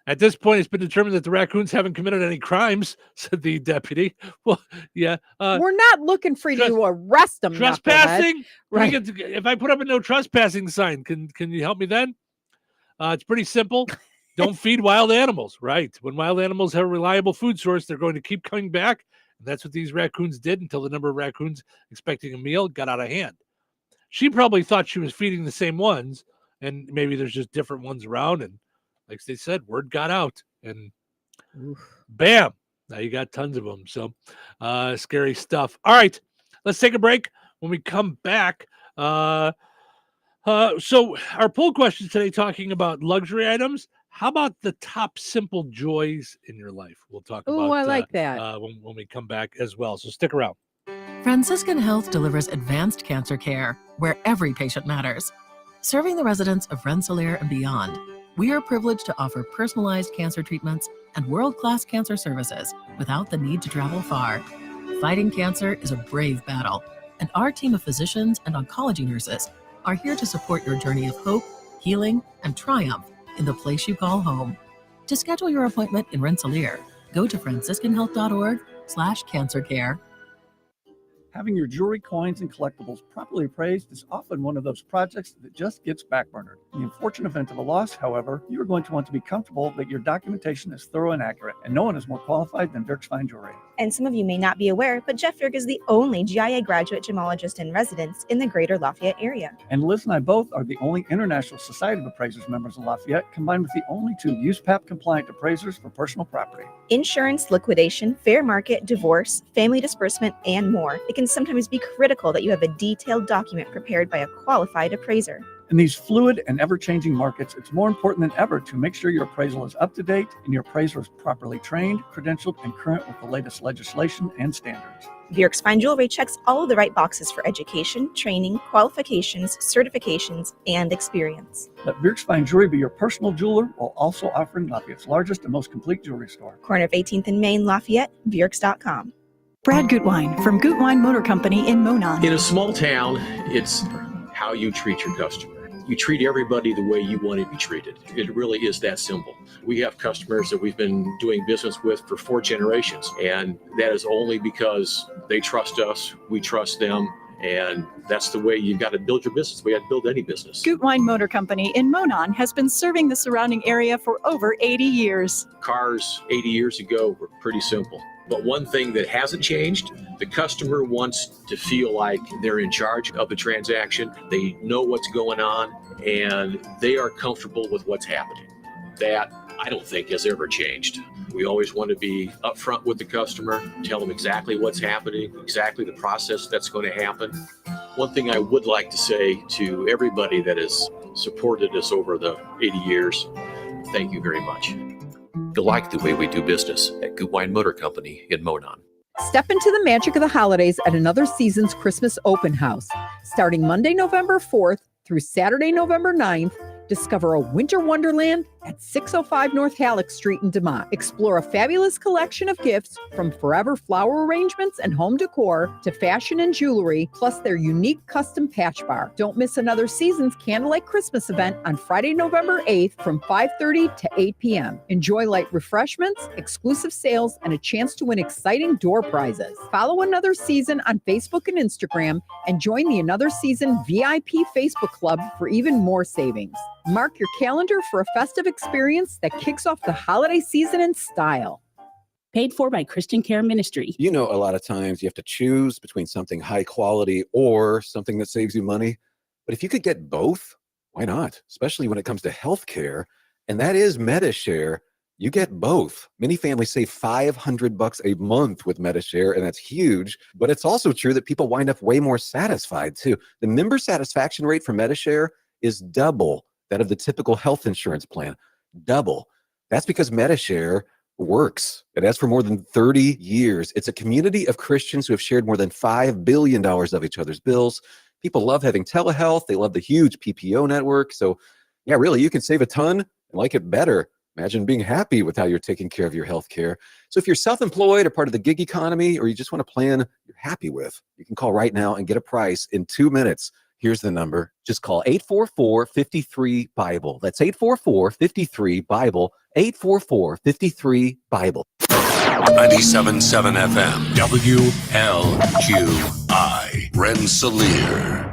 At this point, it's been determined that the raccoons haven't committed any crimes, said the deputy. Well, yeah. We're not looking for you to arrest them. Trespassing? Right. If I put up a no trespassing sign, can you help me then? It's pretty simple. Don't feed wild animals, right? When wild animals have a reliable food source, they're going to keep coming back. And that's what these raccoons did until the number of raccoons expecting a meal got out of hand. She probably thought she was feeding the same ones, and maybe there's just different ones around. And like they said, word got out, and bam, now you got tons of them. So scary stuff. All right, let's take a break. When we come back, so our poll question today talking about luxury items. How about the top simple joys in your life? We'll talk about. Oh, I like that. When we come back as well. So stick around. Franciscan Health delivers advanced cancer care where every patient matters. Serving the residents of Rensselaer and beyond, we are privileged to offer personalized cancer treatments and world-class cancer services without the need to travel far. Fighting cancer is a brave battle, and our team of physicians and oncology nurses are here to support your journey of hope, healing, and triumph in the place you call home. To schedule your appointment in Rensselaer, go to franciscanhealth.org/cancercare. Having your jewelry, coins, and collectibles properly appraised is often one of those projects that just gets backburnered. In the unfortunate event of a loss, however, you are going to want to be comfortable that your documentation is thorough and accurate, and no one is more qualified than Dirk's Fine Jewelry. And some of you may not be aware, but Jeff Dirk is the only GIA graduate gemologist in residence in the greater Lafayette area. And Liz and I both are the only International Society of Appraisers members in Lafayette, combined with the only 2 USPAP-compliant appraisers for personal property. Insurance, liquidation, fair market, divorce, family disbursement, and more. It can sometimes be critical that you have a detailed document prepared by a qualified appraiser. In these fluid and ever-changing markets, it's more important than ever to make sure your appraisal is up to date and your appraiser is properly trained, credentialed, and current with the latest legislation and standards. Bjork's Fine Jewelry checks all of the right boxes for education, training, qualifications, certifications, and experience. Let Bjork's Fine Jewelry be your personal jeweler while also offering Lafayette's largest and most complete jewelry store. Corner of 18th and Main, Lafayette, Bjorks.com. Brad Gutwein from Gutwein Motor Company in Monon. In a small town, it's how you treat your customer. You treat everybody the way you want to be treated. It really is that simple. We have customers that we've been doing business with for 4 generations, and that is only because they trust us, we trust them, and that's the way you've got to build your business. We have to build any business. Gutwein Motor Company in Monon has been serving the surrounding area for over 80 years. Cars 80 years ago were pretty simple. But one thing that hasn't changed, the customer wants to feel like they're in charge of the transaction. They know what's going on, and they are comfortable with what's happening. That, I don't think, has ever changed. We always want to be upfront with the customer, tell them exactly what's happening, exactly the process that's going to happen. One thing I would like to say to everybody that has supported us over the 80 years, thank you very much. You'll like the way we do business at Gutwein Motor Company in Monon. Step into the magic of the holidays at Another Season's Christmas Open House. Starting Monday, November 4th through Saturday, November 9th, discover a winter wonderland at 605 North Halleck Street in DeMont. Explore a fabulous collection of gifts from forever flower arrangements and home decor to fashion and jewelry, plus their unique custom patch bar. Don't miss Another Season's Candlelight Christmas event on Friday, November 8th from 5:30 to 8 p.m. Enjoy light refreshments, exclusive sales, and a chance to win exciting door prizes. Follow Another Season on Facebook and Instagram and join the Another Season VIP Facebook Club for even more savings. Mark your calendar for a festive experience that kicks off the holiday season in style. Paid for by Christian Care Ministry. You know, a lot of times you have to choose between something high quality or something that saves you money. But if you could get both, why not? Especially when it comes to healthcare, and that is MediShare. You get both. Many families save $500 a month with MediShare, and that's huge. But it's also true that people wind up way more satisfied too. The member satisfaction rate for MediShare is double that of the typical health insurance plan. Double. That's because MediShare works. It has for more than 30 years. It's a community of Christians who have shared more than $5 billion of each other's bills. People love having telehealth. They love the huge PPO network. So yeah, really, you can save a ton and like it better. Imagine being happy with how you're taking care of your health care. So if you're self-employed or part of the gig economy, or you just want a plan you're happy with, you can call right now and get a price in 2 minutes. Here's the number. Just call 844-53-BIBLE. That's 844-53-BIBLE. 844-53-BIBLE. 97.7 FM. WLQI. Rensselaer.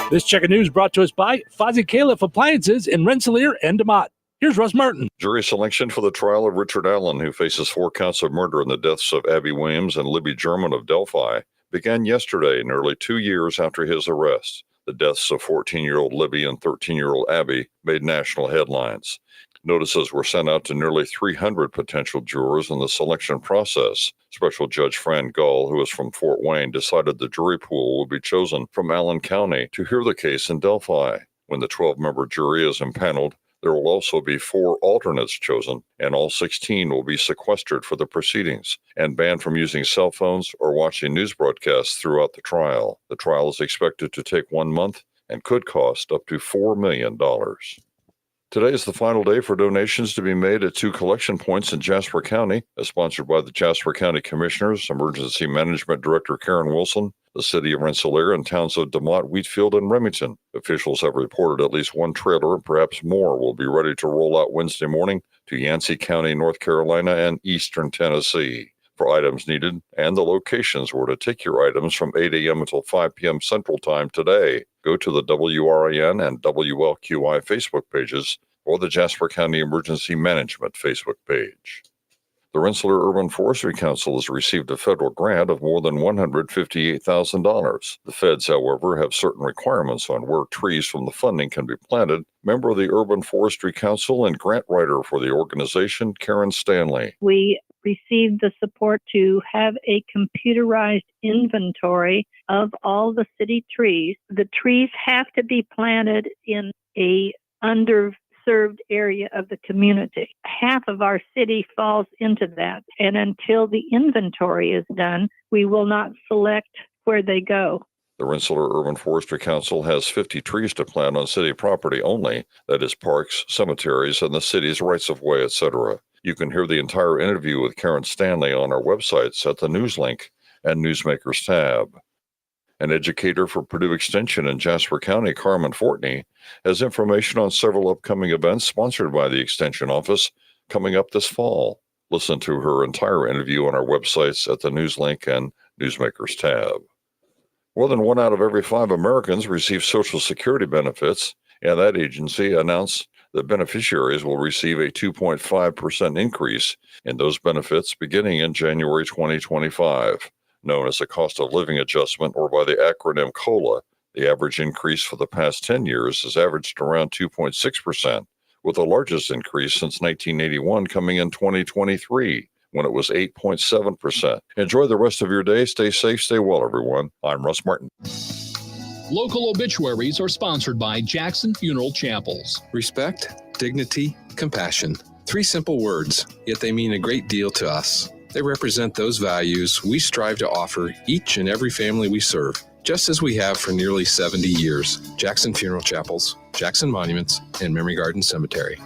This check of news brought to us by Fozzie Califf Appliances in Rensselaer and DeMont. Here's Russ Martin. Jury selection for the trial of Richard Allen, who faces 4 counts of murder in the deaths of Abby Williams and Libby German of Delphi, began yesterday, nearly 2 years after his arrest. The deaths of 14-year-old Libby and 13-year-old Abby made national headlines. Notices were sent out to nearly 300 potential jurors in the selection process. Special Judge Fran Gull, who is from Fort Wayne, decided the jury pool will be chosen from Allen County to hear the case in Delphi. When the 12-member jury is impaneled, there will also be 4 alternates chosen, and all 16 will be sequestered for the proceedings and banned from using cell phones or watching news broadcasts throughout the trial. The trial is expected to take 1 month and could cost up to $4 million. Today is the final day for donations to be made at 2 collection points in Jasper County, as sponsored by the Jasper County Commissioners, Emergency Management Director Karen Wilson, the City of Rensselaer, and towns of DeMont, Wheatfield, and Remington. Officials have reported at least 1 trailer and perhaps more will be ready to roll out Wednesday morning to Yancey County, North Carolina, and eastern Tennessee. For items needed and the locations where to take your items from 8 a.m. until 5 p.m. Central Time today, go to the WRIN and WLQI Facebook pages or the Jasper County Emergency Management Facebook page. The Rensselaer Urban Forestry Council has received a federal grant of more than $158,000. The feds, however, have certain requirements on where trees from the funding can be planted. Member of the Urban Forestry Council and grant writer for the organization, Karen Stanley. We received the support to have a computerized inventory of all the city trees. The trees have to be planted in a underserved area of the community. Half of our city falls into that. And until the inventory is done, we will not select where they go. The Rensselaer Urban Forestry Council has 50 trees to plant on city property only, that is parks, cemeteries, and the city's rights-of-way, etc. You can hear the entire interview with Karen Stanley on our websites at the news link and Newsmakers tab. An educator for Purdue Extension in Jasper County, Carmen Fortney, has information on several upcoming events sponsored by the Extension Office coming up this fall. Listen to her entire interview on our websites at the news link and Newsmakers tab. More than 1 out of every 5 Americans receive Social Security benefits, and that agency announced that beneficiaries will receive a 2.5% increase in those benefits beginning in January 2025. Known as a cost of living adjustment, or by the acronym COLA, the average increase for the past 10 years has averaged around 2.6%, with the largest increase since 1981 coming in 2023. When it was 8.7%. Enjoy the rest of your day. Stay safe, stay well, everyone. I'm Russ Martin. Local obituaries are sponsored by Jackson Funeral Chapels. Respect, dignity, compassion. 3 simple words, yet they mean a great deal to us. They represent those values we strive to offer each and every family we serve, just as we have for nearly 70 years. Jackson Funeral Chapels, Jackson Monuments, and Memory Garden Cemetery.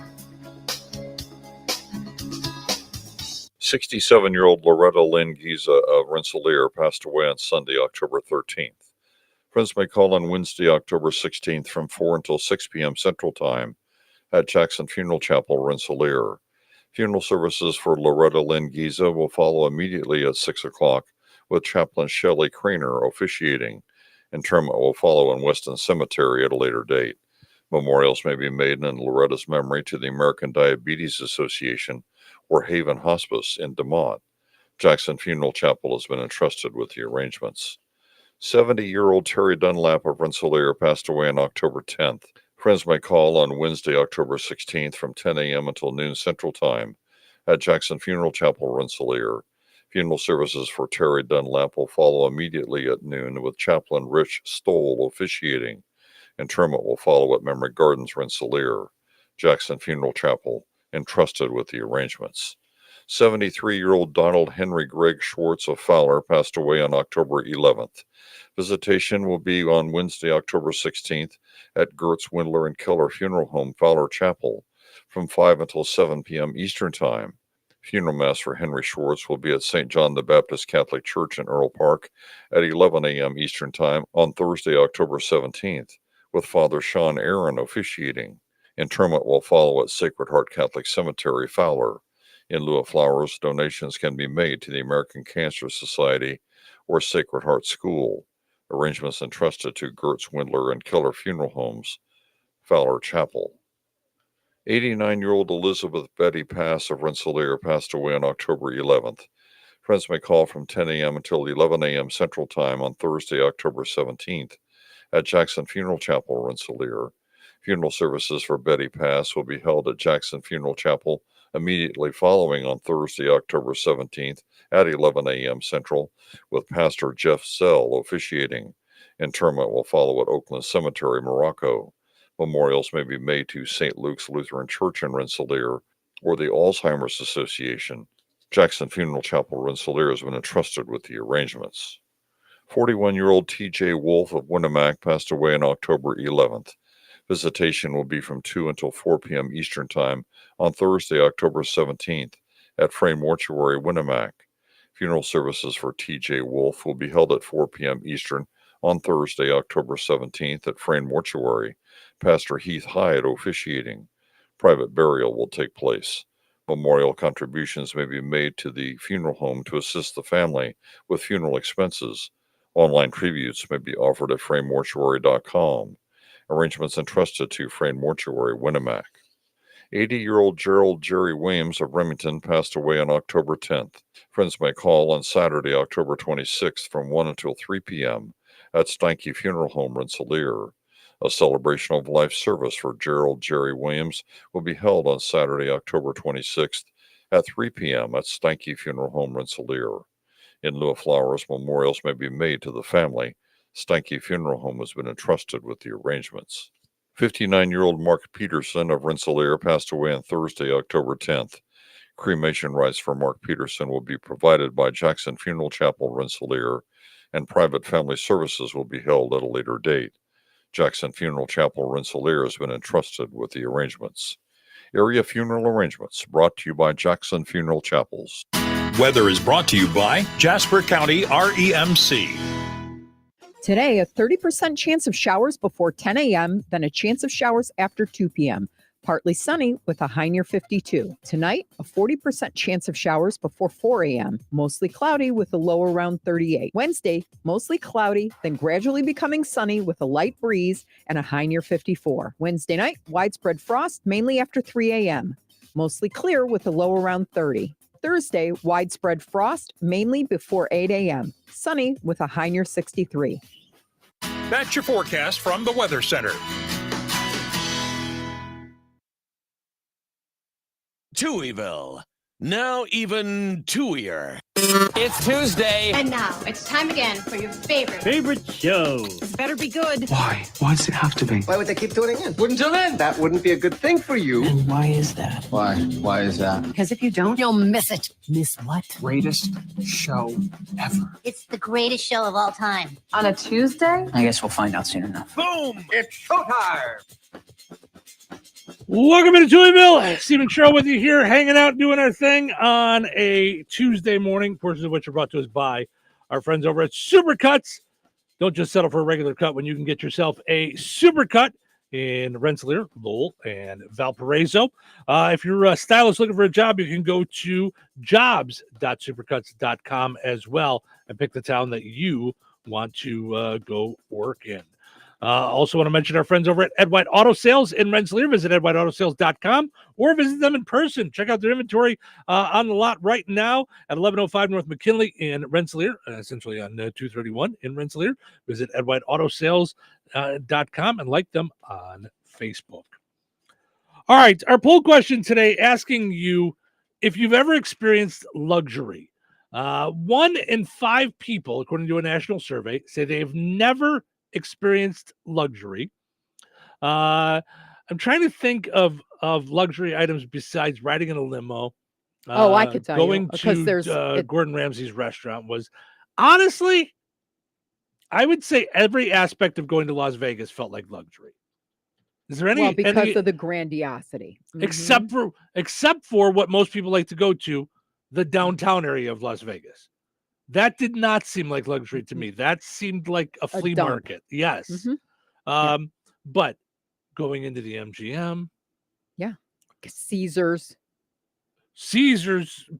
67-year-old Loretta Lynn Giza of Rensselaer passed away on Sunday, October 13th. Friends may call on Wednesday, October 16th from 4 until 6 p.m. Central Time at Jackson Funeral Chapel, Rensselaer. Funeral services for Loretta Lynn Giza will follow immediately at 6 o'clock with Chaplain Shelley Craner officiating. Interment will follow in Weston Cemetery at a later date. Memorials may be made in Loretta's memory to the American Diabetes Association or Haven Hospice in DeMont. Jackson Funeral Chapel has been entrusted with the arrangements. 70-year-old Terry Dunlap of Rensselaer passed away on October 10th. Friends may call on Wednesday, October 16th from 10 a.m. until noon Central Time at Jackson Funeral Chapel, Rensselaer. Funeral services for Terry Dunlap will follow immediately at noon with Chaplain Rich Stoll officiating. Interment will follow at Memory Gardens, Rensselaer. Jackson Funeral Chapel entrusted with the arrangements. 73-year-old Donald Henry Greg Schwartz of Fowler passed away on October 11th. Visitation will be on Wednesday, October 16th at Gertz, Windler, and Keller Funeral Home, Fowler Chapel, from 5 until 7 p.m. Eastern Time. Funeral Mass for Henry Schwartz will be at St. John the Baptist Catholic Church in Earl Park at 11 a.m. Eastern Time on Thursday, October 17th, with Father Sean Aaron officiating. Interment will follow at Sacred Heart Catholic Cemetery, Fowler. In lieu of flowers, donations can be made to the American Cancer Society or Sacred Heart School. Arrangements entrusted to Gertz, Windler, and Keller Funeral Homes, Fowler Chapel. 89-year-old Elizabeth Betty Pass of Rensselaer passed away on October 11th. Friends may call from 10 a.m. until 11 a.m. Central Time on Thursday, October 17th at Jackson Funeral Chapel, Rensselaer. Funeral services for Betty Pass will be held at Jackson Funeral Chapel immediately following on Thursday, October 17th at 11 a.m. Central, with Pastor Jeff Zell officiating. Interment will follow at Oakland Cemetery, Morocco. Memorials may be made to St. Luke's Lutheran Church in Rensselaer or the Alzheimer's Association. Jackson Funeral Chapel, Rensselaer has been entrusted with the arrangements. 41-year-old T.J. Wolf of Winnemac passed away on October 11th. Visitation will be from 2 until 4 p.m. Eastern Time on Thursday, October 17th at Frame Mortuary, Winnemac. Funeral services for T.J. Wolf will be held at 4 p.m. Eastern on Thursday, October 17th at Frame Mortuary. Pastor Heath Hyde officiating. Private burial will take place. Memorial contributions may be made to the funeral home to assist the family with funeral expenses. Online tributes may be offered at framemortuary.com. Arrangements entrusted to Frame Mortuary, Winnemac. 80-year-old Gerald Jerry Williams of Remington passed away on October 10th. Friends may call on Saturday, October 26th from 1 until 3 p.m. at Steinke Funeral Home, Rensselaer. A celebration of life service for Gerald Jerry Williams will be held on Saturday, October 26th at 3 p.m. at Stanky Funeral Home, Rensselaer. In lieu of flowers, memorials may be made to the family. Stanky Funeral Home has been entrusted with the arrangements. 59-year-old Mark Peterson of Rensselaer passed away on Thursday, October 10th. Cremation rights for Mark Peterson will be provided by Jackson Funeral Chapel, Rensselaer, and private family services will be held at a later date. Jackson Funeral Chapel, Rensselaer has been entrusted with the arrangements. Area funeral arrangements brought to you by Jackson Funeral Chapels. Weather is brought to you by Jasper County REMC. Today, a 30% chance of showers before 10 a.m., then a chance of showers after 2 p.m. Partly sunny with a high near 52. Tonight, a 40% chance of showers before 4 a.m. Mostly cloudy with a low around 38. Wednesday, mostly cloudy, then gradually becoming sunny with a light breeze and a high near 54. Wednesday night, widespread frost, mainly after 3 a.m. Mostly clear with a low around 30. Thursday, widespread frost, mainly before 8 a.m. Sunny with a high near 63. That's your forecast from the Weather Center. Touhyville. Now even Touhier. It's Tuesday. And now it's time again for your favorite show. This better be good. Why? Why does it have to be? Why would they keep tuning in? Wouldn't tune in. That wouldn't be a good thing for you. And why is that? Why? Why is that? Because if you don't, you'll miss it. Miss what? Greatest show ever. It's the greatest show of all time. On a Tuesday? I guess we'll find out soon enough. Boom! It's showtime. Welcome to Touhyville. Stephen Cheryl with you here, hanging out, doing our thing on a Tuesday morning, portions of which are brought to us by our friends over at Supercuts. Don't just settle for a regular cut when you can get yourself a Supercut in Rensselaer, Lowell, and Valparaiso. If you're a stylist looking for a job, you can go to jobs.supercuts.com as well and pick the town that you want to go work in. Also want to mention our friends over at Ed White Auto Sales in Rensselaer. Visit edwhiteautosales.com or visit them in person. Check out their inventory on the lot right now at 1105 North McKinley in Rensselaer, essentially on 231 in Rensselaer. Visit edwhiteautosales.com and like them on Facebook. All right, our poll question today asking you if you've ever experienced luxury. 1 in 5 people, according to a national survey, say they've never experienced luxury. I'm trying to think of luxury items besides riding in a limo. I could tell going you because to Gordon Ramsay's restaurant was honestly, I would say every aspect of going to Las Vegas felt like luxury. Is there any because of the grandiosity, except for what most people like to go to, the downtown area of Las Vegas? That did not seem like luxury to me. That seemed like a flea market. Yes. But going into the MGM. Yeah. Caesar's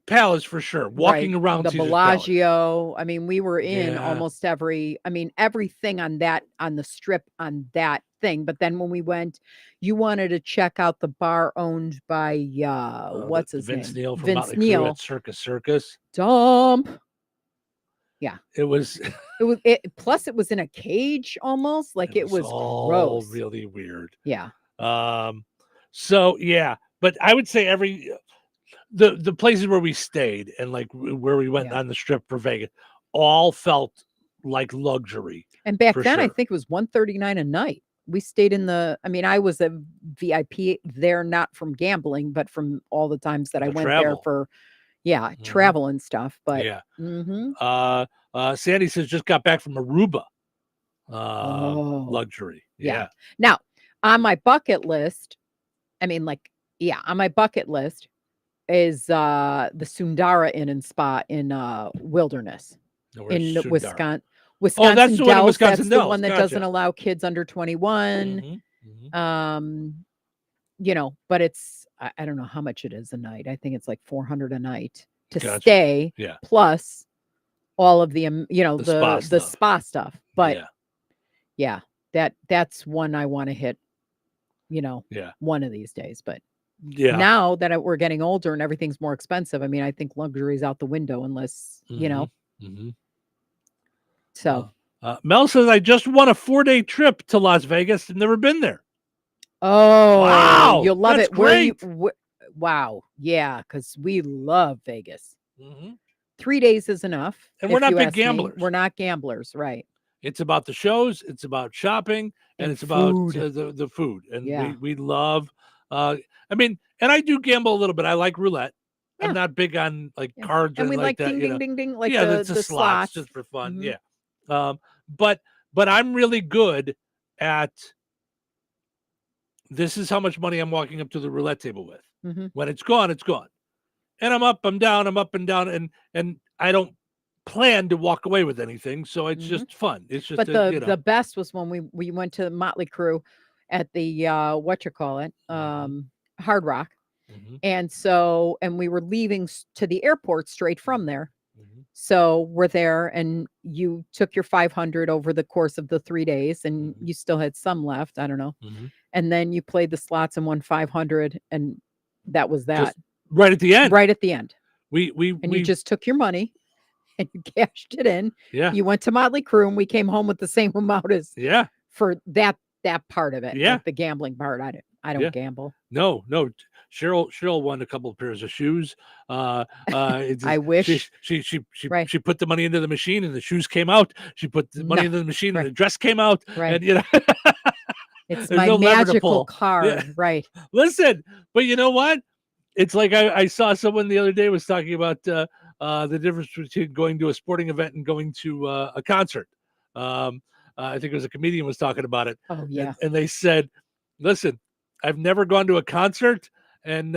Palace for sure. Walking around the Caesar's Bellagio. Palace. I mean, we were in almost everything on the strip on that thing. But then when we went, you wanted to check out the bar owned by what's his Vince name? Neil from Vince Motley Neil Crue at Circus. Dump. Yeah. It was plus it was in a cage almost. Like it was all gross. Really weird. Yeah. So yeah, but I would say the places where we stayed and like where we went on the strip for Vegas all felt like luxury. And back then, sure. I think it was $139 a night. We stayed in I was a VIP there, not from gambling, but from all the times that I went there for travel and stuff. But Sandy says just got back from Aruba. Luxury. Yeah. Now, on my bucket list, on my bucket list is the Sundara Inn and Spa in Wilderness in Wisconsin. Oh, that's the one in Wisconsin. That's the one that doesn't allow kids under 21. But it's I don't know how much it is a night. I think it's like $400 a night to stay, plus all of the the spa stuff. But that's one I want to hit. One of these days. But now that we're getting older and everything's more expensive, I think luxury is out the window unless So Mel says I just won a 4-day trip to Las Vegas and never been there. Oh, wow, you'll love that's it. Great. wow. Yeah, because we love Vegas. Mhm. 3 days is enough. And if we're not you big ask me. gamblers. We're not gamblers, right? It's about the shows, it's about shopping, and And it's about food. the food. And Yeah. we love. I mean, and I do gamble a little bit. I like roulette. Yeah. I'm not big on like Yeah. cards And or we like like that. ding, you ding, know? ding, ding, like yeah, the it's the just slots slots. just for fun. Mhm. Yeah. But I'm really good at. This is how much money I'm walking up to the roulette table with. Mhm. When it's gone, it's gone. And I'm up, I'm down, I'm up and down, and I don't plan to walk away with anything. So it's just fun. It's just But a, the best was when we went to the Motley Crue at the Hard Rock. And so we were leaving to the airport straight from there. So we're there and you took your 500 over the course of the 3 days and you still had some left. I don't know. And then you played the slots and won 500 and that was that. Just right at the end. Right at the end. We you just took your money and you cashed it in. Yeah. You went to Motley Crue and we came home with the same amount as Yeah. for that part of it. Yeah. Like the gambling part. I don't Yeah. gamble. No. Cheryl won a couple of pairs of shoes. I wish. She put the money into the machine and the shoes came out. She put the money into the machine and the dress came out. Right. And you know It's there's my no lever to magical pull. card. Yeah. Right. Listen, but you know what? It's like I saw someone the other day was talking about the difference between going to a sporting event and going to a concert. I think it was a comedian was talking about it. Oh yeah. And they said, listen, I've never gone to a concert and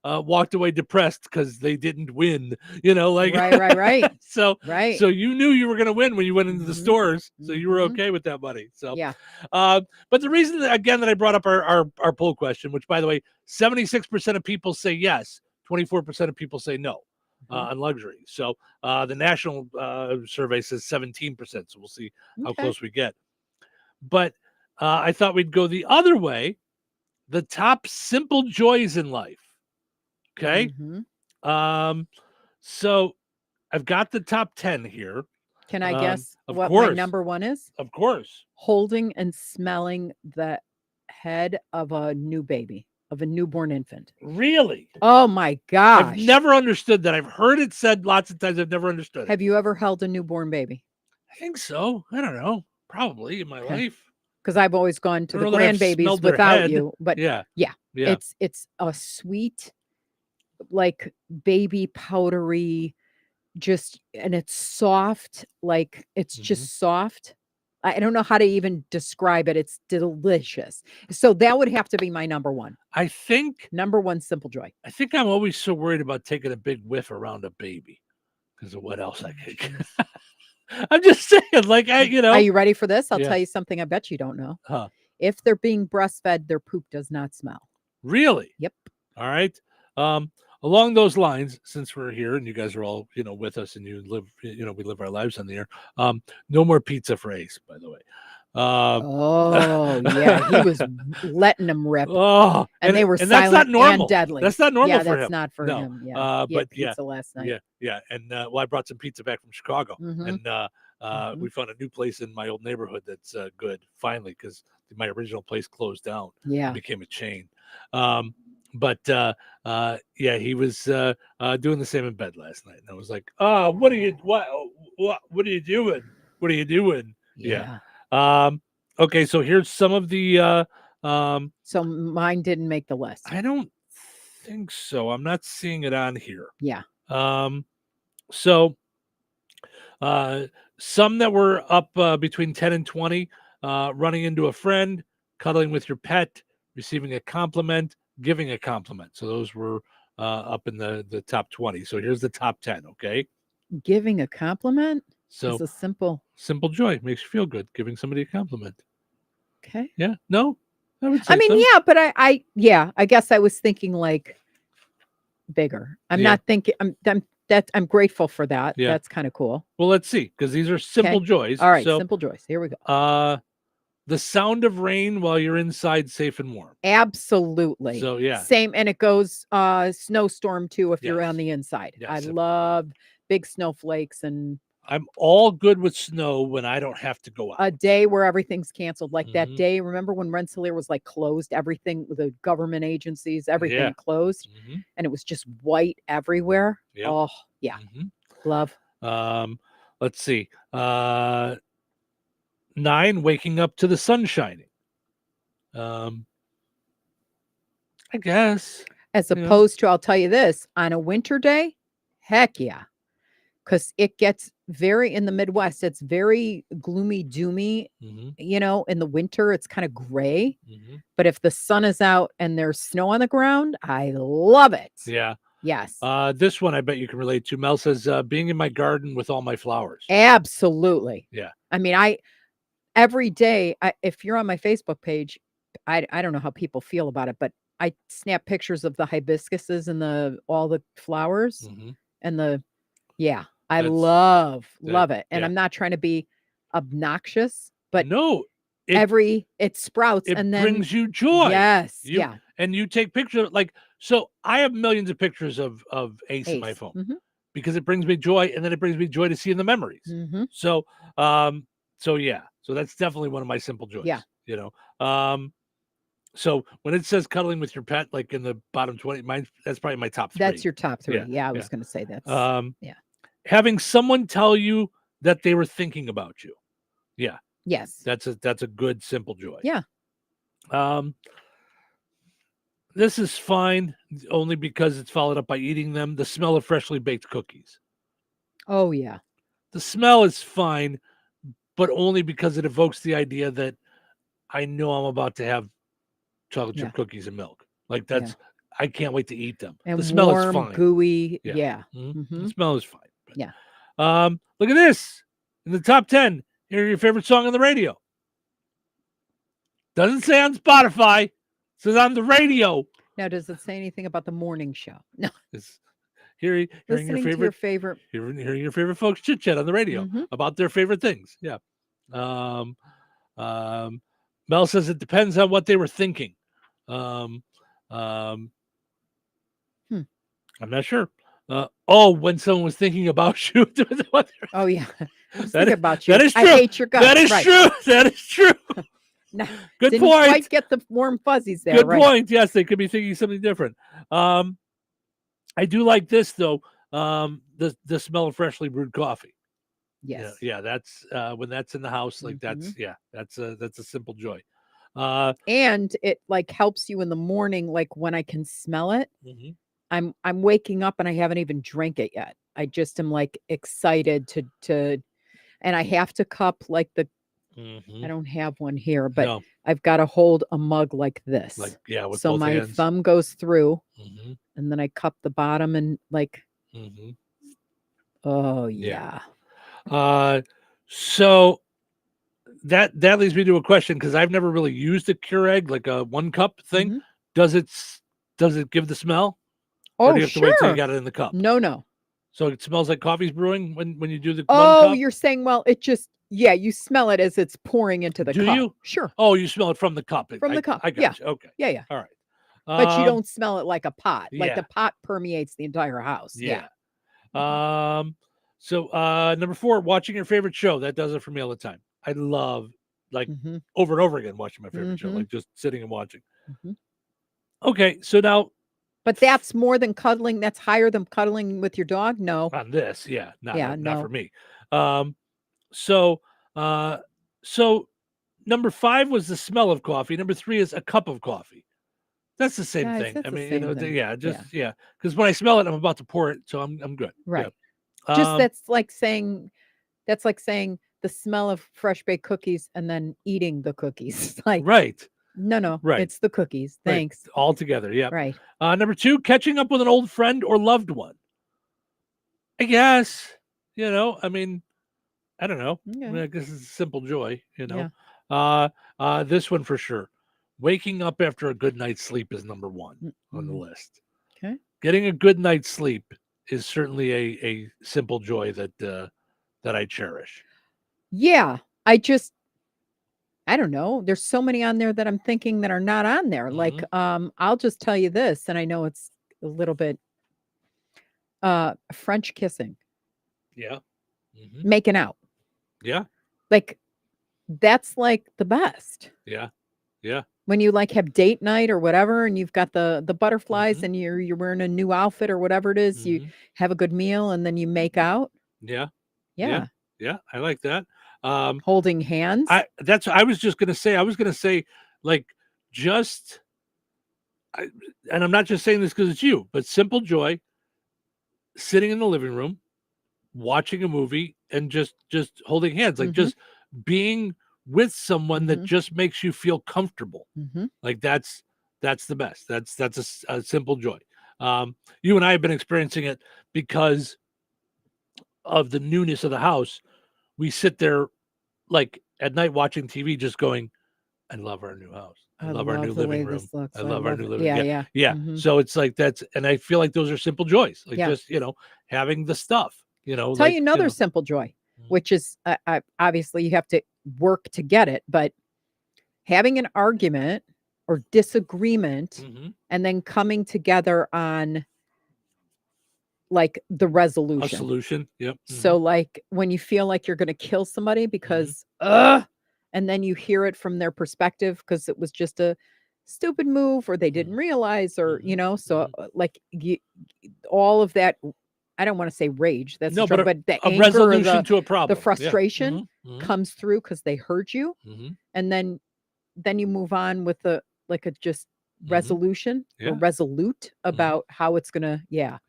walked away depressed because they didn't win. You know, like right. So Right. So you knew you were going to win when you went into the stores, so you were okay with that money. So Yeah. but the reason that, again, that I brought up our poll question, which by the way, 76% of people say yes, 24% of people say no on luxury. So the national survey says 17%. So we'll see how Okay. close we get. But I thought we'd go the other way. The top simple joys in life. Okay. So I've got the top 10 here. Can I guess of what course. my number one is? Of course. Holding and smelling the head of a new baby, of a newborn infant. Really? Oh my gosh. I've never understood that. I've heard it said lots of times. I've never understood it. Have you ever held a newborn baby? I think so. I don't know. Probably in my life. Because I've always gone to I the don't know that I've grandbabies smelled their without head. you. But Yeah. yeah. It's a sweet, like baby powdery, and it's soft, like it's just soft. I don't know how to even describe it. It's delicious. So that would have to be my number one. I think number one, simple joy. I think I'm always so worried about taking a big whiff around a baby because of what else I could. I'm just saying, like, Are you ready for this? I'll Yeah. tell you something I bet you don't know. Huh. If they're being breastfed, their poop does not smell. Really? Yep. All right. Along those lines, since we're here and you guys are all, with us and you live, we live our lives on the air. No more pizza for Ace, by the way. Oh yeah, he was letting them rip. Oh, and they were and silent that's not normal. and deadly. That's not normal yeah, for that's him. not for No. him. Yeah, he had But yeah, pizza last night. yeah. And I brought some pizza back from Chicago, Mhm. and we found a new place in my old neighborhood that's good finally because my original place closed down. Yeah. It became a chain. But he was doing the same in bed last night, and I was like, "Oh, what are you doing? What are you doing?" Yeah. Okay, so here's some of the. So mine didn't make the list. I don't think so. I'm not seeing it on here. Yeah. So some that were up between 10 and 20, running into a friend, cuddling with your pet, receiving a compliment, giving a compliment. So those were up in the top 20. So here's the top 10. Okay. Giving a compliment. So it's a simple joy. Makes you feel good. Giving somebody a compliment. Okay. Yeah. No, I would say I mean, so. yeah, but I guess I was thinking like bigger. I'm not thinking I'm grateful for that. Yeah. That's kind of cool. Well, let's see, because these are simple Okay. joys. All right, So, simple joys. Here we go. the sound of rain while you're inside, safe and warm. Absolutely. So, yeah. Same, and it goes snowstorm too if you're Yes. on the inside. Yes. I love big snowflakes and I'm all good with snow when I don't have to go out. A day where everything's canceled, like that Mhm. day. Remember when Rensselaer was like closed? Everything, the government agencies, everything Yeah. closed, Mhm. and it was just white everywhere. Yep. Oh yeah, Mhm. love. Let's see. 9, waking up to the sun shining. I guess. As you know. opposed to, I'll tell you this, on a winter day, heck yeah. Because it gets very, in the Midwest, it's very gloomy, doomy. Mhm. In the winter, it's kind of gray. Mhm. But if the sun is out and there's snow on the ground, I love it. Yeah. Yes, This one I bet you can relate to. Mel says, being in my garden with all my flowers. absolutely. Yeah. I mean, every day, if you're on my Facebook page, I don't know how people feel about it, but I snap pictures of the hibiscuses and all the flowers Mhm. and I That's- love it. And yeah. I'm not trying to be obnoxious, but No, it sprouts it and then brings you joy. Yes, You, yeah. And you take pictures so I have millions of pictures of Ace in my phone Mhm. because it brings me joy, and then it brings me joy to see in the memories. Mhm. So yeah. So that's definitely one of my simple joys. Yeah. So when it says cuddling with your pet, like in the bottom 20, that's probably my top 3. That's your top 3. Yeah, I was going to say that's yeah. Having someone tell you that they were thinking about you. Yeah. Yes. That's a good simple joy. Yeah. This is fine only because it's followed up by eating them. The smell of freshly baked cookies. Oh yeah. The smell is fine, but only because it evokes the idea that I know I'm about to have chocolate chip cookies and milk. Like I can't wait to eat them. And the smell warm, is fine. gooey. Yeah. Yeah. Mhm. Mhm. The smell is fine. But, Yeah. Look at this. In the top 10, hear your favorite song on the radio. Doesn't say on Spotify. It says on the radio. Now, does it say anything about the morning show? No. It's hearing Listening your to your favorite favorite. hearing your favorite folks chit chat on the radio Mhm. about their favorite things. Yeah. Mel says it depends on what they were thinking. I'm not sure. When someone was thinking about you. Oh yeah. I was That thinking is- about you. that is I true. hate your guts. That is right. true. That is true. No, Good didn't point. quite get the warm fuzzies there. Good right. point. Yes, they could be thinking something different. I do like this though. The smell of freshly brewed coffee. Yes. Yeah. That's when that's in the house. Like that's a simple joy. And it like helps you in the morning, like when I can smell it. Mhm. I'm waking up and I haven't even drank it yet. I just am like excited to and I have to cup like the I don't have one here, but No. I've got to hold a mug like this. Like with so both my hands. thumb goes through Mhm. and then I cup the bottom and like Mhm. oh Yeah. yeah. So that leads me to a question because I've never really used a Keurig, like a 1 cup thing. Mhm. Does it give the smell? Or Oh do you have to wait till you sure. got it in the cup? No. So it smells like coffee's brewing when you do the 1 Oh, cup? you're saying, well, it just you smell it as it's pouring into the Do cup. you? Sure. Oh, you smell it from the cup. From the cup. I got Yeah. you. Okay. Yeah. All right. But you don't smell it like a pot. Like yeah. the pot permeates the entire house. Yeah. So number 4, watching your favorite show. That does it for me all the time. I love Mhm. over and over again watching my favorite show, Mhm. like just sitting and watching. Mhm. Okay, so now But that's more than cuddling. That's higher than cuddling with your dog. No. on this, not no. for me. So number 5 was the smell of coffee. Number 3 is a cup of coffee. That's the same Guys, thing. that's I the mean, same thing. yeah. Because when I smell it, I'm about to pour it, so I'm good. Right. Yeah. Just that's like saying the smell of fresh baked cookies and then eating the cookies. Like Right. no. Right. It's the cookies. Right. Thanks. All together. Yeah. Right. Number 2, catching up with an old friend or loved one. I guess, I mean, I don't know. Okay. I mean, I guess it's a simple joy, Yeah. This one for sure. Waking up after a good night's sleep is number 1 on the list. Okay. Getting a good night's sleep is certainly a simple joy that I cherish. Yeah. I don't know. There's so many on there that I'm thinking that are not on there. Like, I'll just tell you this, and I know it's a little bit French kissing. Yeah. making out. Yeah. Like, that's like the best. Yeah. Yeah. When you like have date night or whatever, and you've got the butterflies and you're wearing a new outfit or whatever it is, you have a good meal and then you make out. Yeah. Yeah. Yeah. I like that. Holding hands. I was just going to say, like, and I'm not just saying this because it's you, but simple joy, sitting in the living room, watching a movie and just holding hands, like just being with someone that just makes you feel comfortable. Like that's the best. That's a simple joy. You and I have been experiencing it because of the newness of the house. We sit there like at night watching TV, just going, I love our new house. I love our new living room. I love our new living room. Yeah. So it's like and I feel like those are simple joys. Like just, having the stuff, Tell like, you another simple joy, which is obviously you have to work to get it, but having an argument or disagreement and then coming together on like the resolution. A solution. Yep. So like when you feel like you're going to kill somebody because, and then you hear it from their perspective because it was just a stupid move or they didn't realize or, so like all of that, I don't want to say rage. That's no, but the a anger resolution to a problem. The frustration comes through because they heard you. And then you move on with a just resolution or resolute about how it's going to. Yeah.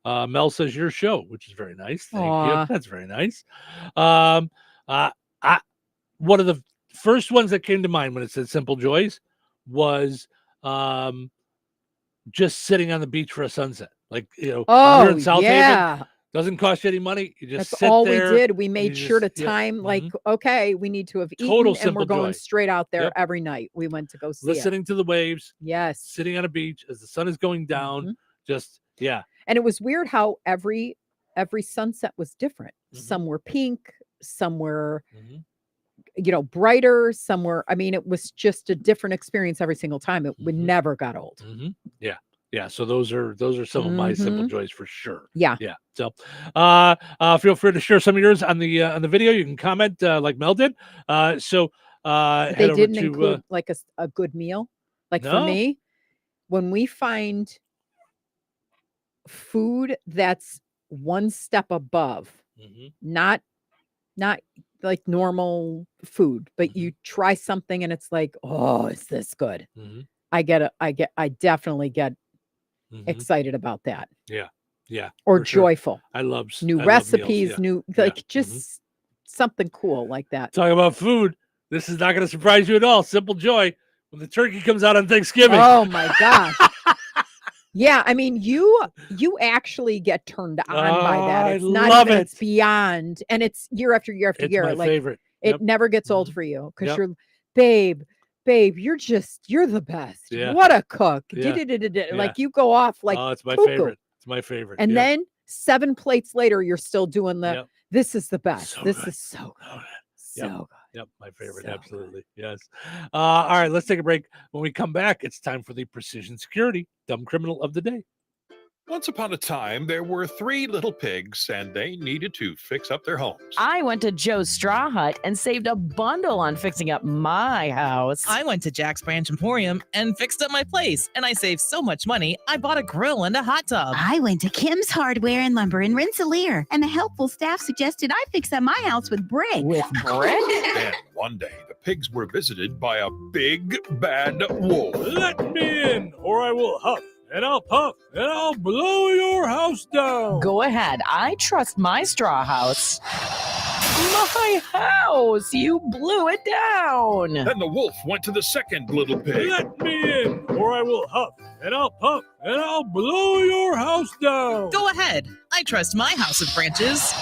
Mel says your show, which is very nice. Thank you. That's very nice. One of the first ones that came to mind when it said simple joys was just sitting on the beach for a sunset. Like, you're in South Haven. Doesn't cost you any money. You just sit all there. We did. We made sure to time like, okay, we need to have eaten and we're going straight out there every night. We went to go see listening to the waves. Yes. Sitting on a beach as the sun is going down. Just, And it was weird how every sunset was different. Some were pink, some were, brighter, some were, it was just a different experience every single time. We never got old. Yeah. Yeah. So those are some of my simple joys for sure. Yeah. Yeah. So feel free to share some of yours on the video. You can comment like Mel did. They didn't include like a good meal. Like for me, when we find food that's one step above, not like normal food, but you try something and it's like, oh, is this good? I definitely get excited about that. Yeah. Or joyful. I love new recipes, just something cool like that. Talking about food, this is not going to surprise you at all. Simple joy when the turkey comes out on Thanksgiving. Oh my gosh. Yeah, you actually get turned on by that. It's not even, it's beyond, and it's year after year after year. My favorite. It never gets old for you because you're, babe, you're the best. Yeah. What a cook. Yeah. Like you go off like, oh, it's my cuckoo. favorite. It's my favorite. And then 7 plates later, you're still doing this is the best. This is so good. So good. Yep, my favorite. Absolutely. Yes. All right, let's take a break. When we come back, it's time for the Precision Security Dumb Criminal of the Day. Once upon a time, there were 3 little pigs, and they needed to fix up their homes. I went to Joe's Straw Hut and saved a bundle on fixing up my house. I went to Jack's Branch Emporium and fixed up my place, and I saved so much money, I bought a grill and a hot tub. I went to Kim's Hardware and Lumber in Rensselaer, and the helpful staff suggested I fix up my house with brick. With brick? And one day, the pigs were visited by a big, bad wolf. Let me in, or I will huff. And I'll puff, and I'll blow your house down. Go ahead. I trust my straw house. My house! You blew it down. Then the wolf went to the second little pig. Let me in, or I will huff, and I'll puff, and I'll blow your house down. Go ahead. I trust my house of branches.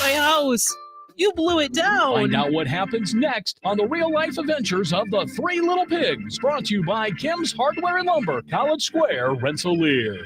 My house. You blew it down. Find out what happens next on the real-life adventures of the 3 Little Pigs, brought to you by Kim's Hardware and Lumber, College Square, Rensselaer.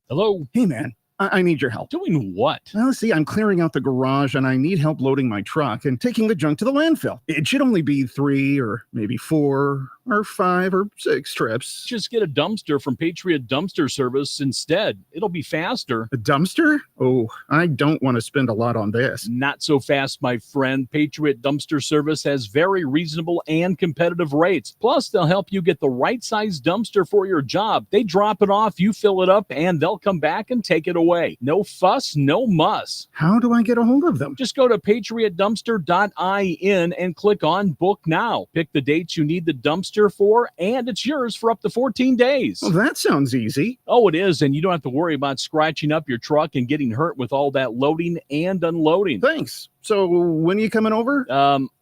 Hello? Hey, man. I need your help. Doing what? Well, see, I'm clearing out the garage, and I need help loading my truck and taking the junk to the landfill. It should only be 3 or maybe 4 or 5 or 6 trips. Just get a dumpster from Patriot Dumpster Service instead. It'll be faster. A dumpster? Oh, I don't want to spend a lot on this. Not so fast, my friend. Patriot Dumpster Service has very reasonable and competitive rates. Plus, they'll help you get the right size dumpster for your job. They drop it off, you fill it up, and they'll come back and take it away. No fuss, no muss. How do I get a hold of them? Just go to patriotdumpster.in and click on Book Now. Pick the dates you need the dumpster for, and it's yours for up to 14 days. Well, that sounds easy. Oh, it is, and you don't have to worry about scratching up your truck and getting hurt with all that loading and unloading. Thanks. So when are you coming over?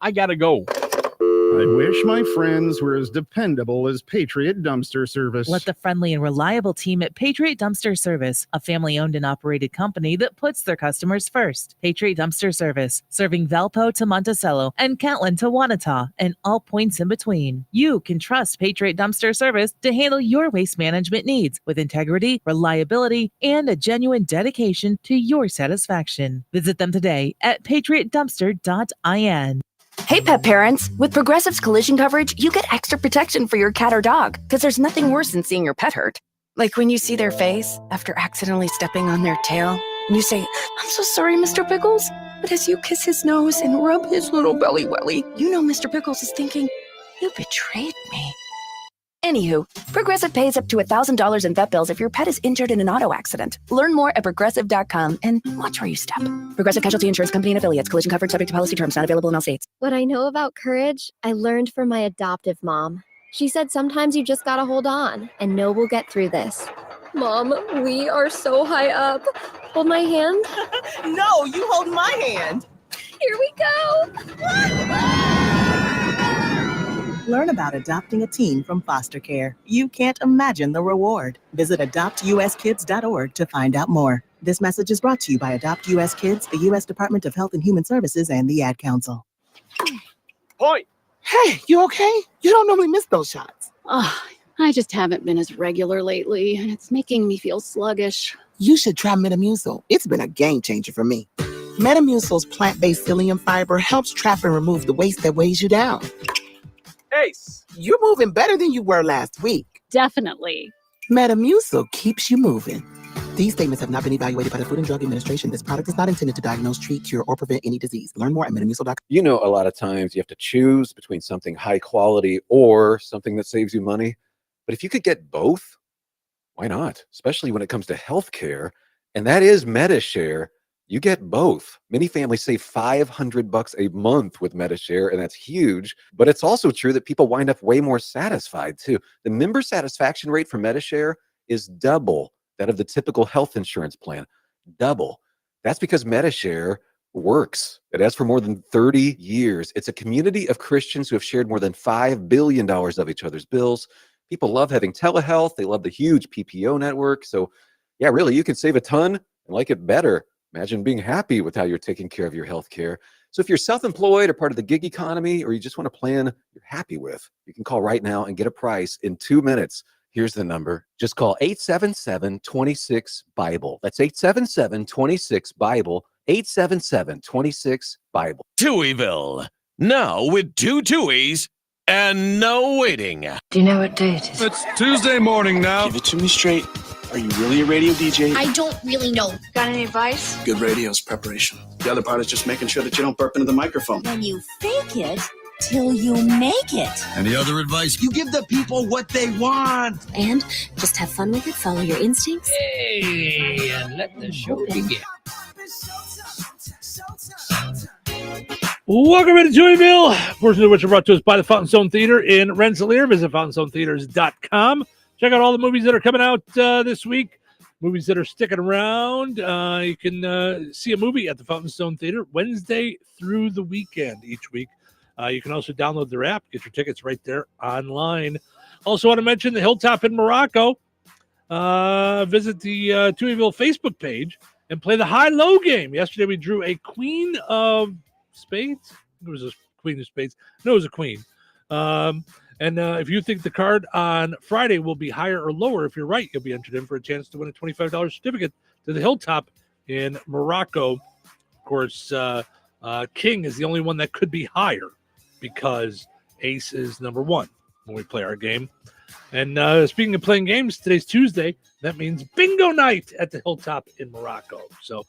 I gotta go. I wish my friends were as dependable as Patriot Dumpster Service. Let the friendly and reliable team at Patriot Dumpster Service, a family-owned and operated company that puts their customers first. Patriot Dumpster Service, serving Valpo to Monticello and Catlin to Wanata and all points in between. You can trust Patriot Dumpster Service to handle your waste management needs with integrity, reliability, and a genuine dedication to your satisfaction. Visit them today at patriotdumpster.in. Hey, pet parents! With Progressive's collision coverage, you get extra protection for your cat or dog, because there's nothing worse than seeing your pet hurt. Like when you see their face after accidentally stepping on their tail, and you say, "I'm so sorry, Mr. Pickles." But as you kiss his nose and rub his little belly welly, you know Mr. Pickles is thinking, "You betrayed me." Anywho, Progressive pays up to $1,000 in vet bills if your pet is injured in an auto accident. Learn more at Progressive.com and watch where you step. Progressive Casualty Insurance Company and Affiliates. Collision coverage subject to policy terms. Not available in all states. What I know about courage, I learned from my adoptive mom. She said sometimes you just gotta hold on and know we'll get through this. Mom, we are so high up. Hold my hand. No, you hold my hand. Here we go. Learn about adopting a teen from foster care. You can't imagine the reward. Visit adoptuskids.org to find out more. This message is brought to you by Adopt US Kids, the U.S. Department of Health and Human Services, and the Ad Council. Point. Hey, you okay? You don't normally miss those shots. Oh, I just haven't been as regular lately, and it's making me feel sluggish. You should try Metamucil. It's been a game changer for me. Metamucil's plant-based psyllium fiber helps trap and remove the waste that weighs you down. Ace, you're moving better than you were last week. Definitely. Metamucil keeps you moving. These statements have not been evaluated by the Food and Drug Administration. This product is not intended to diagnose, treat, cure, or prevent any disease. Learn more at metamucil.com. You know, a lot of times you have to choose between something high quality or something that saves you money. But if you could get both, why not? Especially when it comes to healthcare, and that is MediShare. You get both. Many families save $500 a month with MediShare, and that's huge. But it's also true that people wind up way more satisfied too. The member satisfaction rate for MediShare is double that of the typical health insurance plan. Double. That's because MediShare works. It has for more than 30 years. It's a community of Christians who have shared more than $5 billion of each other's bills. People love having telehealth. They love the huge PPO network. So yeah, really, you can save a ton and like it better. Imagine being happy with how you're taking care of your health care. So if you're self-employed or part of the gig economy, or you just want a plan you're happy with, you can call right now and get a price in 2 minutes. Here's the number. Just call 877-26-BIBLE. That's 877-26-BIBLE. 877-26-BIBLE. Touhyville. Now with 2 Touhies and no waiting. Do you know what day it is? It's Tuesday morning now. Give it to me straight. Are you really a radio DJ? I don't really know. Got any advice? Good radio is preparation. The other part is just making sure that you don't burp into the microphone. When you fake it till you make it. Any other advice? You give the people what they want. And just have fun with it. Follow your instincts. Hey, and let the show begin. Welcome into Touhyville, portion of which are brought to us by the Fountain Stone Theater in Rensselaer. Visit fountainstonetheaters.com. Check out all the movies that are coming out this week, movies that are sticking around. You can see a movie at the Fountain Stone Theater Wednesday through the weekend each week. You can also download their app, get your tickets right there online. Also want to mention the Hilltop in Morocco. Visit the Touhyville Facebook page and play the high-low game. Yesterday we drew a queen of spades. It was a queen of spades. No, it was a queen. And if you think the card on Friday will be higher or lower, if you're right, you'll be entered in for a chance to win a $25 certificate to the Hilltop in Morocco. Of course, King is the only one that could be higher because Ace is number 1. when we play our game. And speaking of playing games, today's Tuesday. That means bingo night at the Hilltop in Morocco. So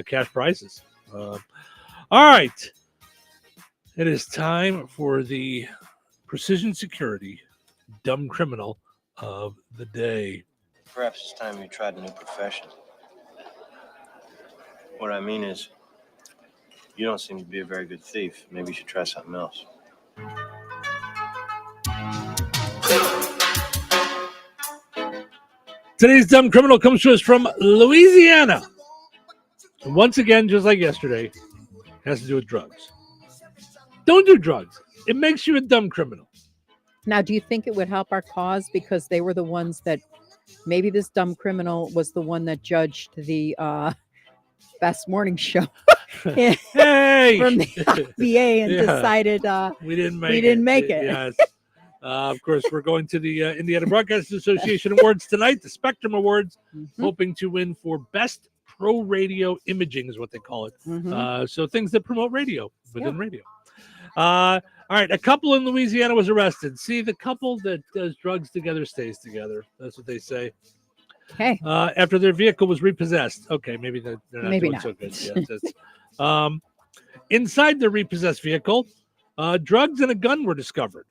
cash prizes. All right. It is time for the Precision Security Dumb Criminal of the Day. Perhaps it's time you tried a new profession. What I mean is, you don't seem to be a very good thief. Maybe you should try something else. Today's Dumb Criminal comes to us from Louisiana. And once again, just like yesterday, has to do with drugs. Don't do drugs. It makes you a dumb criminal. Now, do you think it would help our cause because they were the ones that maybe this dumb criminal was the one that judged the best morning show Hey! from the IBA and decided we didn't make it. Yes. Of course, we're going to the Indiana Broadcasters Association Awards tonight, the Spectrum Awards, hoping to win for Best Pro Radio Imaging is what they call it. So things that promote radio within radio. All right, a couple in Louisiana was arrested. See, the couple that does drugs together stays together. That's what they say. Okay. After their vehicle was repossessed. Okay, maybe they're not Maybe doing not. so good. Yeah, inside the repossessed vehicle, drugs and a gun were discovered.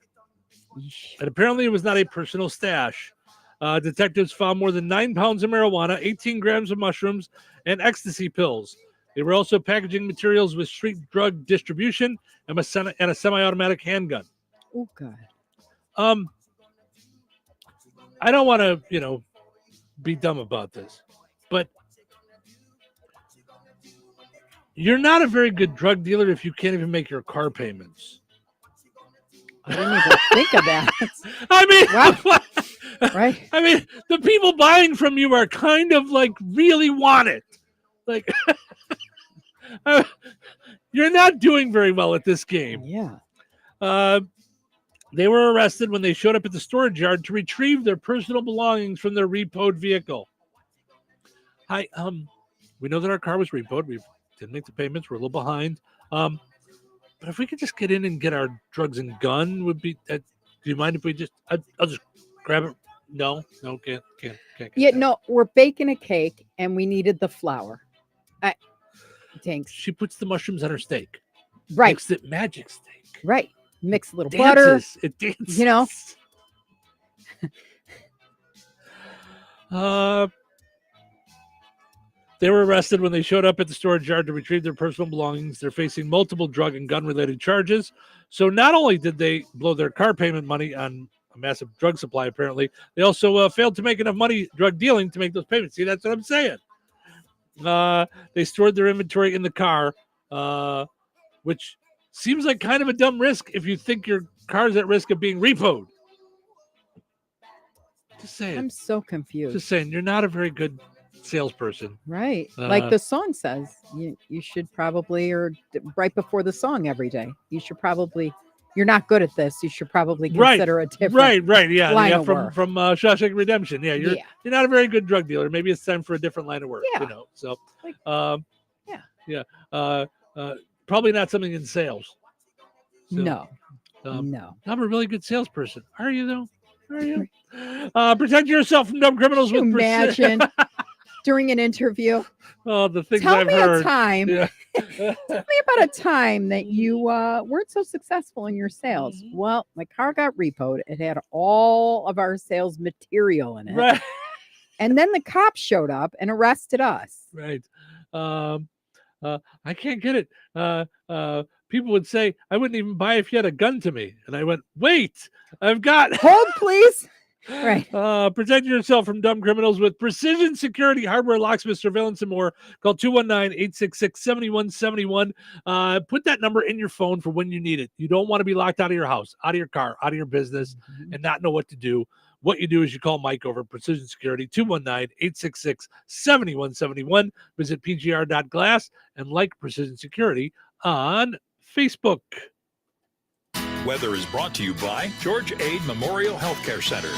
And apparently it was not a personal stash. Detectives found more than 9 pounds of marijuana, 18 grams of mushrooms, and ecstasy pills. They were also packaging materials with street drug distribution and a semi-automatic handgun. Oh, God. I don't want to, be dumb about this, but you're not a very good drug dealer if you can't even make your car payments. I didn't even think of that. I mean, wow. Right? I mean, the people buying from you are kind of like really want it. Like, you're not doing very well at this game. Yeah. They were arrested when they showed up at the storage yard to retrieve their personal belongings from their repoed vehicle. Hi, we know that our car was repoed. We didn't make the payments. We're a little behind. But if we could just get in and get our drugs and gun, would be. Do you mind if we just? I'll just grab it. No, can't. Yeah, no, we're baking a cake and we needed the flour. Thanks. She puts the mushrooms on her steak. Right. Makes it magic steak. Right. Mix a little Dances. butter. It dances. You know. They were arrested when they showed up at the storage yard to retrieve their personal belongings. They're facing multiple drug and gun-related charges. So not only did they blow their car payment money on a massive drug supply, apparently, they also failed to make enough money drug dealing to make those payments. See, that's what I'm saying. They stored their inventory in the car, which seems like kind of a dumb risk if you think your car's at risk of being repoed. Just saying. I'm so confused. Just saying, you're not a very good salesperson. Right. Like the song says, you should probably, or right before the song every day, you should probably, you're not good at this. You should probably consider a different Right. Yeah. line Yeah. of From work. Shawshank Redemption. Yeah. You're not a very good drug dealer. Maybe it's time for a different line of work. Yeah. So, probably not something in sales. So, No. I'm a really good salesperson. Are you though? Are you? Protect yourself from dumb criminals with Imagine during an interview. Oh, the things Tell I've me heard. a time. Yeah. Tell me about a time that you weren't so successful in your sales. Well, my car got repoed. It had all of our sales material in it. Right. And then the cops showed up and arrested us. Right. I can't get it. People would say, I wouldn't even buy if you had a gun to me. And I went, wait, I've got. Hold, please. Right. Protect yourself from dumb criminals with Precision Security, hardware, locksmith, surveillance, and more. Call 219-866-7171. Put that number in your phone for when you need it. You don't want to be locked out of your house, out of your car, out of your business, and not know what to do. What you do is you call Mike over at Precision Security, 219-866-7171. Visit pgr.glass and like Precision Security on Facebook. Weather is brought to you by George Ade Memorial Healthcare Center.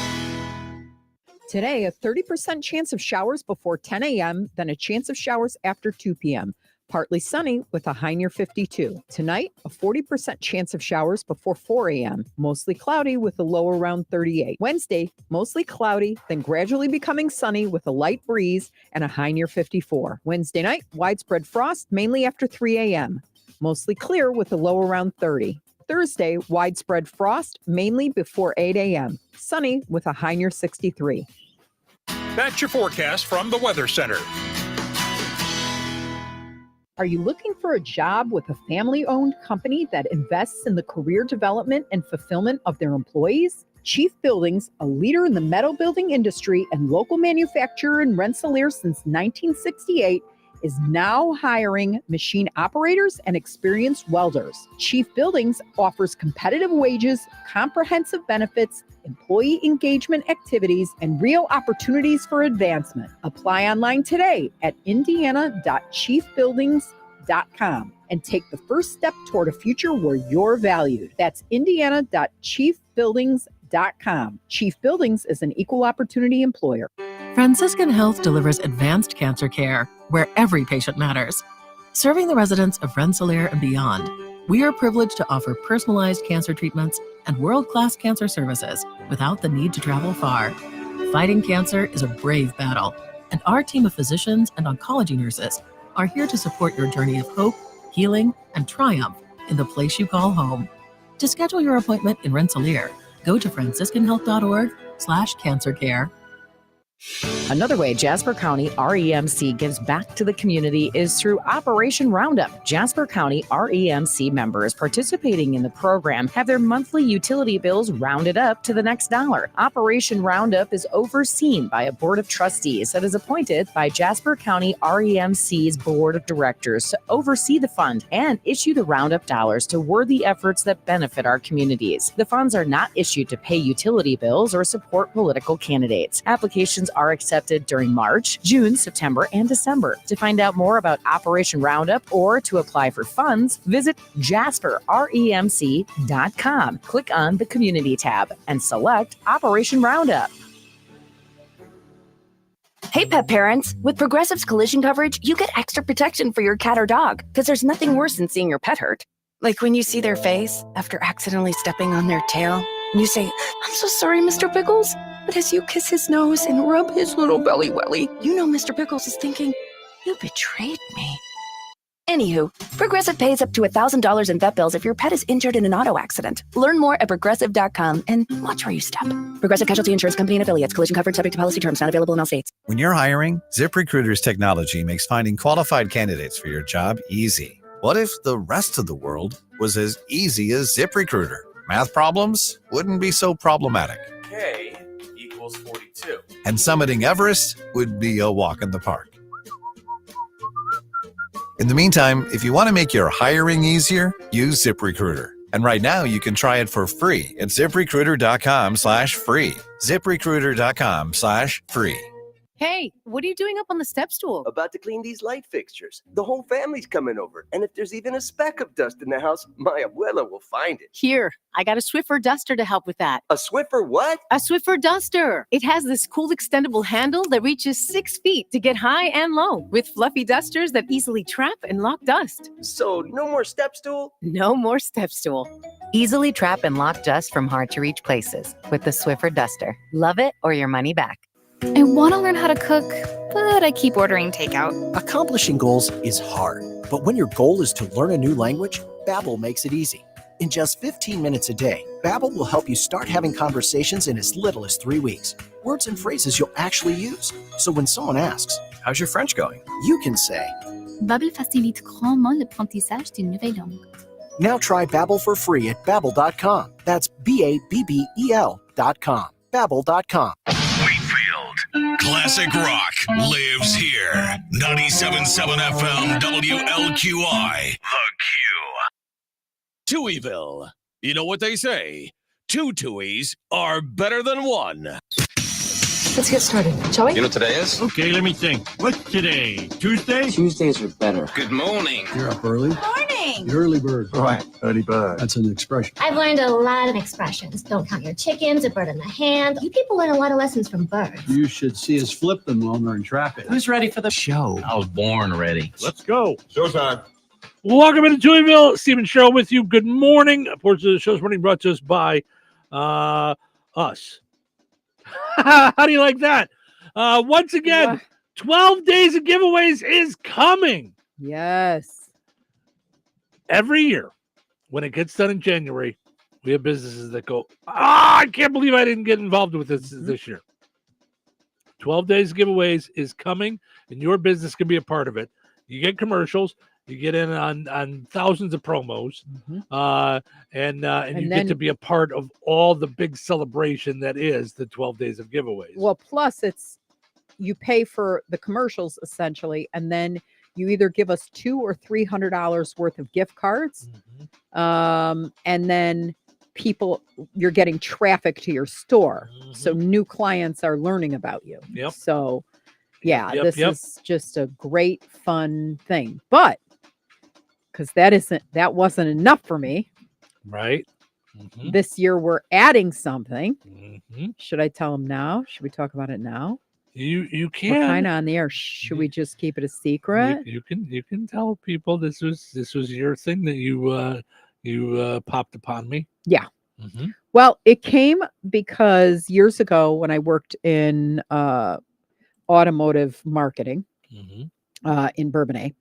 Today, a 30% chance of showers before 10 a.m., then a chance of showers after 2 p.m. Partly sunny with a high near 52. Tonight, a 40% chance of showers before 4 a.m. Mostly cloudy with a low around 38. Wednesday, mostly cloudy, then gradually becoming sunny with a light breeze and a high near 54. Wednesday night, widespread frost, mainly after 3 a.m. Mostly clear with a low around 30. Thursday, widespread frost, mainly before 8 a.m. Sunny with a high near 63. That's your forecast from the Weather Center. Are you looking for a job with a family-owned company that invests in the career development and fulfillment of their employees? Chief Buildings, a leader in the metal building industry and local manufacturer in Rensselaer since 1968, is now hiring machine operators and experienced welders. Chief Buildings offers competitive wages, comprehensive benefits, employee engagement activities, and real opportunities for advancement. Apply online today at indiana.chiefbuildings.com and take the first step toward a future where you're valued. That's indiana.chiefbuildings.com. Chief Buildings is an equal opportunity employer. Franciscan Health delivers advanced cancer care where every patient matters. Serving the residents of Rensselaer and beyond, we are privileged to offer personalized cancer treatments and world-class cancer services without the need to travel far. Fighting cancer is a brave battle, and our team of physicians and oncology nurses are here to support your journey of hope, healing, and triumph in the place you call home. To schedule your appointment in Rensselaer, go to franciscanhealth.org/cancercare. Another way Jasper County REMC gives back to the community is through Operation Roundup. Jasper County REMC members participating in the program have their monthly utility bills rounded up to the next dollar. Operation Roundup is overseen by a board of trustees that is appointed by Jasper County REMC's board of directors to oversee the fund and issue the Roundup dollars to worthy efforts that benefit our communities. The funds are not issued to pay utility bills or support political candidates. Applications are accepted during March, June, September, and December. To find out more about Operation Roundup or to apply for funds, visit jasperremc.com. Click on the Community tab and select Operation Roundup. Hey, pet parents. With Progressive's collision coverage, you get extra protection for your cat or dog because there's nothing worse than seeing your pet hurt. Like when you see their face after accidentally stepping on their tail, and you say, "I'm so sorry, Mr. Pickles." But as you kiss his nose and rub his little belly welly, you know Mr. Pickles is thinking, "You betrayed me." Anywho, Progressive pays up to $1,000 in vet bills if your pet is injured in an auto accident. Learn more at Progressive.com and watch where you step. Progressive Casualty Insurance Company and Affiliates. Collision coverage subject to policy terms. Not available in all states. When you're hiring, ZipRecruiter's technology makes finding qualified candidates for your job easy. What if the rest of the world was as easy as ZipRecruiter? Math problems wouldn't be so problematic. K equals 42. And summiting Everest would be a walk in the park. In the meantime, if you want to make your hiring easier, use ZipRecruiter. And right now you can try it for free at ZipRecruiter.com/free. ZipRecruiter.com/free. Hey, what are you doing up on the step stool? About to clean these light fixtures. The whole family's coming over. And if there's even a speck of dust in the house, my abuela will find it. Here, I got a Swiffer duster to help with that. A Swiffer what? A Swiffer duster. It has this cool extendable handle that reaches 6 feet to get high and low, with fluffy dusters that easily trap and lock dust. So no more step stool? No more step stool. Easily trap and lock dust from hard-to-reach places with the Swiffer duster. Love it or your money back. I want to learn how to cook, but I keep ordering takeout. Accomplishing goals is hard, but when your goal is to learn a new language, Babbel makes it easy. In just 15 minutes a day, Babbel will help you start having conversations in as little as 3 weeks. Words and phrases you'll actually use. So when someone asks, "How's your French going?" you can say, Babbel facilite grandement l'apprentissage d'une nouvelle langue. Now try Babbel for free at Babbel.com. That's Babbel.com. Babbel.com. Classic rock lives here. 97.7 FM WLQI. The Q. Touhyville. You know what they say? Two Touhies are better than one. Let's get started, shall we? You know what today is? Okay, let me think. What's today? Tuesday? Tuesdays are better. Good morning. You're up early? Morning. The early bird. Right, early bird. That's an expression. I've learned a lot of expressions. Don't count your chickens, a bird in the hand. You people learn a lot of lessons from birds. You should see us flip them while they're in traffic. Who's ready for the show? I was born ready. Let's go. Showtime. Welcome into Touhyville. Steve and Cheryl with you. Good morning. A portion of the show's morning brought to us by us. How do you like that? Once again, 12 days of giveaways is coming. Yes. Every year, when it gets done in January, we have businesses that go, I can't believe I didn't get involved with this year. 12 days of giveaways is coming, and your business can be a part of it. You get commercials. You get in on thousands of promos, and you get to be a part of all the big celebration that is the 12 days of giveaways. Well, plus you pay for the commercials essentially, and then you either give us $200 or $300 worth of gift cards, and then you're getting traffic to your store, so new clients are learning about you. Yep. So, yeah, this is just a great fun thing, but. Because that wasn't enough for me. Right. This year we're adding something. Should I tell them now? Should we talk about it now? You can. We're kind of on the air. Should we just keep it a secret? You can tell people this was your thing that you popped upon me. Yeah. Well, it came because years ago when I worked in automotive marketing in Bourbonnais.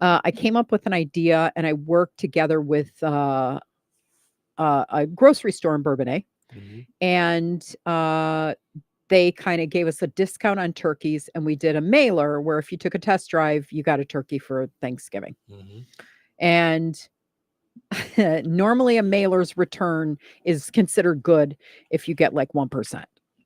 I came up with an idea, and I worked together with a grocery store in Bourbonnais, and they kind of gave us a discount on turkeys, and we did a mailer where if you took a test drive, you got a turkey for Thanksgiving. And normally a mailer's return is considered good if you get like 1%.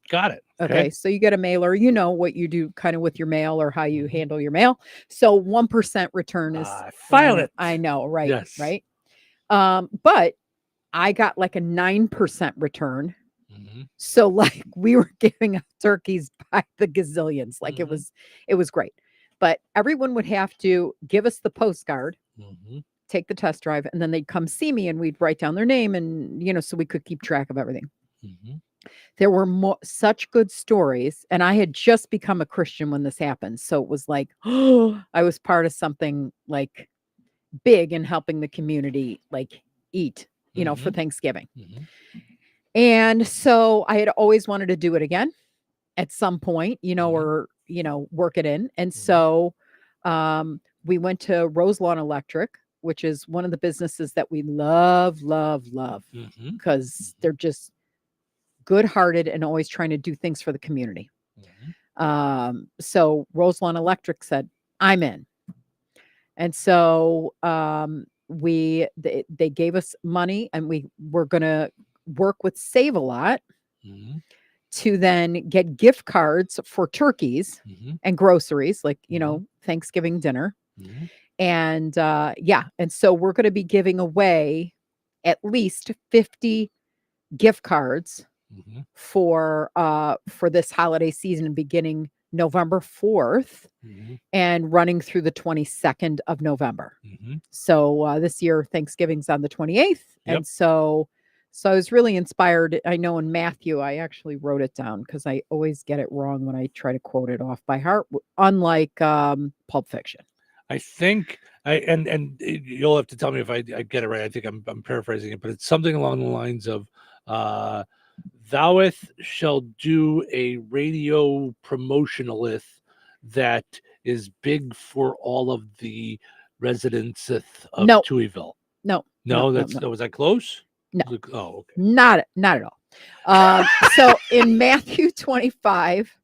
Got it. Okay. So you get a mailer, you know what you do kind of with your mail or how you handle your mail. So 1% return is file it. I know. Right. Yes. Right. But I got like a 9% return. So like we were giving up turkeys by the gazillions. Like it was great. But everyone would have to give us the postcard, take the test drive, and then they'd come see me and we'd write down their name and, so we could keep track of everything. There were such good stories, and I had just become a Christian when this happened. So it was like, I was part of something like big in helping the community like eat, for Thanksgiving. And so I had always wanted to do it again at some point, or, work it in. And so we went to Roselawn Electric, which is one of the businesses that we love, because they're just good-hearted and always trying to do things for the community. So Roselawn Electric said, I'm in. And so they gave us money, and we were going to work with Save a Lot to then get gift cards for turkeys and groceries, like, Thanksgiving dinner. And and so we're going to be giving away at least 50 gift cards for this holiday season, beginning November 4th and running through the 22nd of November. So this year Thanksgiving's on the 28th. And so I was really inspired. I know in Matthew, I actually wrote it down because I always get it wrong when I try to quote it off by heart, unlike Pulp Fiction. I think and you'll have to tell me if I get it right. I think I'm paraphrasing it, but it's something along the lines of thou'th shall do a radio promotionalith that is big for all of the residents of Touhyville. No. Was that close? No. Oh, okay. Not at all. So in Matthew 25,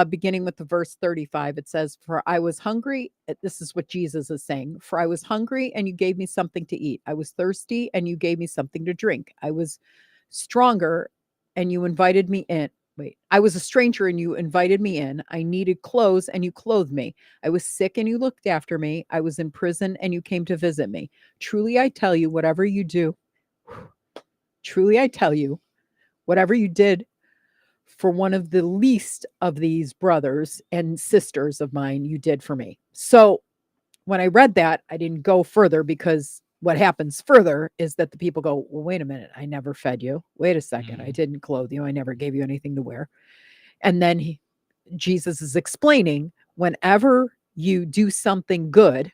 beginning with the verse 35, it says, "For I was hungry." This is what Jesus is saying. "For I was hungry, and you gave me something to eat. I was thirsty, and you gave me something to drink. I was stronger, and you invited me in." I was a stranger, and you invited me in. I needed clothes, and you clothed me. I was sick, and you looked after me. I was in prison, and you came to visit me. Truly, I tell you, whatever you did for one of the least of these brothers and sisters of mine, you did for me. So when I read that, I didn't go further, because what happens further is that the people go, well, wait a minute, I never fed you. Wait a second, I didn't clothe you. I never gave you anything to wear. And then Jesus is explaining, whenever you do something good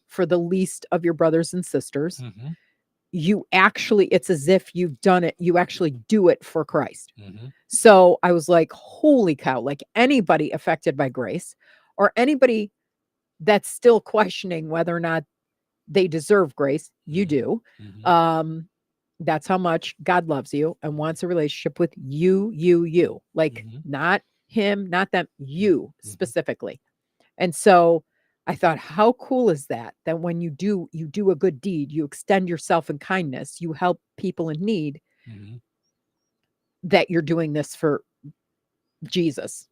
for the least of your brothers and sisters, you actually, it's as if you've done it. You actually do it for Christ. So I was like, holy cow, like anybody affected by grace, or anybody that's still questioning whether or not they deserve grace, you do. That's how much God loves you and wants a relationship with you, like not him, not them, you specifically. And so I thought, how cool is that? That when you do a good deed, you extend yourself in kindness, you help people in need, that you're doing this for Jesus.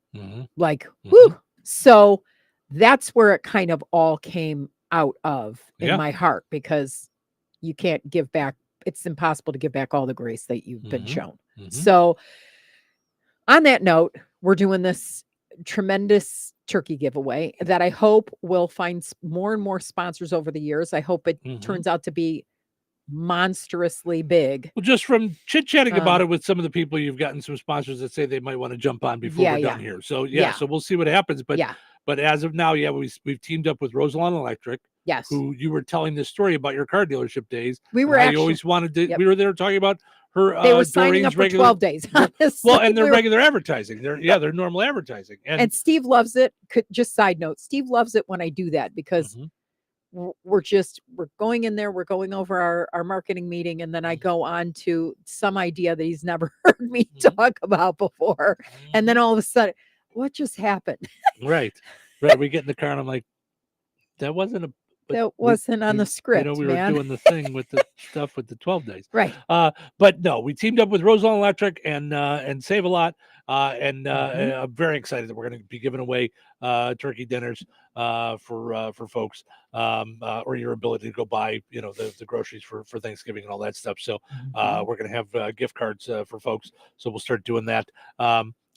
Like, whoo. So that's where it kind of all came out of in my heart, because you can't give back. It's impossible to give back all the grace that you've been shown. So on that note, we're doing this tremendous turkey giveaway that I hope will find more and more sponsors over the years. I hope it turns out to be monstrously big. Well, just from chit-chatting about it with some of the people, you've gotten some sponsors that say they might want to jump on before we're done here. So so we'll see what happens. But as of now, we've teamed up with Roselawn Electric. Yes. Who you were telling this story about your car dealership days. We were actually, always wanted to, we were there talking about her. They were signing up for 12 days. Well, and they're regular advertising. They're normal advertising. And Steve loves it. Just side note, Steve loves it when I do that, because we're going in there, we're going over our marketing meeting, and then I go on to some idea that he's never heard me talk about before. And then all of a sudden, what just happened? Right. We get in the car and I'm like, that wasn't on the script. We were doing the thing with the stuff with the 12 days. Right. But no, we teamed up with Roselawn Electric and Save a Lot. I'm very excited that we're going to be giving away turkey dinners for folks, or your ability to go buy, the groceries for Thanksgiving and all that stuff. So we're going to have gift cards for folks. So we'll start doing that.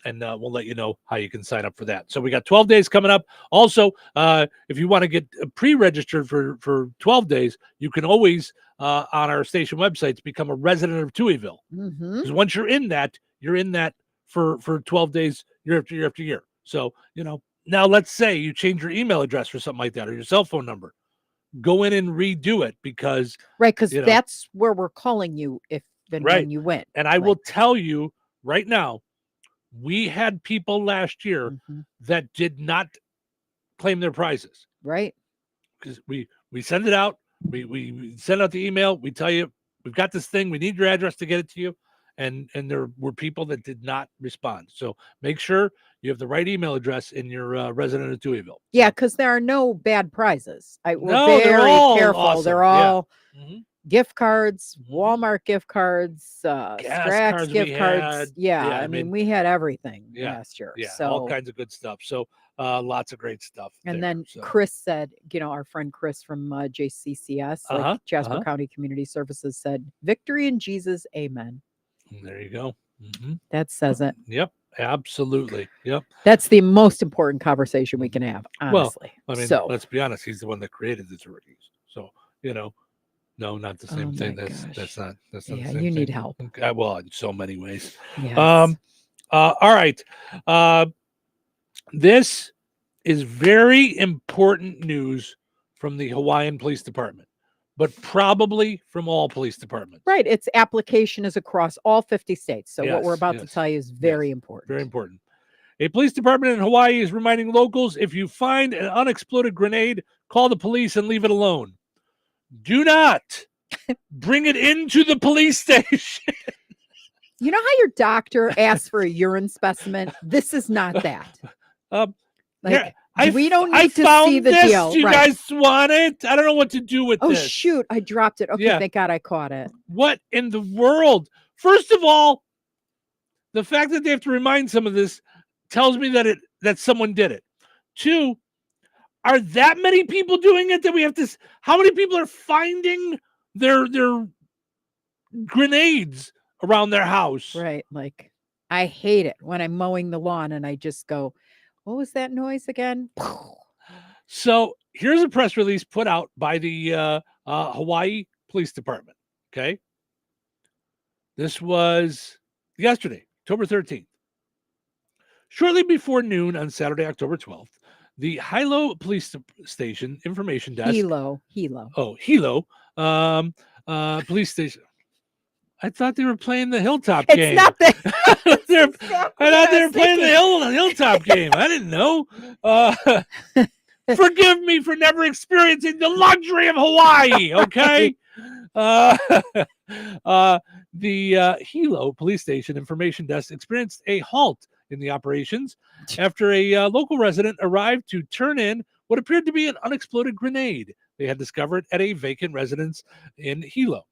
And we'll let you know how you can sign up for that. So we got 12 days coming up. Also, if you want to get pre-registered for 12 days, you can always, on our station websites, become a resident of Touhyville. Because once you're in that for 12 days, year after year after year. So, now let's say you change your email address or something like that, or your cell phone number. Go in and redo it, because that's where we're calling you when you win. And I will tell you right now, we had people last year that did not claim their prizes. Right. Because we send it out. We send out the email. We tell you, we've got this thing. We need your address to get it to you. And there were people that did not respond. So make sure you have the right email address in your resident of Touhyville. Yeah, because there are no bad prizes. We're they're very all careful. awesome. They're all gift cards, Walmart gift cards, Strax gift cards. I mean, we had everything last year. Yeah, so all kinds of good stuff. So lots of great stuff. And then Chris said, our friend Chris from JCCS, Jasper County Community Services, said, "Victory in Jesus, amen." There you go. That says it. Yep, absolutely. Yep. That's the most important conversation we can have, honestly. Well, I mean, let's be honest. He's the one that created the turkeys. So, no, not the same thing. That's not the same you need thing. help. Well, in so many ways. Yes. All right. This is very important news from the Hawaiian Police Department, but probably from all police departments. Right. Its application is across all 50 states. So what we're about to tell you is very important. Very important. A police department in Hawaii is reminding locals, if you find an unexploded grenade, call the police and leave it alone. Do not bring it into the police station. You know how your doctor asks for a urine specimen? This is not that. We don't need to see the deal. Do you guys want it? I don't know what to do with this. Oh, shoot. I dropped it. Okay, thank God I caught it. What in the world? First of all, the fact that they have to remind some of this tells me that someone did it. Two, are that many people doing it that we have to? How many people are finding their grenades around their house? Right, like I hate it when I'm mowing the lawn and I just go, what was that noise again? So here's a press release put out by the Hawaii Police Department. Okay. This was yesterday, October 13th. Shortly before noon on Saturday, October 12th, the Hilo Police Station Information Desk. Hilo. Oh, Hilo. Police Station. I thought they were playing the Hilltop game. It's not the. I thought they were playing the Hilltop game. I didn't know. Forgive me for never experiencing the luxury of Hawaii. Okay. The Hilo Police Station Information Desk experienced a halt in the operations after a local resident arrived to turn in what appeared to be an unexploded grenade they had discovered at a vacant residence in Hilo.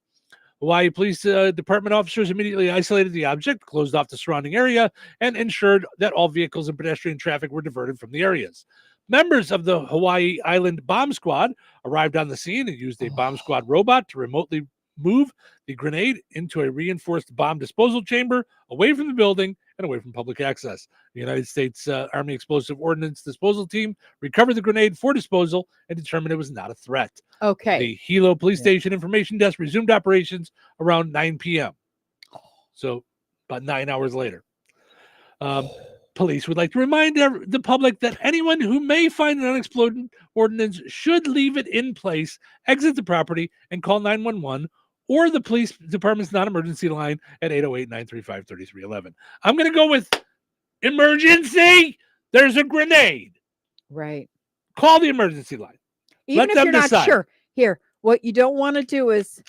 Hawaii Police Department officers immediately isolated the object, closed off the surrounding area, and ensured that all vehicles and pedestrian traffic were diverted from the areas. Members of the Hawaii Island Bomb Squad arrived on the scene and used a bomb squad robot to remotely move the grenade into a reinforced bomb disposal chamber away from the building and away from public access. The United States Army Explosive Ordnance Disposal Team recovered the grenade for disposal and determined it was not a threat. Okay. The Hilo Police Station Information Desk resumed operations around 9 p.m. So about 9 hours later. Police would like to remind the public that anyone who may find an unexploded ordnance should leave it in place, exit the property, and call 911 or the police department's non-emergency line at 808-935-3311. I'm going to go with emergency. There's a grenade. Right. Call the emergency line. Even Let if them you're decide. not sure. Here, what you don't want to do is,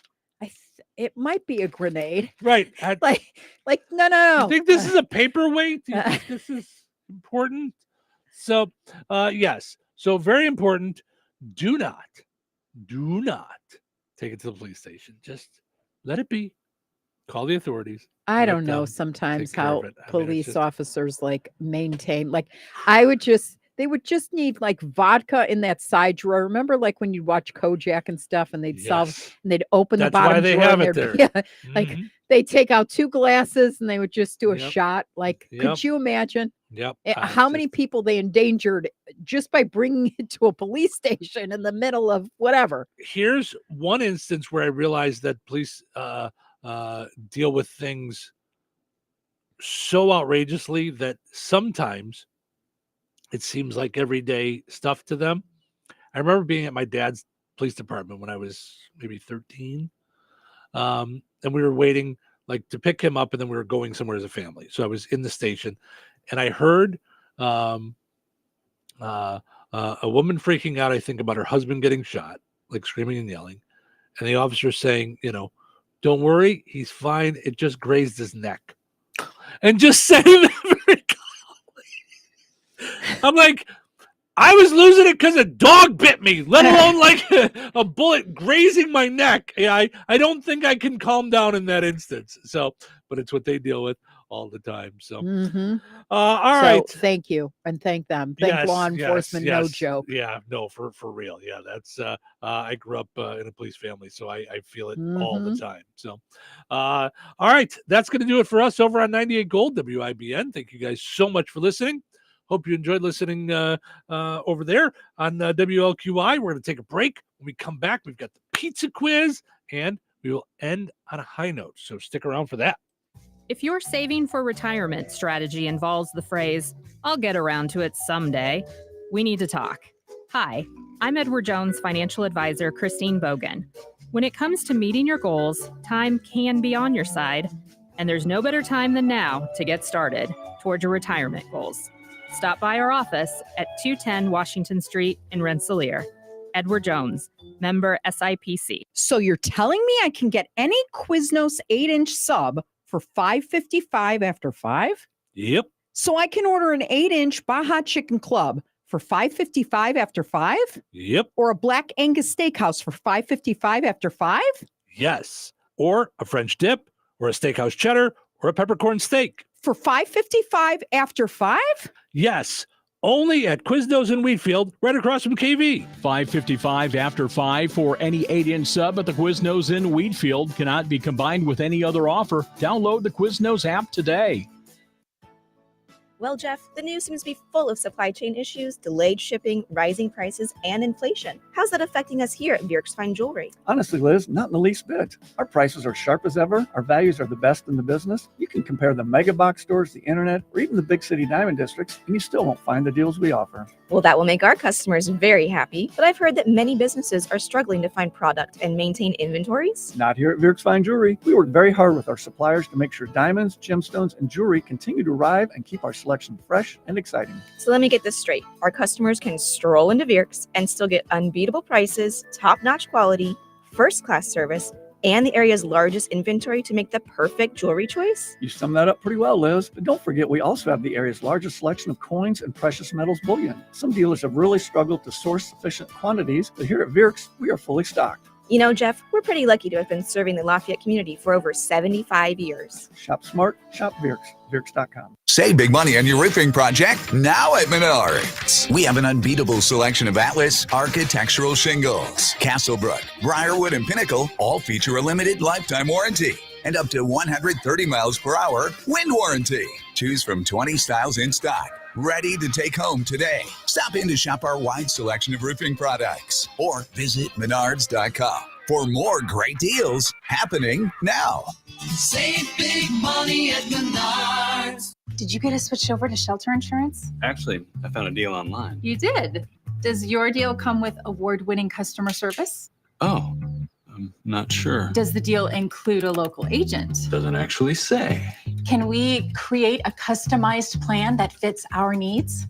it might be a grenade. Right. Like no. I think this is a paperweight. Do you think this is important? So, yes. So very important. Do not take it to the police station. Just let it be. Call the authorities. I Let don't know them sometimes take care how of it. I mean, it's police just- officers like maintain, like they would just need like vodka in that side drawer. Remember like when you watch Kojak and stuff and they'd solve Yes. and they'd open the That's bottom why they drawer have and it there'd there. be- Yeah, like Mhm. they take out 2 glasses and they would just do a Yep. shot. Like, Yep. could you imagine Yep. how many people they endangered just by bringing it to a police station in the middle of whatever? Here's one instance where I realized that police deal with things so outrageously that sometimes it seems like everyday stuff to them. I remember being at my dad's police department when I was maybe 13. And we were waiting like to pick him up and then we were going somewhere as a family. So I was in the station and I heard a woman freaking out, I think, about her husband getting shot, like screaming and yelling. And the officer saying, don't worry, he's fine. It just grazed his neck. And just saying that very calmly. I'm like, I was losing it because a dog bit me, let alone like a bullet grazing my neck. Yeah, I don't think I can calm down in that instance. So, but it's what they deal with all the time. So, Mhm. all So, right. thank you and thank them. Thank law enforcement. No yes. joke. Yeah, no, for real. Yeah, that's I grew up in a police family, so I feel it all the Mhm. time. So all right, that's gonna do it for us over on 98 Gold WIBN. Thank you guys so much for listening. Hope you enjoyed listening over there on WLQI. We're gonna take a break. When we come back, we've got the pizza quiz and we will end on a high note. So stick around for that. If your saving for retirement strategy involves the phrase, I'll get around to it someday, we need to talk. Hi, I'm Edward Jones financial advisor Christine Bogan. When it comes to meeting your goals, time can be on your side, and there's no better time than now to get started toward your retirement goals. Stop by our office at 210 Washington Street in Rensselaer. Edward Jones, member SIPC. So you're telling me I can get any Quiznos 8-inch sub for $5.55 after 5? Yep. So I can order an 8-inch Baja Chicken Club for $5.55 after 5? Yep. Or a Black Angus Steakhouse for $5.55 after 5? Yes. Or a French dip, or a steakhouse cheddar, or a peppercorn steak. For $5.55 after 5? Yes. Only at Quiznos in Wheatfield, right across from KV. $5.55 after 5 for any 8-inch sub at the Quiznos in Wheatfield. Cannot be combined with any other offer. Download the Quiznos app today. Well, Jeff, the news seems to be full of supply chain issues, delayed shipping, rising prices, and inflation. How's that affecting us here at Bjork's Fine Jewelry? Honestly, Liz, not in the least bit. Our prices are sharp as ever. Our values are the best in the business. You can compare the mega box stores, the internet, or even the big city diamond districts, and you still won't find the deals we offer. Well, that will make our customers very happy, but I've heard that many businesses are struggling to find product and maintain inventories. Not here at Bjork's Fine Jewelry. We work very hard with our suppliers to make sure diamonds, gemstones, and jewelry continue to arrive and keep our selection fresh and exciting. So let me get this straight. Our customers can stroll into Bjork's and still get unbeatable prices, top-notch quality, first-class service, and the area's largest inventory to make the perfect jewelry choice? You summed that up pretty well, Liz. But don't forget, we also have the area's largest selection of coins and precious metals bullion. Some dealers have really struggled to source sufficient quantities, but here at Bjork's, we are fully stocked. You know, Jeff, we're pretty lucky to have been serving the Lafayette community for over 75 years. Shop smart, shop Bjork's. Bjork's.com. Save big money on your roofing project now at Menards. We have an unbeatable selection of Atlas architectural shingles. Castlebrook, Briarwood, and Pinnacle all feature a limited lifetime warranty and up to 130 miles per hour wind warranty. Choose from 20 styles in stock. Ready to take home today. Stop in to shop our wide selection of roofing products or visit Menards.com for more great deals happening now. Save big money at Menards. Did you get us switched over to shelter insurance? Actually, I found a deal online. You did. Does your deal come with award-winning customer service? Oh, I'm not sure. Does the deal include a local agent? Doesn't actually say. Can we create a customized plan that fits our needs?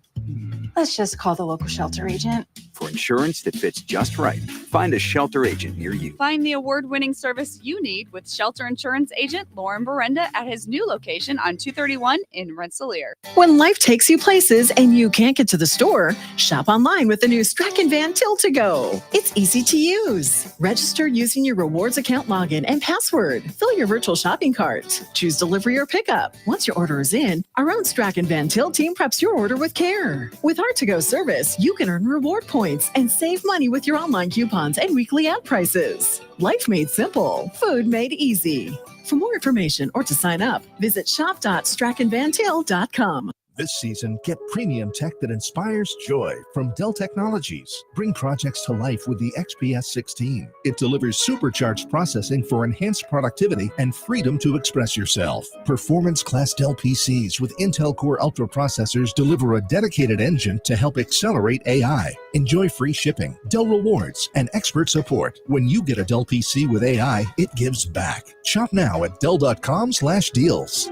Let's just call the local shelter agent. For insurance that fits just right, find a shelter agent near you. Find the award-winning service you need with shelter insurance agent Lauren Berenda at his new location on 231 in Rensselaer. When life takes you places and you can't get to the store, shop online with the new Strachan Van Til to Go. It's easy to use. Register using your rewards account login and password. Fill your virtual shopping cart. Choose delivery or pickup. Once your order is in, our own Strachan Van Til team preps your order with care. With our to-go service, you can earn reward points and save money with your online coupons and weekly ad prices. Life made simple, food made easy. For more information or to sign up, visit shop.strachanvantil.com. This season, get premium tech that inspires joy from Dell Technologies. Bring projects to life with the XPS 16. It delivers supercharged processing for enhanced productivity and freedom to express yourself. Performance-class Dell PCs with Intel Core Ultra processors deliver a dedicated engine to help accelerate AI. Enjoy free shipping, Dell rewards, and expert support. When you get a Dell PC with AI, it gives back. Shop now at Dell.com/deals.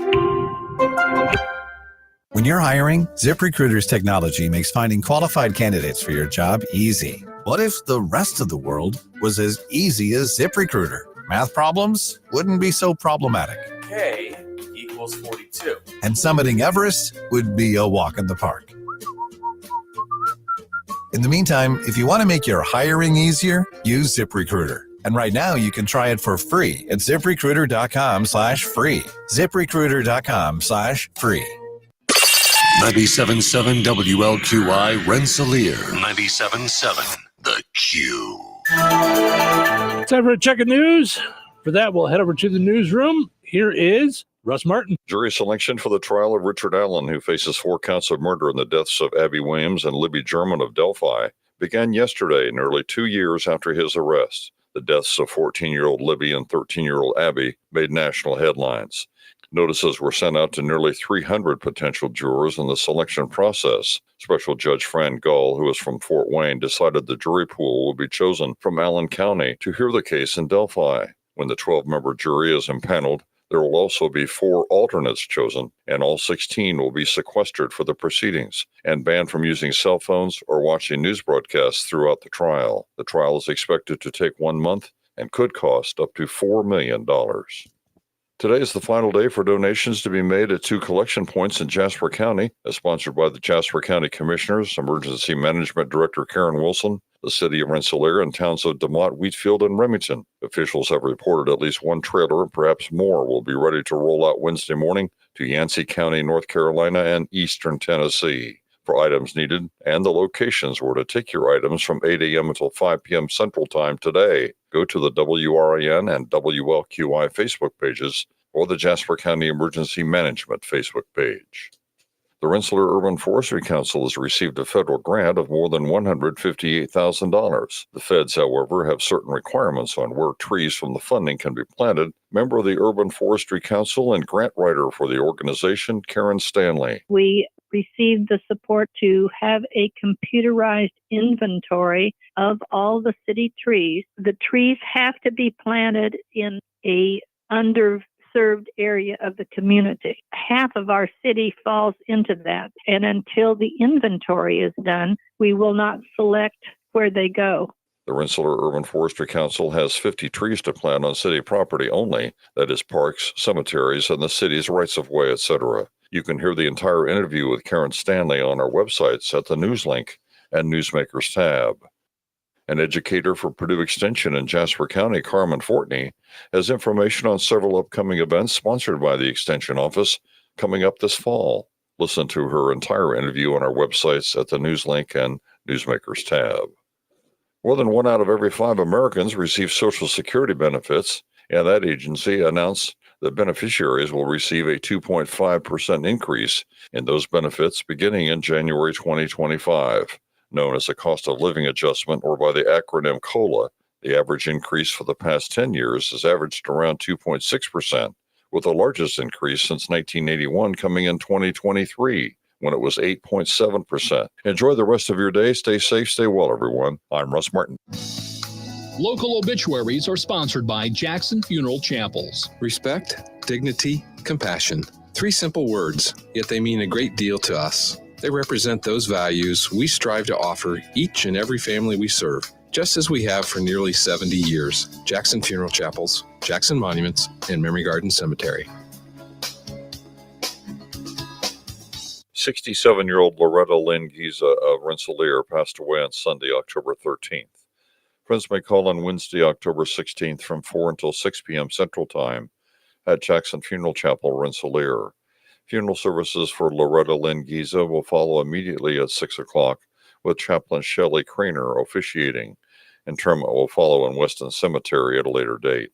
When you're hiring, ZipRecruiter's technology makes finding qualified candidates for your job easy. What if the rest of the world was as easy as ZipRecruiter? Math problems wouldn't be so problematic. K equals 42. And summiting Everest would be a walk in the park. In the meantime, if you want to make your hiring easier, use ZipRecruiter. And right now, you can try it for free at ZipRecruiter.com/free. ZipRecruiter.com/free. 97.7 WLQI Rensselaer. 97.7 The Q. Time for a check of news. For that, we'll head over to the newsroom. Here is Russ Martin. Jury selection for the trial of Richard Allen, who faces 4 counts of murder in the deaths of Abby Williams and Libby German of Delphi, began yesterday, nearly 2 years after his arrest. The deaths of 14-year-old Libby and 13-year-old Abby made national headlines. Notices were sent out to nearly 300 potential jurors in the selection process. Special Judge Fran Gull, who is from Fort Wayne, decided the jury pool will be chosen from Allen County to hear the case in Delphi. When the 12-member jury is impaneled, there will also be 4 alternates chosen, and all 16 will be sequestered for the proceedings and banned from using cell phones or watching news broadcasts throughout the trial. The trial is expected to take 1 month and could cost up to $4 million. Today is the final day for donations to be made at 2 collection points in Jasper County, as sponsored by the Jasper County Commissioners, Emergency Management Director Karen Wilson, the City of Rensselaer, and towns of DeMotte, Wheatfield, and Remington. Officials have reported at least 1 trailer and perhaps more will be ready to roll out Wednesday morning to Yancey County, North Carolina, and eastern Tennessee. For items needed and the locations where to take your items from 8 a.m. until 5 p.m. Central Time today, go to the WRIN and WLQI Facebook pages or the Jasper County Emergency Management Facebook page. The Rensselaer Urban Forestry Council has received a federal grant of more than $158,000. The feds, however, have certain requirements on where trees from the funding can be planted. Member of the Urban Forestry Council and grant writer for the organization, Karen Stanley. We received the support to have a computerized inventory of all the city trees. The trees have to be planted in a underserved area of the community. Half of our city falls into that. And until the inventory is done, we will not select where they go. The Rensselaer Urban Forestry Council has 50 trees to plant on city property only, that is parks, cemeteries, and the city's rights-of-way, etc. You can hear the entire interview with Karen Stanley on our websites at the news link and Newsmakers tab. An educator for Purdue Extension in Jasper County, Carmen Fortney, has information on several upcoming events sponsored by the Extension Office coming up this fall. Listen to her entire interview on our websites at the news link and Newsmakers tab. More than 1 out of every 5 Americans receive Social Security benefits, and that agency announced that beneficiaries will receive a 2.5% increase in those benefits beginning in January 2025. Known as a cost of living adjustment, or by the acronym COLA, the average increase for the past 10 years has averaged around 2.6%, with the largest increase since 1981 coming in 2023, when it was 8.7%. Enjoy the rest of your day. Stay safe, stay well, everyone. I'm Russ Martin. Local obituaries are sponsored by Jackson Funeral Chapels. Respect, dignity, compassion. 3 simple words, yet they mean a great deal to us. They represent those values we strive to offer each and every family we serve, just as we have for nearly 70 years. Jackson Funeral Chapels, Jackson Monuments, and Memory Garden Cemetery. 67-year-old Loretta Lynn Giza of Rensselaer passed away on Sunday, October 13th. Friends may call on Wednesday, October 16th from 4 until 6 p.m. Central Time at Jackson Funeral Chapel, Rensselaer. Funeral services for Loretta Lynn Giza will follow immediately at 6 o'clock with Chaplain Shelley Craner officiating. Interment will follow in Weston Cemetery at a later date.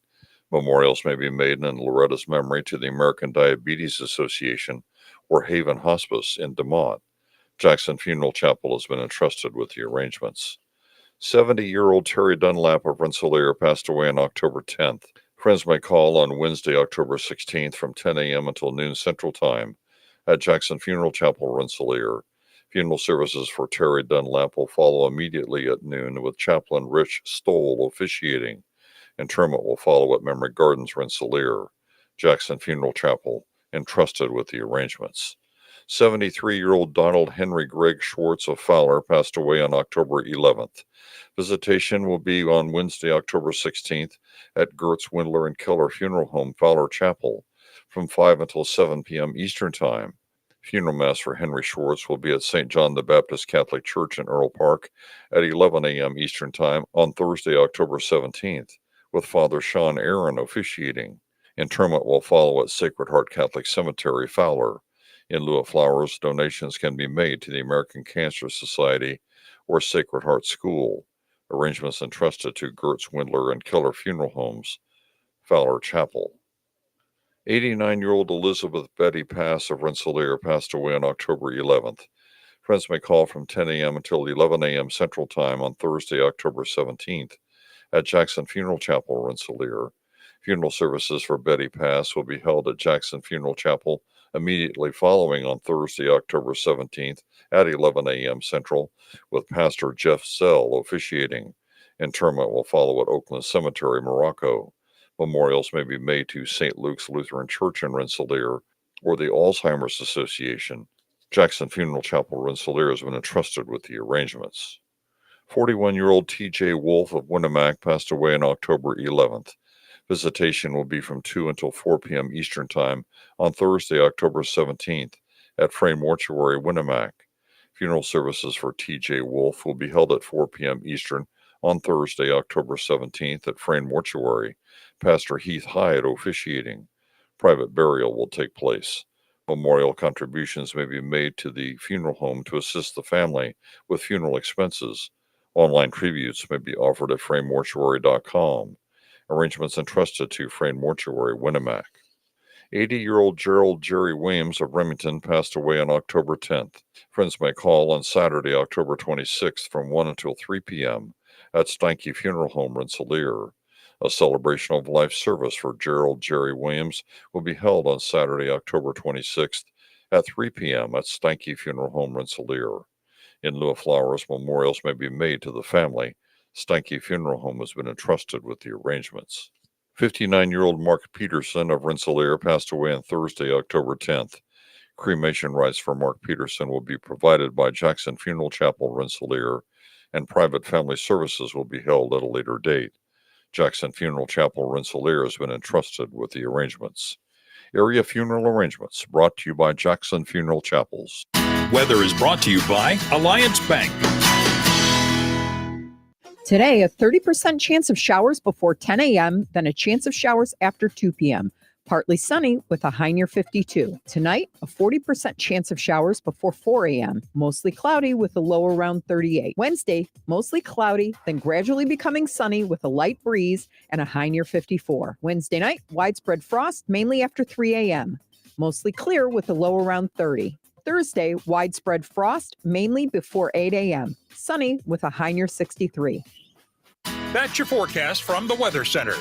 Memorials may be made in Loretta's memory to the American Diabetes Association or Haven Hospice in DeMont. Jackson Funeral Chapel has been entrusted with the arrangements. 70-year-old Terry Dunlap of Rensselaer passed away on October 10th. Friends may call on Wednesday, October 16th from 10 a.m. until noon Central Time at Jackson Funeral Chapel, Rensselaer. Funeral services for Terry Dunlap will follow immediately at noon with Chaplain Rich Stoll officiating. Interment will follow at Memory Gardens, Rensselaer. Jackson Funeral Chapel entrusted with the arrangements. 73-year-old Donald Henry Gregg Schwartz of Fowler passed away on October 11th. Visitation will be on Wednesday, October 16th at Gertz, Windler, and Keller Funeral Home, Fowler Chapel, from 5 until 7 p.m. Eastern Time. Funeral Mass for Henry Schwartz will be at St. John the Baptist Catholic Church in Earl Park at 11 a.m. Eastern Time on Thursday, October 17th, with Father Sean Aaron officiating. Interment will follow at Sacred Heart Catholic Cemetery, Fowler. In lieu of flowers, donations can be made to the American Cancer Society or Sacred Heart School. Arrangements entrusted to Gertz, Windler, and Keller Funeral Homes, Fowler Chapel. 89-year-old Elizabeth Betty Pass of Rensselaer passed away on October 11th. Friends may call from 10 a.m. until 11 a.m. Central Time on Thursday, October 17th at Jackson Funeral Chapel, Rensselaer. Funeral services for Betty Pass will be held at Jackson Funeral Chapel immediately following on Thursday, October 17th at 11 a.m. Central, with Pastor Jeff Zell officiating. Interment will follow at Oakland Cemetery, Morocco. Memorials may be made to St. Luke's Lutheran Church in Rensselaer or the Alzheimer's Association. Jackson Funeral Chapel, Rensselaer has been entrusted with the arrangements. 41-year-old T.J. Wolf of Winnemac passed away on October 11th. Visitation will be from 2 until 4 p.m. Eastern Time on Thursday, October 17th at Frame Mortuary, Winnemac. Funeral services for T.J. Wolf will be held at 4 p.m. Eastern on Thursday, October 17th at Frame Mortuary. Pastor Heath Hyde officiating. Private burial will take place. Memorial contributions may be made to the funeral home to assist the family with funeral expenses. Online tributes may be offered at framemortuary.com. Arrangements entrusted to Frame Mortuary, Winnemac. 80-year-old Gerald Jerry Williams of Remington passed away on October 10th. Friends may call on Saturday, October 26th from 1 until 3 p.m. at Steinke Funeral Home, Rensselaer. A celebration of life service for Gerald Jerry Williams will be held on Saturday, October 26th at 3 p.m. at Steinke Funeral Home, Rensselaer. In lieu of flowers, memorials may be made to the family. Steinke Funeral Home has been entrusted with the arrangements. 59-year-old Mark Peterson of Rensselaer passed away on Thursday, October 10th. Cremation rights for Mark Peterson will be provided by Jackson Funeral Chapel, Rensselaer, and private family services will be held at a later date. Jackson Funeral Chapel, Rensselaer has been entrusted with the arrangements. Area funeral arrangements brought to you by Jackson Funeral Chapels. Weather is brought to you by Alliance Bank. Today, a 30% chance of showers before 10 a.m., then a chance of showers after 2 p.m. Partly sunny with a high near 52. Tonight, a 40% chance of showers before 4 a.m. Mostly cloudy with a low around 38. Wednesday, mostly cloudy, then gradually becoming sunny with a light breeze and a high near 54. Wednesday night, widespread frost, mainly after 3 a.m. Mostly clear with a low around 30. Thursday, widespread frost, mainly before 8 a.m. Sunny with a high near 63. That's your forecast from the Weather Center.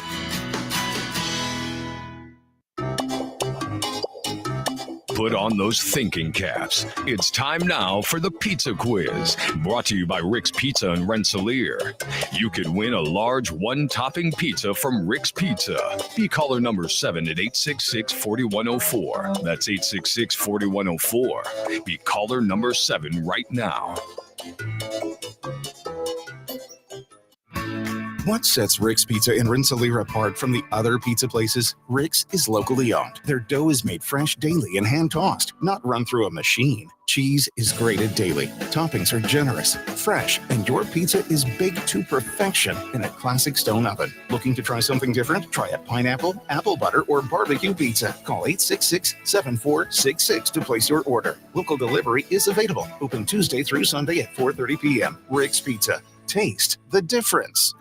Put on those thinking caps. It's time now for the Pizza Quiz, brought to you by Rick's Pizza in Rensselaer. You could win a large one-topping pizza from Rick's Pizza. Be caller number 7 at 866-4104. That's 866-4104. Be caller number 7 right now. What sets Rick's Pizza in Rensselaer apart from the other pizza places? Rick's is locally owned. Their dough is made fresh daily and hand-tossed, not run through a machine. Cheese is grated daily. Toppings are generous, fresh, and your pizza is baked to perfection in a classic stone oven. Looking to try something different? Try a pineapple, apple butter, or barbecue pizza. Call 866-7466 to place your order. Local delivery is available. Open Tuesday through Sunday at 4:30 p.m. Rick's Pizza. Taste the difference.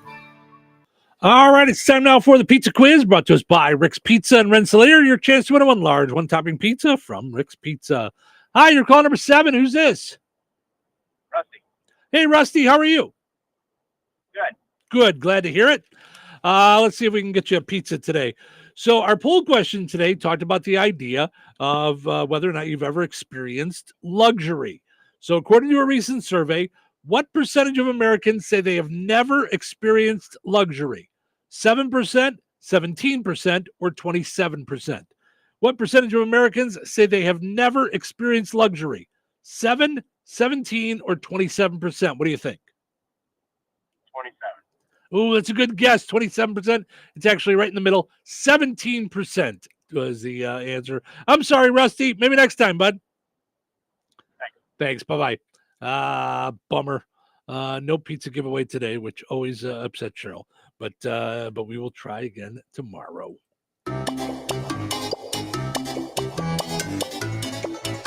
All right, it's time now for the Pizza Quiz, brought to us by Rick's Pizza in Rensselaer. Your chance to win a one large, one-topping pizza from Rick's Pizza. Hi, you're call number 7. Who's this? Rusty. Hey, Rusty, how are you? Good. Good, glad to hear it. Let's see if we can get you a pizza today. So our poll question today talked about the idea of whether or not you've ever experienced luxury. So according to a recent survey, what percentage of Americans say they have never experienced luxury? 7%, 17%, or 27%? What percentage of Americans say they have never experienced luxury? 7, 17, or 27%? What do you think? 27. Oh, that's a good guess. 27%. It's actually right in the middle. 17% was the answer. I'm sorry, Rusty. Maybe next time, bud. Thanks. Bye-bye. Bummer. No pizza giveaway today, which always upsets Cheryl. But we will try again tomorrow.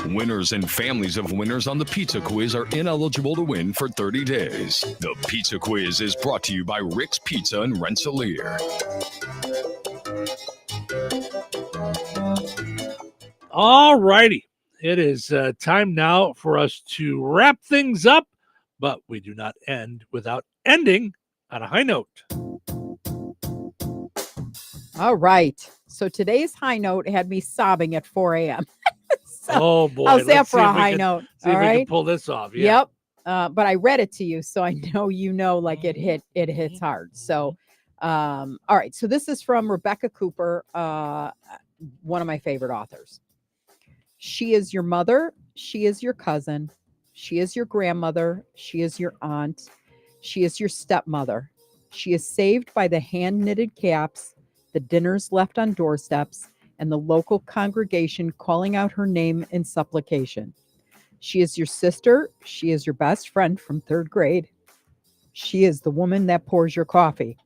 Winners and families of winners on the Pizza Quiz are ineligible to win for 30 days. The Pizza Quiz is brought to you by Rick's Pizza in Rensselaer. All righty. It is time now for us to wrap things up, but we do not end without ending on a high note. All right. So today's high note had me sobbing at 4 a.m. Oh, boy. How's that Let's for see a if we high can- note? See if All we right. can pull this off. Yeah. Yep. But I read it to you, so I know like it hits hard. So, all right. So this is from Rebecca Cooper, one of my favorite authors. She is your mother. She is your cousin. She is your grandmother. She is your aunt. She is your stepmother. She is saved by the hand-knitted caps, the dinners left on doorsteps, and the local congregation calling out her name in supplication. She is your sister. She is your best friend from 3rd grade. She is the woman that pours your coffee.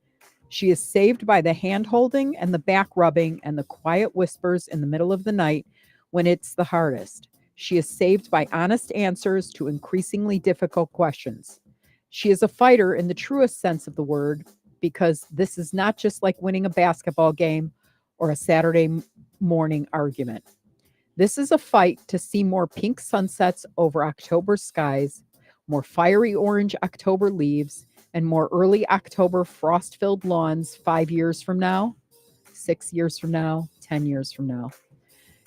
She is saved by the hand-holding and the back-rubbing and the quiet whispers in the middle of the night when it's the hardest. She is saved by honest answers to increasingly difficult questions. She is a fighter in the truest sense of the word, because this is not just like winning a basketball game or a Saturday morning argument. This is a fight to see more pink sunsets over October skies, more fiery orange October leaves, and more early October frost-filled lawns 5 years from now, 6 years from now, 10 years from now.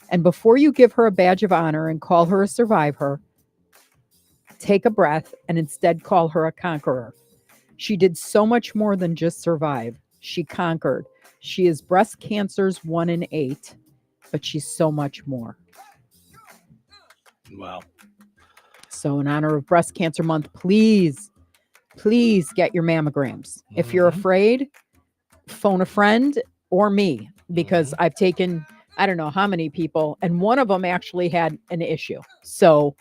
And before you give her a badge of honor and call her a survivor, take a breath and instead call her a conqueror. She did so much more than just survive. She conquered. She is breast cancer's 1 in 8, but she's so much more. Wow. So in honor of Breast Cancer Month, please get your mammograms. If you're afraid, phone a friend or me, because I've taken, I don't know how many people, and one of them actually had an issue. So,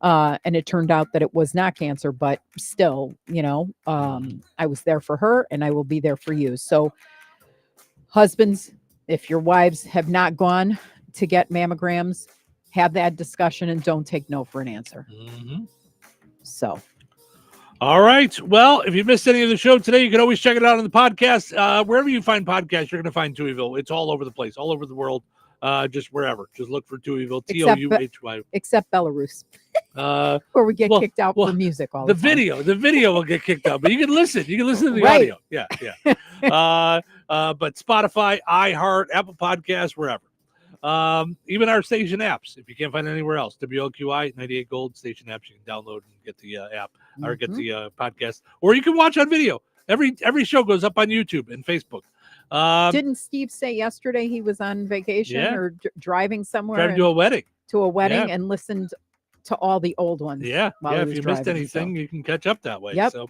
and it turned out that it was not cancer, but still, I was there for her and I will be there for you. So husbands, if your wives have not gone to get mammograms, have that discussion and don't take no for an answer. So. All right. Well, if you missed any of the show today, you can always check it out on the podcast. Wherever you find podcasts, you're going to find Touhyville. It's all over the place, all over the world, just wherever. Just look for Touhyville, Touhy. Except Belarus, where we get kicked out for music all the time. The video will get kicked out, but you can listen. You can listen to the audio. Yeah. But Spotify, iHeart, Apple Podcasts, wherever. Even our station apps, if you can't find it anywhere else, WLQI 98 Gold station apps, you can download and get the app or get the podcast, or you can watch on video. Every show goes up on YouTube and Facebook. Didn't Steve say yesterday he was on vacation or driving somewhere? Driving to a wedding. And listened to all the old ones. Yeah. If you missed anything, you can catch up that way. Yep. So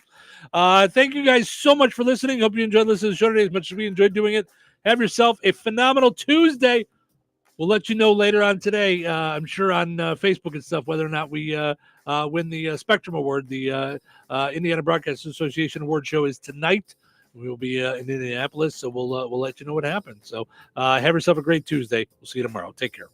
thank you guys so much for listening. Hope you enjoyed listening to the show today as much as we enjoyed doing it. Have yourself a phenomenal Tuesday. We'll let you know later on today, I'm sure on Facebook and stuff, whether or not we win the Spectrum Award. The Indiana Broadcast Association Award show is tonight. We will be in Indianapolis, so we'll let you know what happens. So have yourself a great Tuesday. We'll see you tomorrow. Take care.